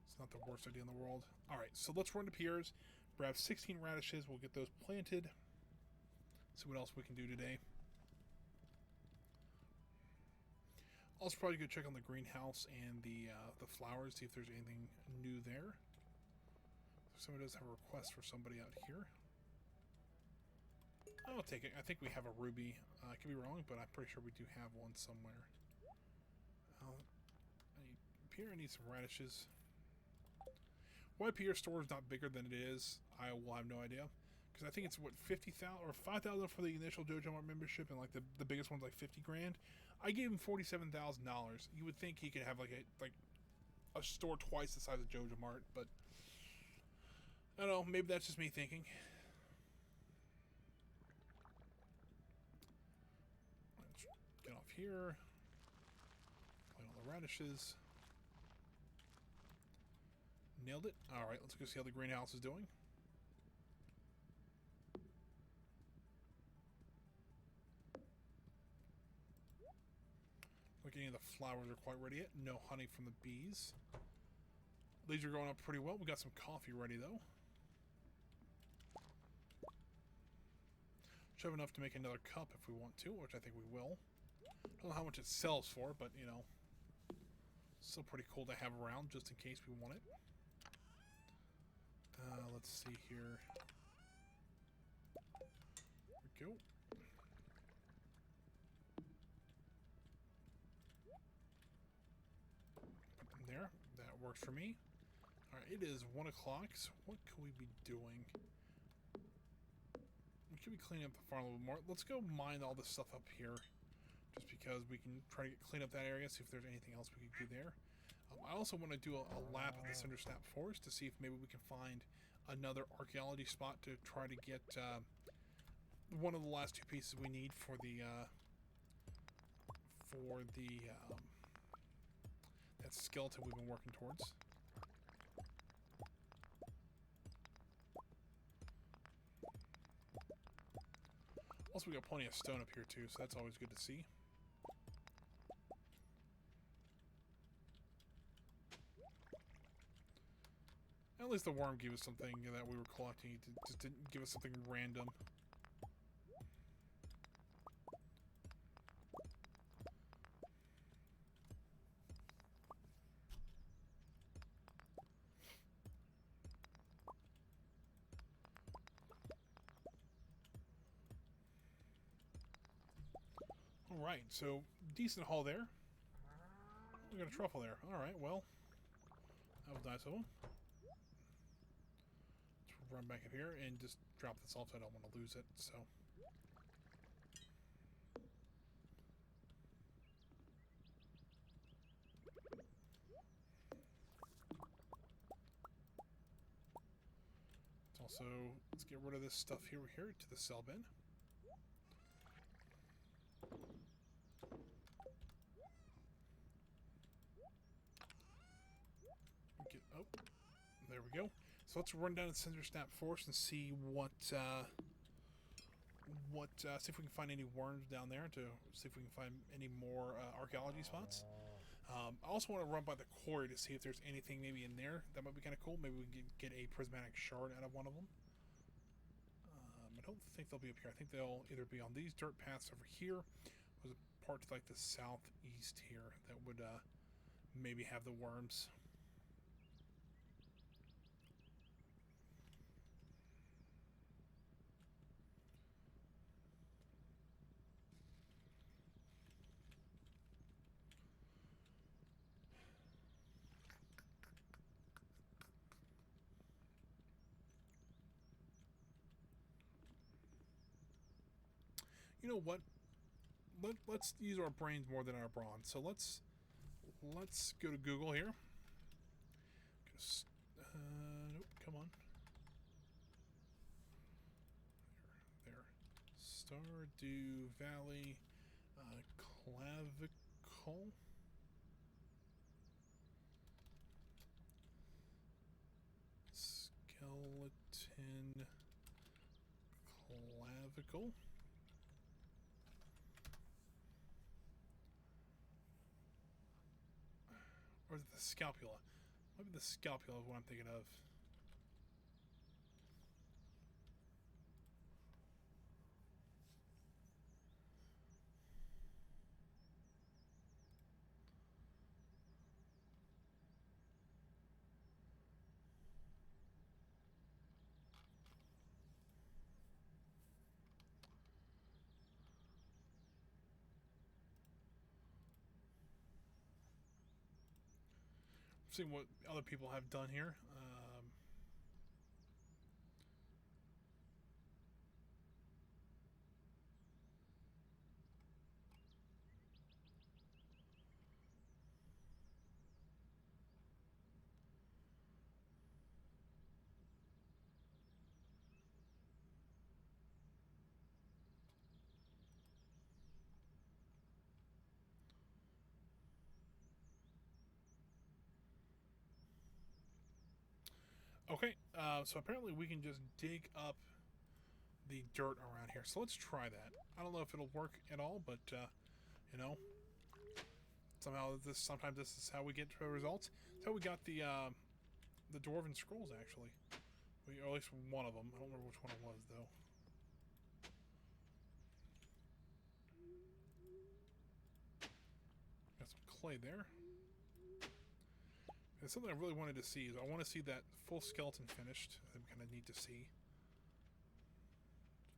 It's not the worst idea in the world. Alright, so let's run to Pierre's, grab 16 radishes, we'll get those planted. See what else we can do today. Also probably go check on the greenhouse and the flowers, see if there's anything new there. Somebody does have a request for somebody out here. I'll take it. I think we have a ruby. I could be wrong, but I'm pretty sure we do have one somewhere. Pierre needs some radishes. Why Pierre's store is not bigger than it is, I will have no idea. Because I think it's what, 50,000 or 5,000 for the initial JoJo Mart membership, and like the biggest one's like 50 grand. I gave him $47,000. You would think he could have like a store twice the size of JoJo Mart, but I don't know, maybe that's just me thinking. Let's get off here. Plant all the radishes. Nailed it. Alright, let's go see how the greenhouse is doing. Look, any of the flowers are quite ready yet. No honey from the bees. These are going up pretty well. We got some coffee ready though. Should have enough to make another cup if we want to, which I think we will. Don't know how much it sells for, but you know, still pretty cool to have around just in case we want it. Let's see here. There we go. Put them there. That works for me. Alright, it is 1 o'clock, so what could we be doing? We could be cleaning up the farm a little bit more. Let's go mine all this stuff up here. Just because we can try to clean up that area, see if there's anything else we could do there. I also want to do a lap of the Cindersnap Forest to see if maybe we can find another archaeology spot to try to get one of the last 2 pieces we need for the that skeleton we've been working towards. Also, we got plenty of stone up here too, so that's always good to see. At least the worm gave us something that we were collecting. It just didn't give us something random. Alright, so decent haul there. We got a truffle there. Alright, well, that was nice of them. Let's run back up here and just drop this off so I don't want to lose it, so. Let's get rid of this stuff here to the sell bin. Oh, there we go. So let's run down to Cindersnap Forest and see see if we can find any worms down there, to see if we can find any more archaeology spots. I also want to run by the quarry to see if there's anything maybe in there that might be kind of cool. Maybe we can get a prismatic shard out of one of them. I don't think they'll be up here. I think they'll either be on these dirt paths over here, or there's a part to like the southeast here that would maybe have the worms. You know what? Let's use our brains more than our brawn. So let's go to Google here. Nope, come on. There. Stardew Valley clavicle. Skeleton clavicle. Or is it the scapula? Maybe the scapula is what I'm thinking of. Seeing what other people have done here. Okay, so apparently we can just dig up the dirt around here. So let's try that. I don't know if it'll work at all, but you know, sometimes this is how we get to results. That's how we got the dwarven scrolls actually. Or at least one of them. I don't remember which one it was though. Got some clay there. And something I really wanted to see is I want to see that full skeleton finished. I'm kind of neat to see.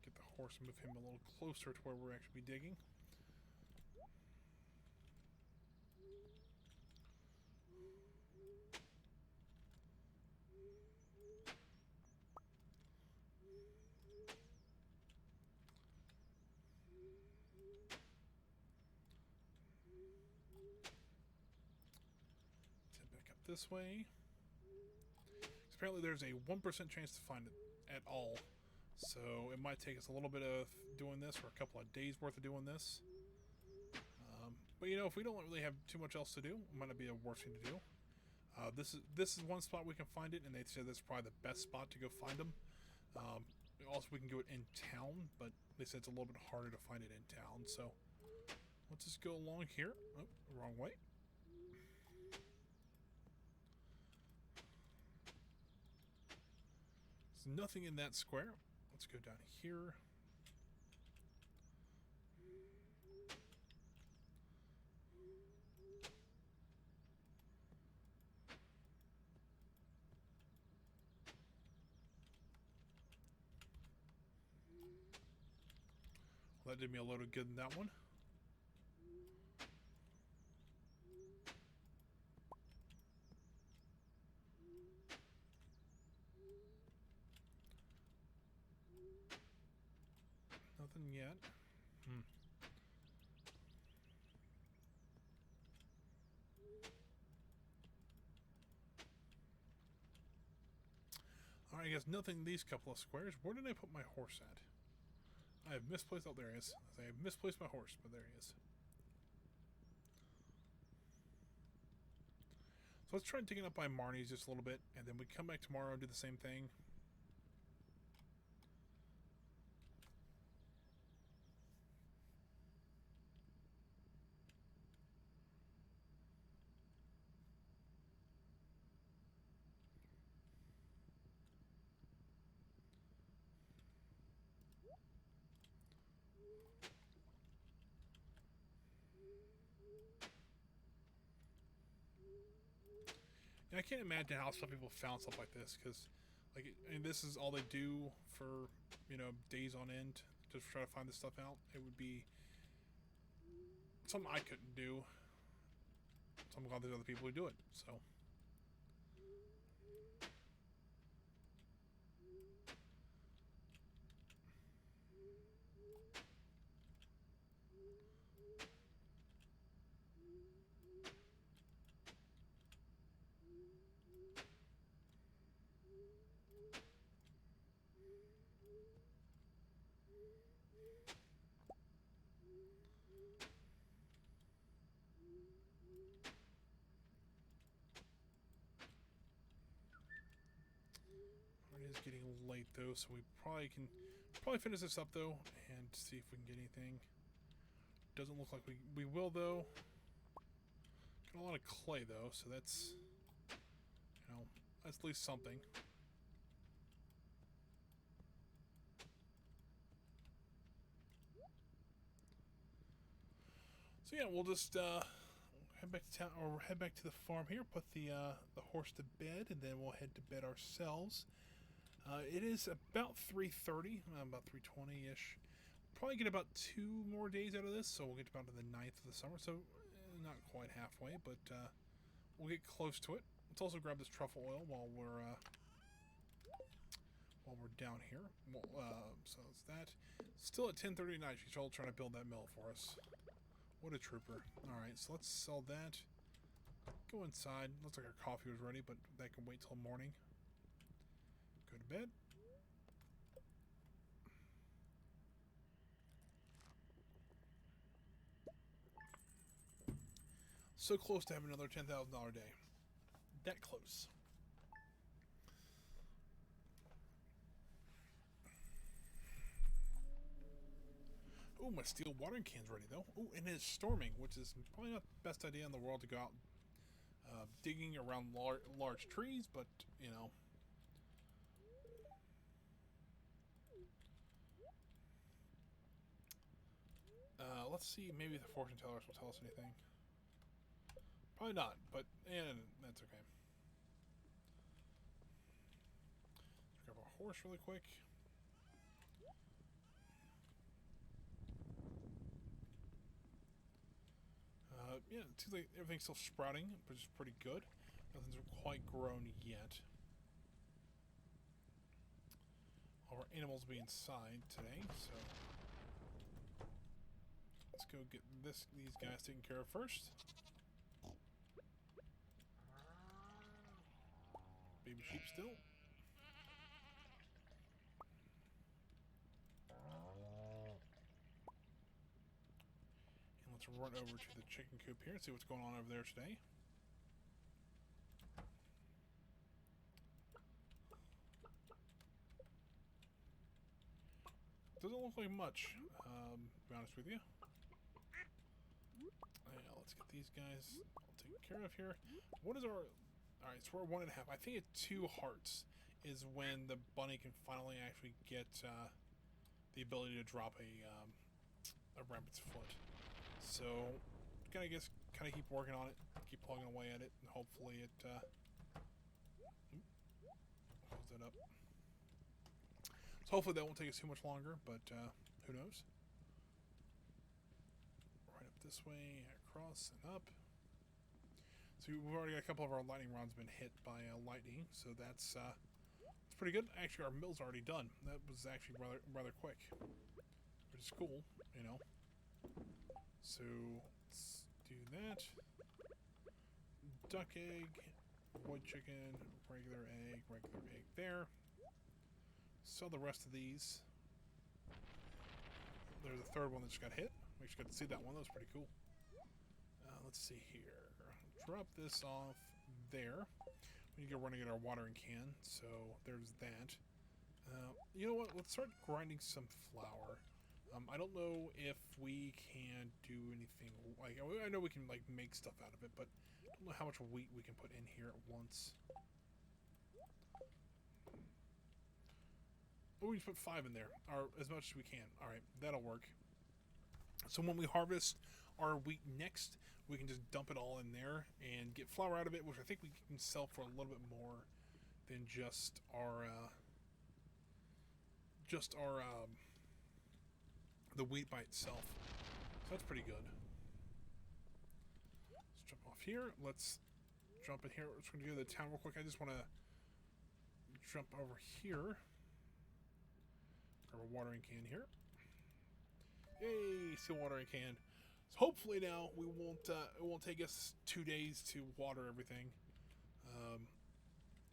Get the horse and move him a little closer to where we're actually digging. This way. Apparently there's a 1% chance to find it at all. So it might take us a little bit of doing this, or a couple of days worth of doing this. But you know, if we don't really have too much else to do, it might not be a worse thing to do. This is one spot we can find it, and they said that's probably the best spot to go find them. Also, we can do it in town, but they said it's a little bit harder to find it in town. So let's just go along here. Oh, wrong way. There's nothing in that square. Let's go down here. Well, that did me a load of good in that one. Nothing yet. Alright, I guess nothing in these couple of squares. Where did I put my horse at? I have misplaced... Oh, there he is. I have misplaced my horse, but there he is. So let's try digging up by Marnie's just a little bit, and then we come back tomorrow and do the same thing. And I can't imagine how some people found stuff like this, because, like, I mean, this is all they do for, you know, days on end, just try to find this stuff out. It would be something I couldn't do. So I'm glad there's other people who do it, so. late though, so we probably can finish this up though and see if we can get anything. Doesn't look like we will though. Got a lot of clay though, so that's, you know, that's at least something. So yeah, we'll just head back to town, or head back to the farm here. Put the horse to bed, and then we'll head to bed ourselves. It is about 3:30, about 3:20-ish. Probably get about 2 more days out of this, so we'll get about to the 9th of the summer. So not quite halfway, but we'll get close to it. Let's also grab this truffle oil while we're down here. Well, so it's that. Still at 10:30 at night. She's all trying to build that mill for us. What a trooper. All right, so let's sell that. Go inside. Looks like our coffee was ready, but that can wait till morning. Go to bed. So close to having another $10,000 day. That close. Oh, my steel watering can's ready though. Oh, and it's storming, which is probably not the best idea in the world to go out digging around large trees, but you know. Let's see, maybe the fortune tellers will tell us anything. Probably not, but that's okay. Let's grab a horse really quick. Yeah, it seems like everything's still sprouting, which is pretty good. Nothing's quite grown yet. All our animals will be inside today, so let's go get these guys taken care of first. Baby sheep still. And let's run over to the chicken coop here and see what's going on over there today. Doesn't look like much, to be honest with you. Yeah, let's get these guys all taken care of here. What is our... Alright, so we're 1.5. I think at 2 hearts is when the bunny can finally actually get the ability to drop a rabbit's foot. So, gotta guess, kind of keep working on it, keep plugging away at it, and hopefully it... close that up. So hopefully that won't take us too much longer, but who knows? Right up this way, across and up. So we've already got a couple of our lightning rods been hit by lightning, so that's pretty good. Actually, our mill's already done. That was actually rather quick, which is cool, you know. So let's do that. Duck egg, wood chicken, regular egg there. Sell the rest of these. There's a third one that just got hit. We actually got to see that one. That was pretty cool. Let's see here. Drop this off there. We need to go running at our watering can. So there's that. You know what? Let's start grinding some flour. I don't know if we can do anything. Like, I know we can like make stuff out of it, but I don't know how much wheat we can put in here at once. Oh, we just put 5 in there, or as much as we can. All right, that'll work. So when we harvest our wheat next, we can just dump it all in there and get flour out of it, which I think we can sell for a little bit more than just our the wheat by itself. So that's pretty good. Let's jump off here. Let's jump in here. We're just going to go to the town real quick. I just want to jump over here. Grab a watering can here. Yay, still watering can. So hopefully now we won't it won't take us 2 days to water everything.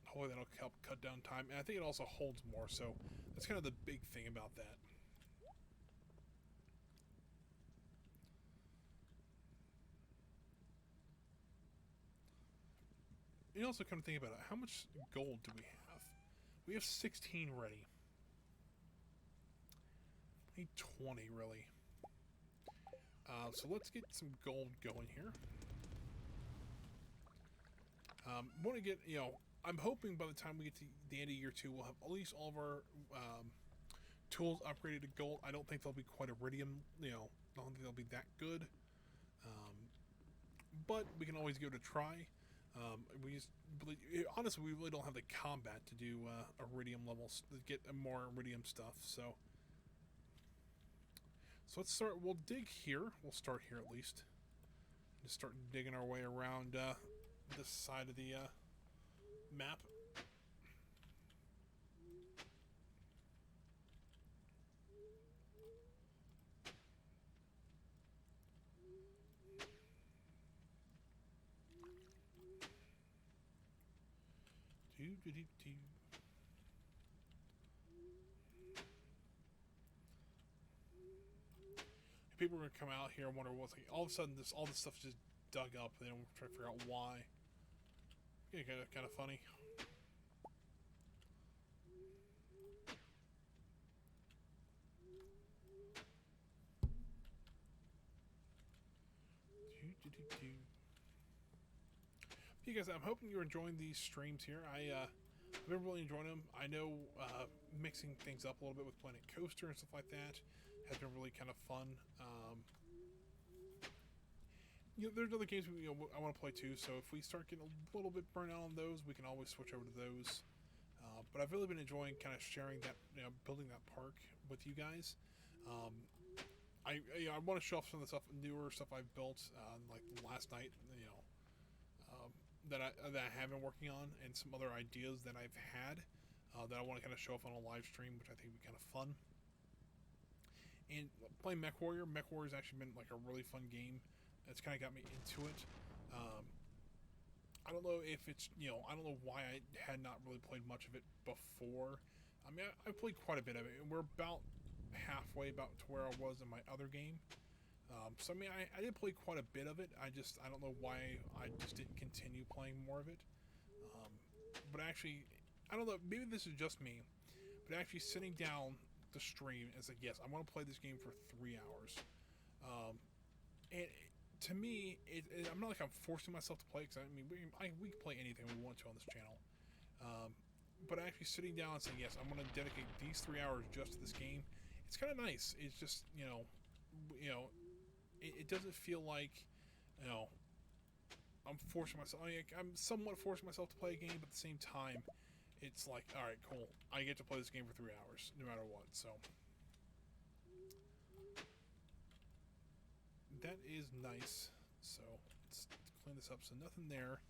Hopefully that'll help cut down time, and I think it also holds more. So that's kind of the big thing about that. You also come to think about it. How much gold do we have? We have 16 ready. We need 20, really. So let's get some gold going here. Want to get, I'm hoping by the time we get to the end of year 2, we'll have at least all of our tools upgraded to gold. I don't think they'll be quite iridium, I don't think they'll be that good. But we can always give it a try. Honestly, we really don't have the combat to do iridium levels, to get more iridium stuff, so let's start. We'll dig here. We'll start here at least. Just start digging our way around this side of the map. People are gonna come out here and wonder what's like. All of a sudden, all this stuff's just dug up, and then we'll try to figure out why. Yeah, kind of funny. Hey guys, I'm hoping you're enjoying these streams here. I've been really enjoying them. I know mixing things up a little bit with Planet Coaster and stuff like that has been really kind of fun. There's other games I want to play too, so if we start getting a little bit burnt out on those, we can always switch over to those. But I've really been enjoying kind of sharing that, building that park with you guys. I want to show off some of the newer stuff I've built, like last night, that I have been working on, and some other ideas that I've had that I want to kind of show off on a live stream, which I think would be kind of fun. And playing MechWarrior's actually been like a really fun game. It's kind of got me into it. I don't know if it's, I don't know why I had not really played much of it before. I mean, I played quite a bit of it, and we're about halfway about to where I was in my other game. So I mean, I did play quite a bit of it. I don't know why I just didn't continue playing more of it. But actually, I don't know, maybe this is just me, but actually sitting down the stream and like, yes, I want to play this game for 3 hours. And to me, I'm not like I'm forcing myself to play, because I mean, we can play anything we want to on this channel. But actually sitting down and saying, yes, I'm going to dedicate these 3 hours just to this game, it's kind of nice. It's just, it doesn't feel like, I'm forcing myself. I'm somewhat forcing myself to play a game, but at the same time, it's like, all right, cool. I get to play this game for 3 hours, no matter what. So that is nice. So let's clean this up. So nothing there.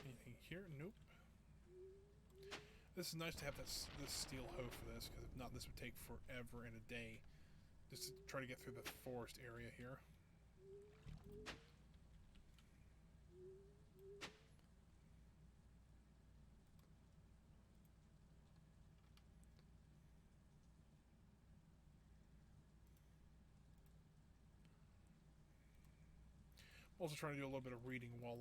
Anything here? Nope. This is nice to have this steel hoe for this, because if not, this would take forever and a day just to try to get through the forest area here. Also trying to do a little bit of reading while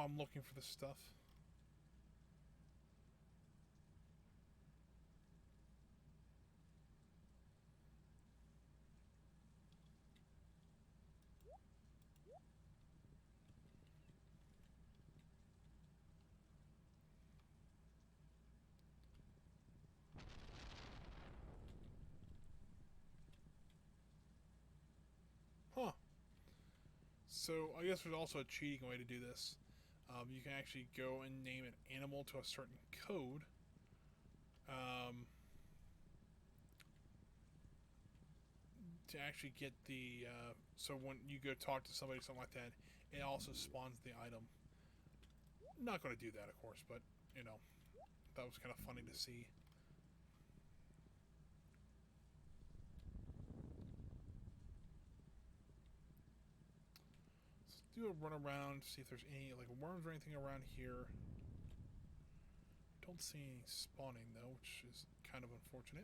I'm looking for this stuff. Huh. So I guess there's also a cheating way to do this. You can actually go and name an animal to a certain code. To actually get the so when you go talk to somebody, something like that, it also spawns the item. Not going to do that, of course, but that was kind of funny to see. Let's do a run around, see if there's any like worms or anything around here. Don't see any spawning though, which is kind of unfortunate.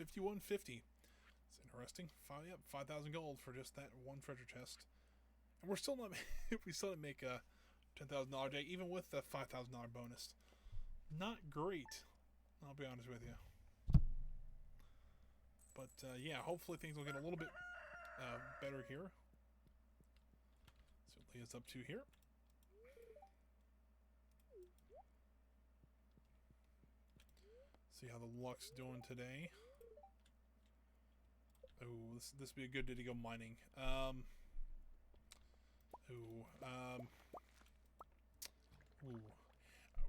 5150. It's interesting. Yep, 5,000 gold for just that one treasure chest. And we're still not, we still didn't make a $10,000 day, even with the $5,000 bonus. Not great, I'll be honest with you. But yeah, hopefully things will get a little bit better here. So Leah's up to here. See how the luck's doing today. Oh, this would be a good day to go mining.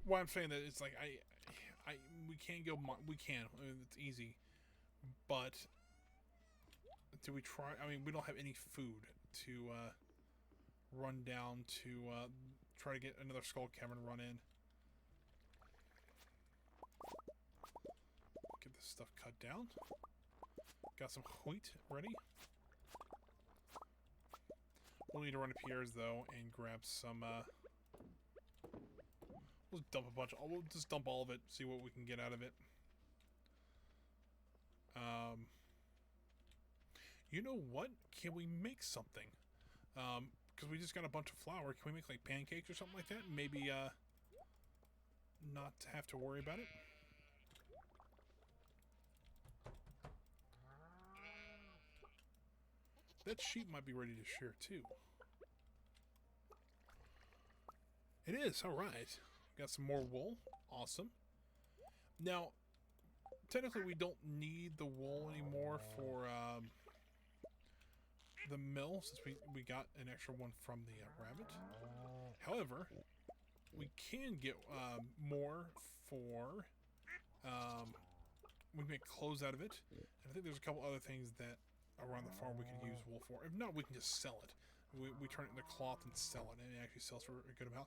Why I'm saying that it's like we can go. We can. I mean, it's easy, but do we try? I mean, we don't have any food to run down to try to get another skull cavern run in. Get this stuff cut down. Got some wheat ready. We'll need to run to Pierre's though and grab some. We'll just dump a bunch. We'll just dump all of it. See what we can get out of it. You know what? Can we make something? Because we just got a bunch of flour. Can we make like pancakes or something like that? Maybe not have to worry about it. That sheep might be ready to shear too. It is, alright. Got some more wool. Awesome. Now, technically we don't need the wool anymore for the mill, since we got an extra one from the rabbit. However, we can get more for... we can make clothes out of it. And I think there's a couple other things that around the farm we can use wool for. If not, we can just sell it. We turn it into cloth and sell it, and it actually sells for a good amount.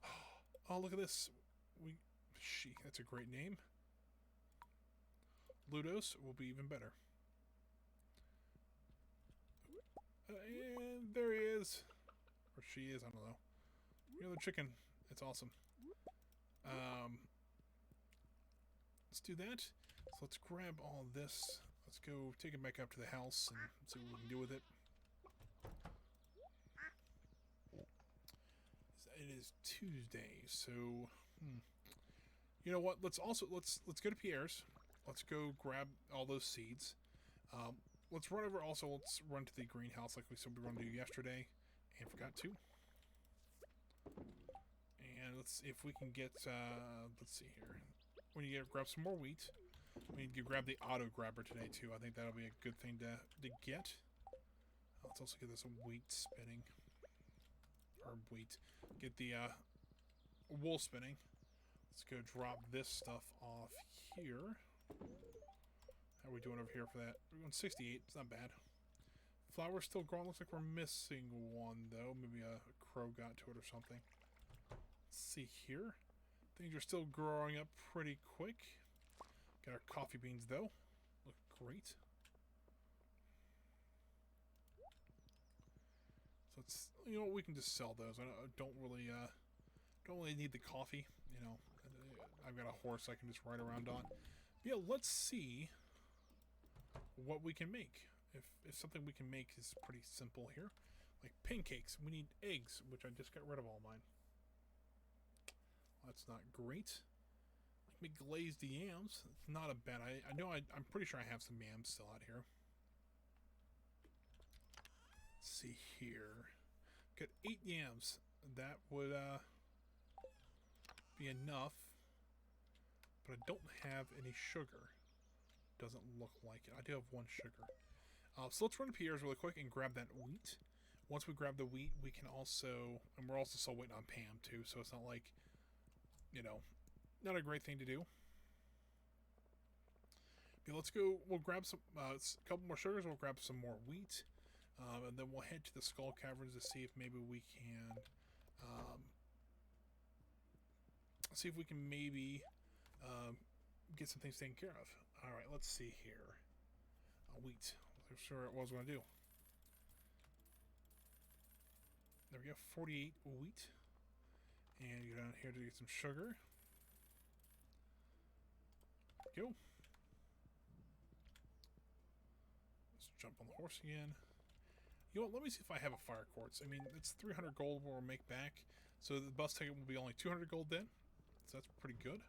Oh, look at this. That's a great name. Ludos will be even better. And there he is. Or she is, I don't know. You know, the chicken. It's awesome. Let's do that. So let's grab all this. Let's go take it back up to the house and see what we can do with it. It is Tuesday, so you know what? Let's go to Pierre's. Let's go grab all those seeds. Let's run over. Also, let's run to the greenhouse like we said we were going to do yesterday, and forgot to. And let's see if we can get. Let's see here. We need to grab some more wheat. We need to grab the auto grabber today too. I think that'll be a good thing to get. Let's also get this wheat spinning. Or wheat. Get the wool spinning. Let's go drop this stuff off here. How are we doing over here for that? We're going 68. It's not bad. Flower's still growing. Looks like we're missing one though. Maybe a crow got to it or something. Let's see here. Things are still growing up pretty quick. Got our coffee beans though. Look great. So it's, you know, we can just sell those. I don't really need the coffee. You know, I've got a horse I can just ride around on. But yeah, let's see what we can make. If something we can make is pretty simple here, like pancakes. We need eggs, which I just got rid of all mine. That's not great. Make glazed yams. It's not a bad. I know. I'm pretty sure I have some yams still out here. Let's see here. Got 8 yams. That would be enough. But I don't have any sugar. Doesn't look like it. I do have 1 sugar. So let's run to Pierre's really quick and grab that wheat. Once we grab the wheat, we can also, and we're also still waiting on Pam too. So it's not like, you know, not a great thing to do. Yeah, let's go. We'll grab some, a couple more sugars. We'll grab some more wheat, and then we'll head to the skull caverns to see if maybe we can, get some things taken care of. All right, let's see here. Wheat. I'm sure it was going to do. There we go. 48 wheat, and you go down here to get some sugar. Go. jump on the horse again. You know what? Let me see if I have a fire quartz. I mean, it's 300 gold we'll make back. So the bus ticket will be only 200 gold then. So that's pretty good.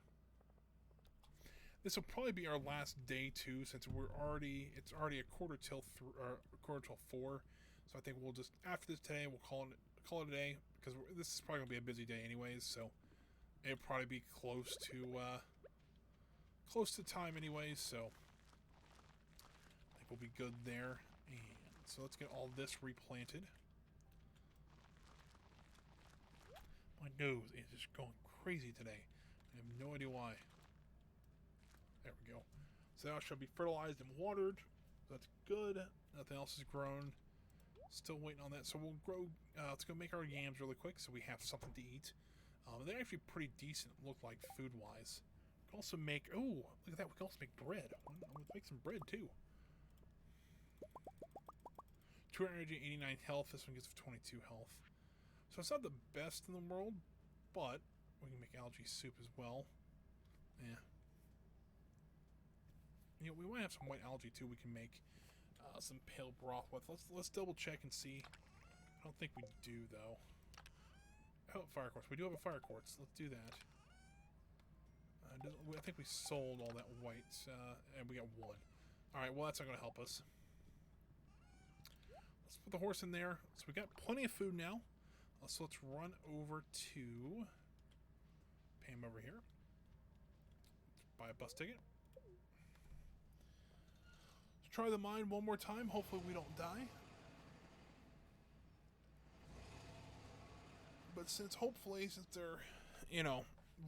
This will probably be our last day too, since it's already a quarter till 4. So I think we'll just, after this today, we'll call it a day, because this is probably gonna be a busy day anyways. So it'll probably be close to time anyways. So I think we'll be good there. And so let's get all this replanted. My nose is just going crazy today. I have no idea why. There we go. So now it shall be fertilized and watered. That's good. Nothing else has grown. Still waiting on that. So we'll grow. Let's go make our yams really quick so we have something to eat. They're actually pretty decent, look like, food-wise. We can also make... Oh, look at that. We can also make bread. Let's make some bread, too. 200 energy, 89 health. This one gives 22 health. So it's not the best in the world, but we can make algae soup as well. Yeah. You know, we might have some white algae too. We can make some pale broth with. Let's double check and see. I don't think we do though. Oh, fire quartz. We do have a fire quartz. Let's do that. I think we sold all that white, and we got 1. All right. Well, that's not going to help us. Let's put the horse in there. So we got plenty of food now. So let's run over to Pam over here. Let's buy a bus ticket. Let's try the mine one more time. Hopefully we don't die. But since they're, you know,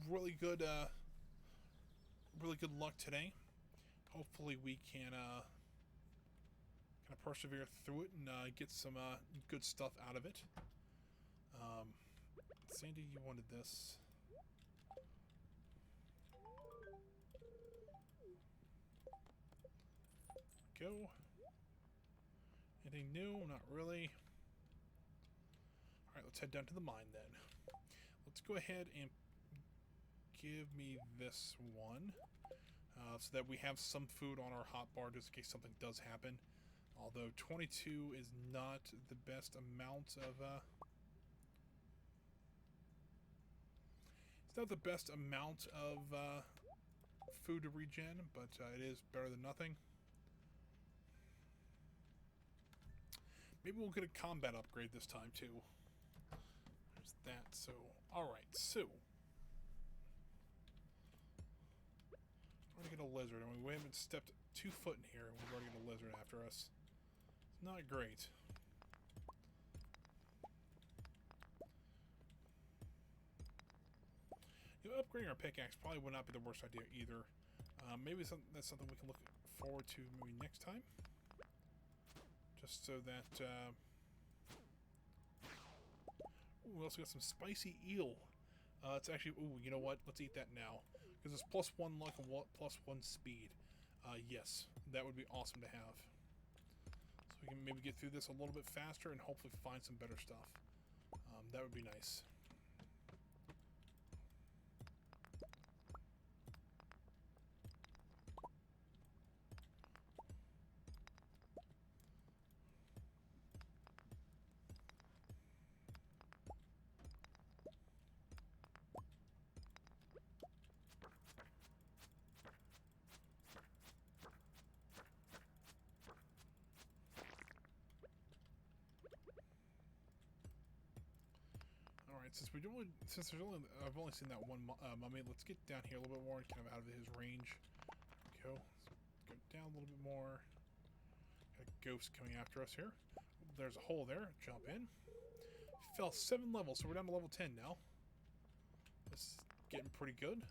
really good luck today, hopefully we can kind of persevere through it and get some good stuff out of it. Sandy, you wanted this. Go. Anything new? Not really. Alright, let's head down to the mine then. Let's go ahead and give me this one. So that we have some food on our hotbar just in case something does happen. Although 22 is not the best amount of... It's not the best amount of food to regen, but it is better than nothing. Maybe we'll get a combat upgrade this time too. There's that. So, alright, so we're gonna get a lizard. I mean, we haven't stepped 2 foot in here and we've already got a lizard after us. It's not great. You know, upgrading our pickaxe probably would not be the worst idea either. Maybe that's something we can look forward to maybe next time. Just so that... Ooh, we also got some spicy eel. It's actually... Ooh, you know what? Let's eat that now. Because it's +1 luck and +1 speed. Yes, that would be awesome to have. So we can maybe get through this a little bit faster and hopefully find some better stuff. That would be nice. I've only seen that one mummy. Let's get down here a little bit more, kind of out of his range. Go. Let's go down a little bit more. Got a ghost coming after us here. There's a hole there. Jump in. Fell 7 levels, so we're down to level 10 now. This is getting pretty good.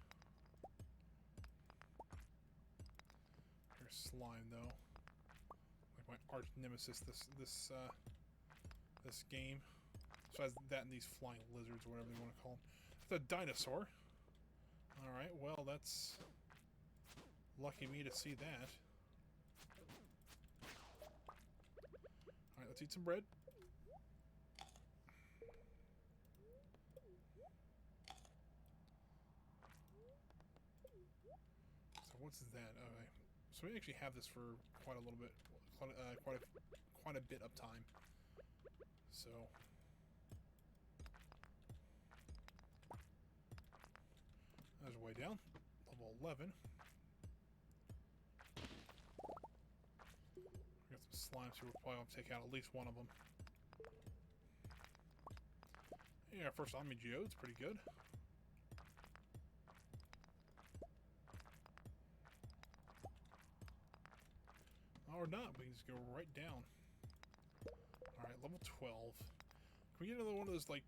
Here's slime though. Like my arch nemesis this game. Besides that and these flying lizards, or whatever you want to call them. It's a dinosaur. Alright, well, that's... lucky me to see that. Alright, let's eat some bread. So what's that? Okay. So we actually have this for quite a little bit, quite a bit of time. So there's a way down. Level 11. We got some slimes here. We'll probably want to take out at least one of them. Yeah, first Omni Geode's pretty good. Or not, we can just go right down. Alright, level 12. Can we get another one of those, like,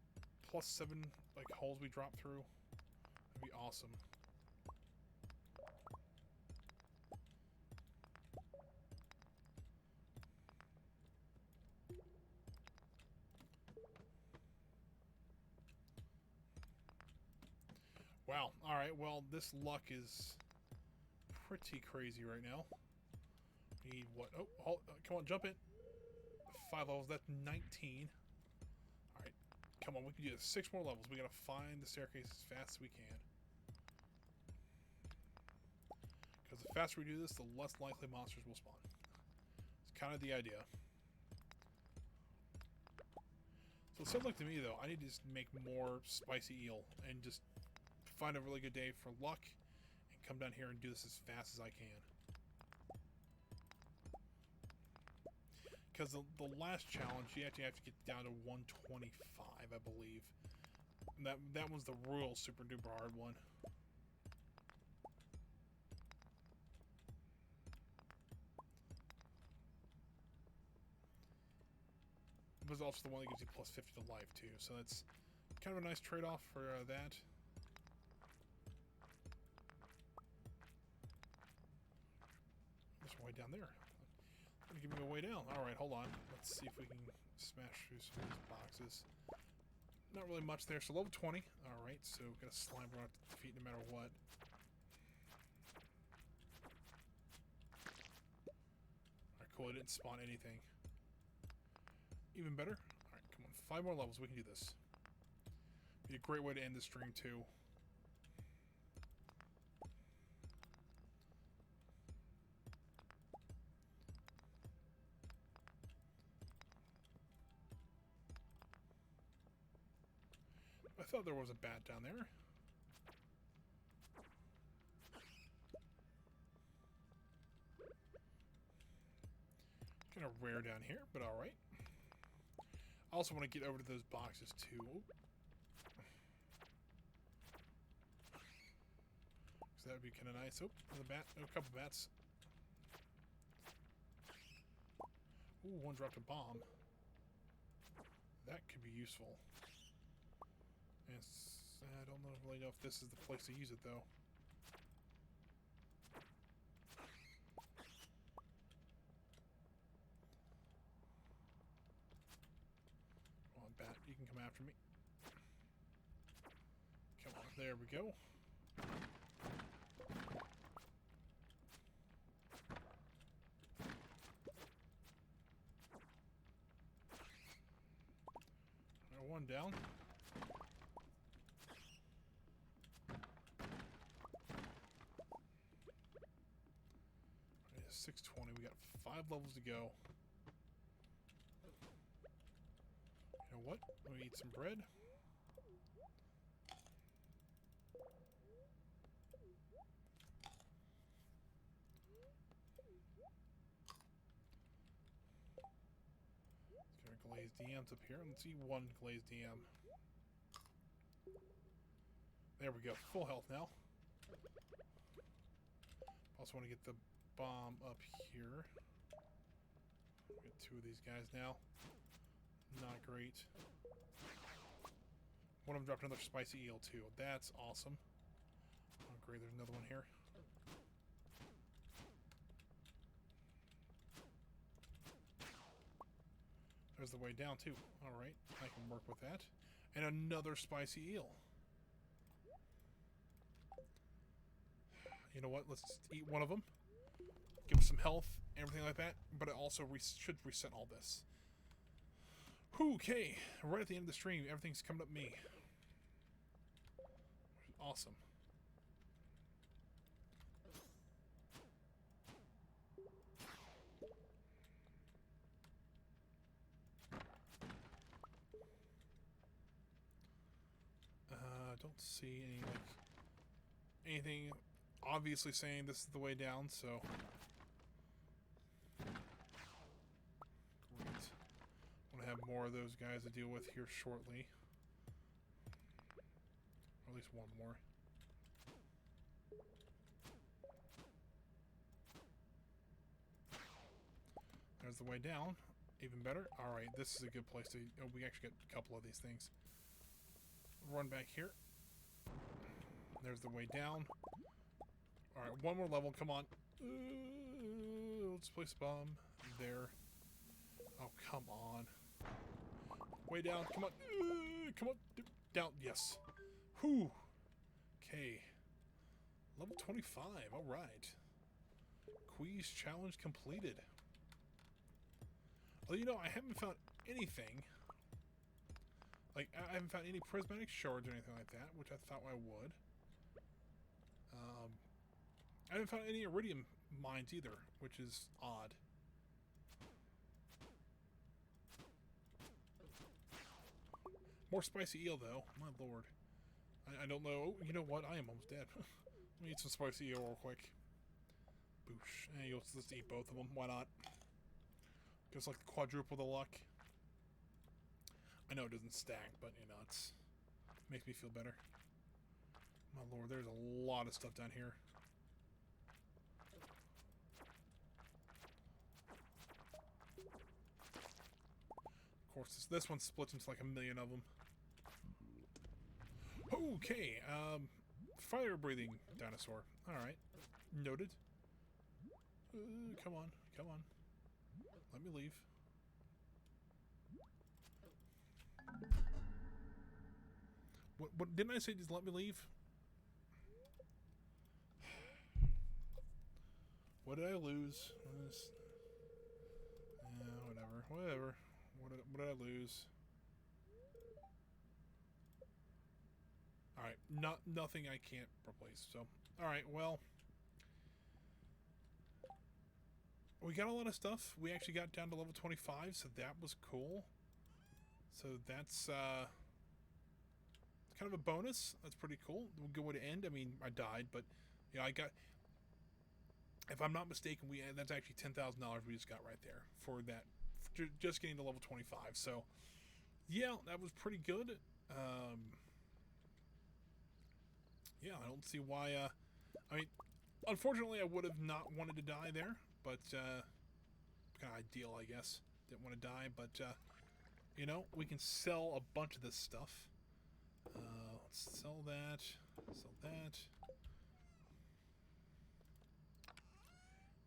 +7, like, holes we drop through? That'd be awesome. Wow. Alright, well, this luck is pretty crazy right now. We need what? Oh, come on, jump it. 5 levels, that's 19. Alright, come on, we can do this. 6 more levels. We gotta find the staircase as fast as we can. Because the faster we do this, the less likely monsters will spawn. It's kind of the idea. So it sounds like to me, though, I need to just make more spicy eel and just find a really good day for luck and come down here and do this as fast as I can. Because the last challenge, you actually have to get down to 125, I believe. And that was the real super duper hard one. It was also the one that gives you +50 to life, too. So that's kind of a nice trade-off for that. There's a way down there. Give me a way down. Alright, hold on. Let's see if we can smash through some of these boxes. Not really much there. So level 20. Alright, so we've got a slime we're going to have to defeat no matter what. Alright, cool. It didn't spawn anything. Even better. Alright, come on. 5 more levels. We can do this. Be a great way to end the stream, too. I thought there was a bat down there. Kind of rare down here, but alright. I also want to get over to those boxes too. So that would be kind of nice. Oh, another bat. Oh, a couple bats. Ooh, one dropped a bomb. That could be useful. I don't really know if this is the place to use it, though. Come on, bat. You can come after me. Come on. There we go. One down. 620. We got 5 levels to go. You know what? Let me eat some bread. Let's get our glazed DMs up here. Let's see one glazed DM. There we go. Full health now. Also want to get the bomb up here. Get 2 of these guys now. Not great. One of them dropped another spicy eel too. That's awesome. Oh great, there's another one here. There's the way down too. Alright, I can work with that. And another spicy eel. You know what? Let's just eat one of them. Give us some health, everything like that. But it also should reset all this. Okay, right at the end of the stream, everything's coming up me. Awesome. don't see any, like, anything obviously saying this is the way down, so... Great. I'm gonna have more of those guys to deal with here shortly. Or at least one more. There's the way down. Even better. Alright, this is a good place to... Oh, we actually got a couple of these things. Run back here. There's the way down. Alright, one more level. Come on. Let's place a bomb. There. Oh, come on. Way down. Come on. Come on. Down. Yes. Whew. Okay. Level 25. Alright. Quiz challenge completed. Well, you know, I haven't found anything. Like, I haven't found any prismatic shards or anything like that, which I thought I would. I haven't found any iridium mines either, which is odd. More spicy eel, though. My lord. I don't know. Oh, you know what? I am almost dead. Let me eat some spicy eel real quick. Boosh. Hey, let's eat both of them. Why not? Just like the quadruple the luck. I know it doesn't stack, but you know, it makes me feel better. My lord, there's a lot of stuff down here. Of course, this one splits into like a million of them. Okay, fire-breathing dinosaur. Alright, noted. Come on, come on. Let me leave. What didn't I say just let me leave? What did I lose? Yeah, whatever. What did I lose? Alright, nothing I can't replace, so... Alright, well... We got a lot of stuff. We actually got down to level 25, so that was cool. So that's kind of a bonus. That's pretty cool. A good way to end. I mean, I died, but you know, I got. If I'm not mistaken, that's actually $10,000 we just got right there for that, for just getting to level 25. So yeah, that was pretty good. Yeah, I don't see why. I mean, unfortunately, I would have not wanted to die there. But, kind of ideal, I guess. Didn't want to die, but, you know, we can sell a bunch of this stuff. Let's sell that. Sell that.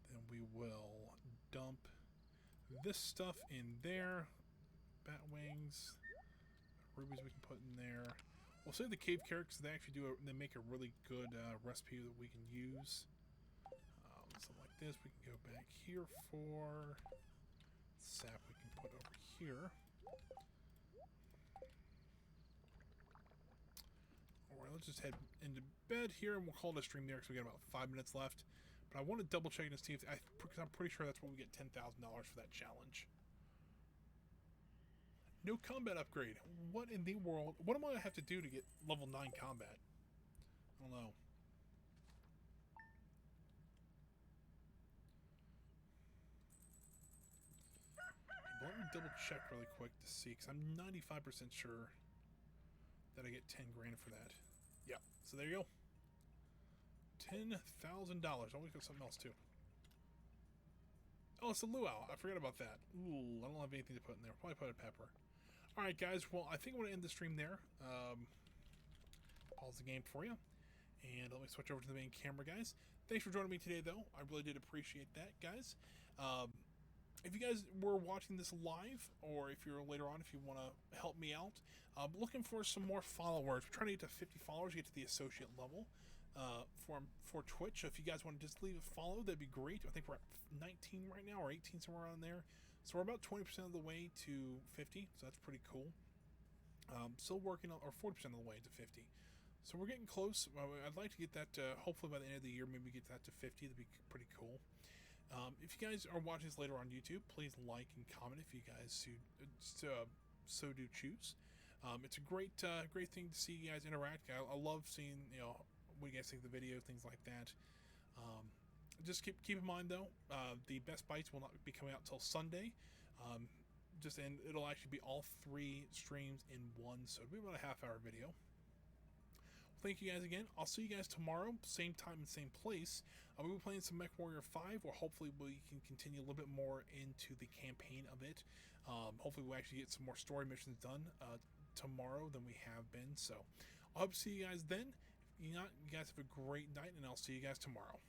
Then we will dump this stuff in there. Bat wings. Rubies we can put in there. We'll save the cave carrots. They actually they make a really good recipe that we can use. Something like this, we can go back here for sap we can put over here. Alright, let's just head into bed here and we'll call it a stream there because we got about 5 minutes left. But I want to double check and see if because I'm pretty sure that's where we get $10,000 for that challenge. No combat upgrade. What in the world? What am I gonna have to do to get level 9 combat? I don't know. Let me double check really quick to see, because I'm 95% sure that I get 10 grand for that. Yeah, so there you go. $10,000. Always got something else too. Oh, it's a luau. I forgot about that. Ooh, I don't have anything to put in there. Probably put a pepper. Alright, guys. Well, I think I'm going to end the stream there. Pause the game for you. And let me switch over to the main camera, guys. Thanks for joining me today, though. I really did appreciate that, guys. If you guys were watching this live, or if you're later on, if you want to help me out, I'm looking for some more followers. We're trying to get to 50 followers, get to the associate level for Twitch. So if you guys want to just leave a follow, that'd be great. I think we're at 19 right now, or 18, somewhere around there. So we're about 20% of the way to 50, so that's pretty cool. Still working on, or 40% of the way to 50. So we're getting close. I'd like to get that, hopefully by the end of the year, maybe get that to 50. That'd be pretty cool. If you guys are watching this later on YouTube, please like and comment if you guys so do choose. It's a great great thing to see you guys interact. I love seeing what you guys think of the video, things like that. Just keep in mind though, the best bites will not be coming out till Sunday. And it'll actually be all 3 streams in one, so it'll be about a half-hour video. Thank you guys again. I'll see you guys tomorrow, same time and same place. We'll be playing some MechWarrior 5, where hopefully we can continue a little bit more into the campaign of it. Hopefully we'll actually get some more story missions done tomorrow than we have been. So I hope to see you guys then. If not, you guys have a great night, and I'll see you guys tomorrow.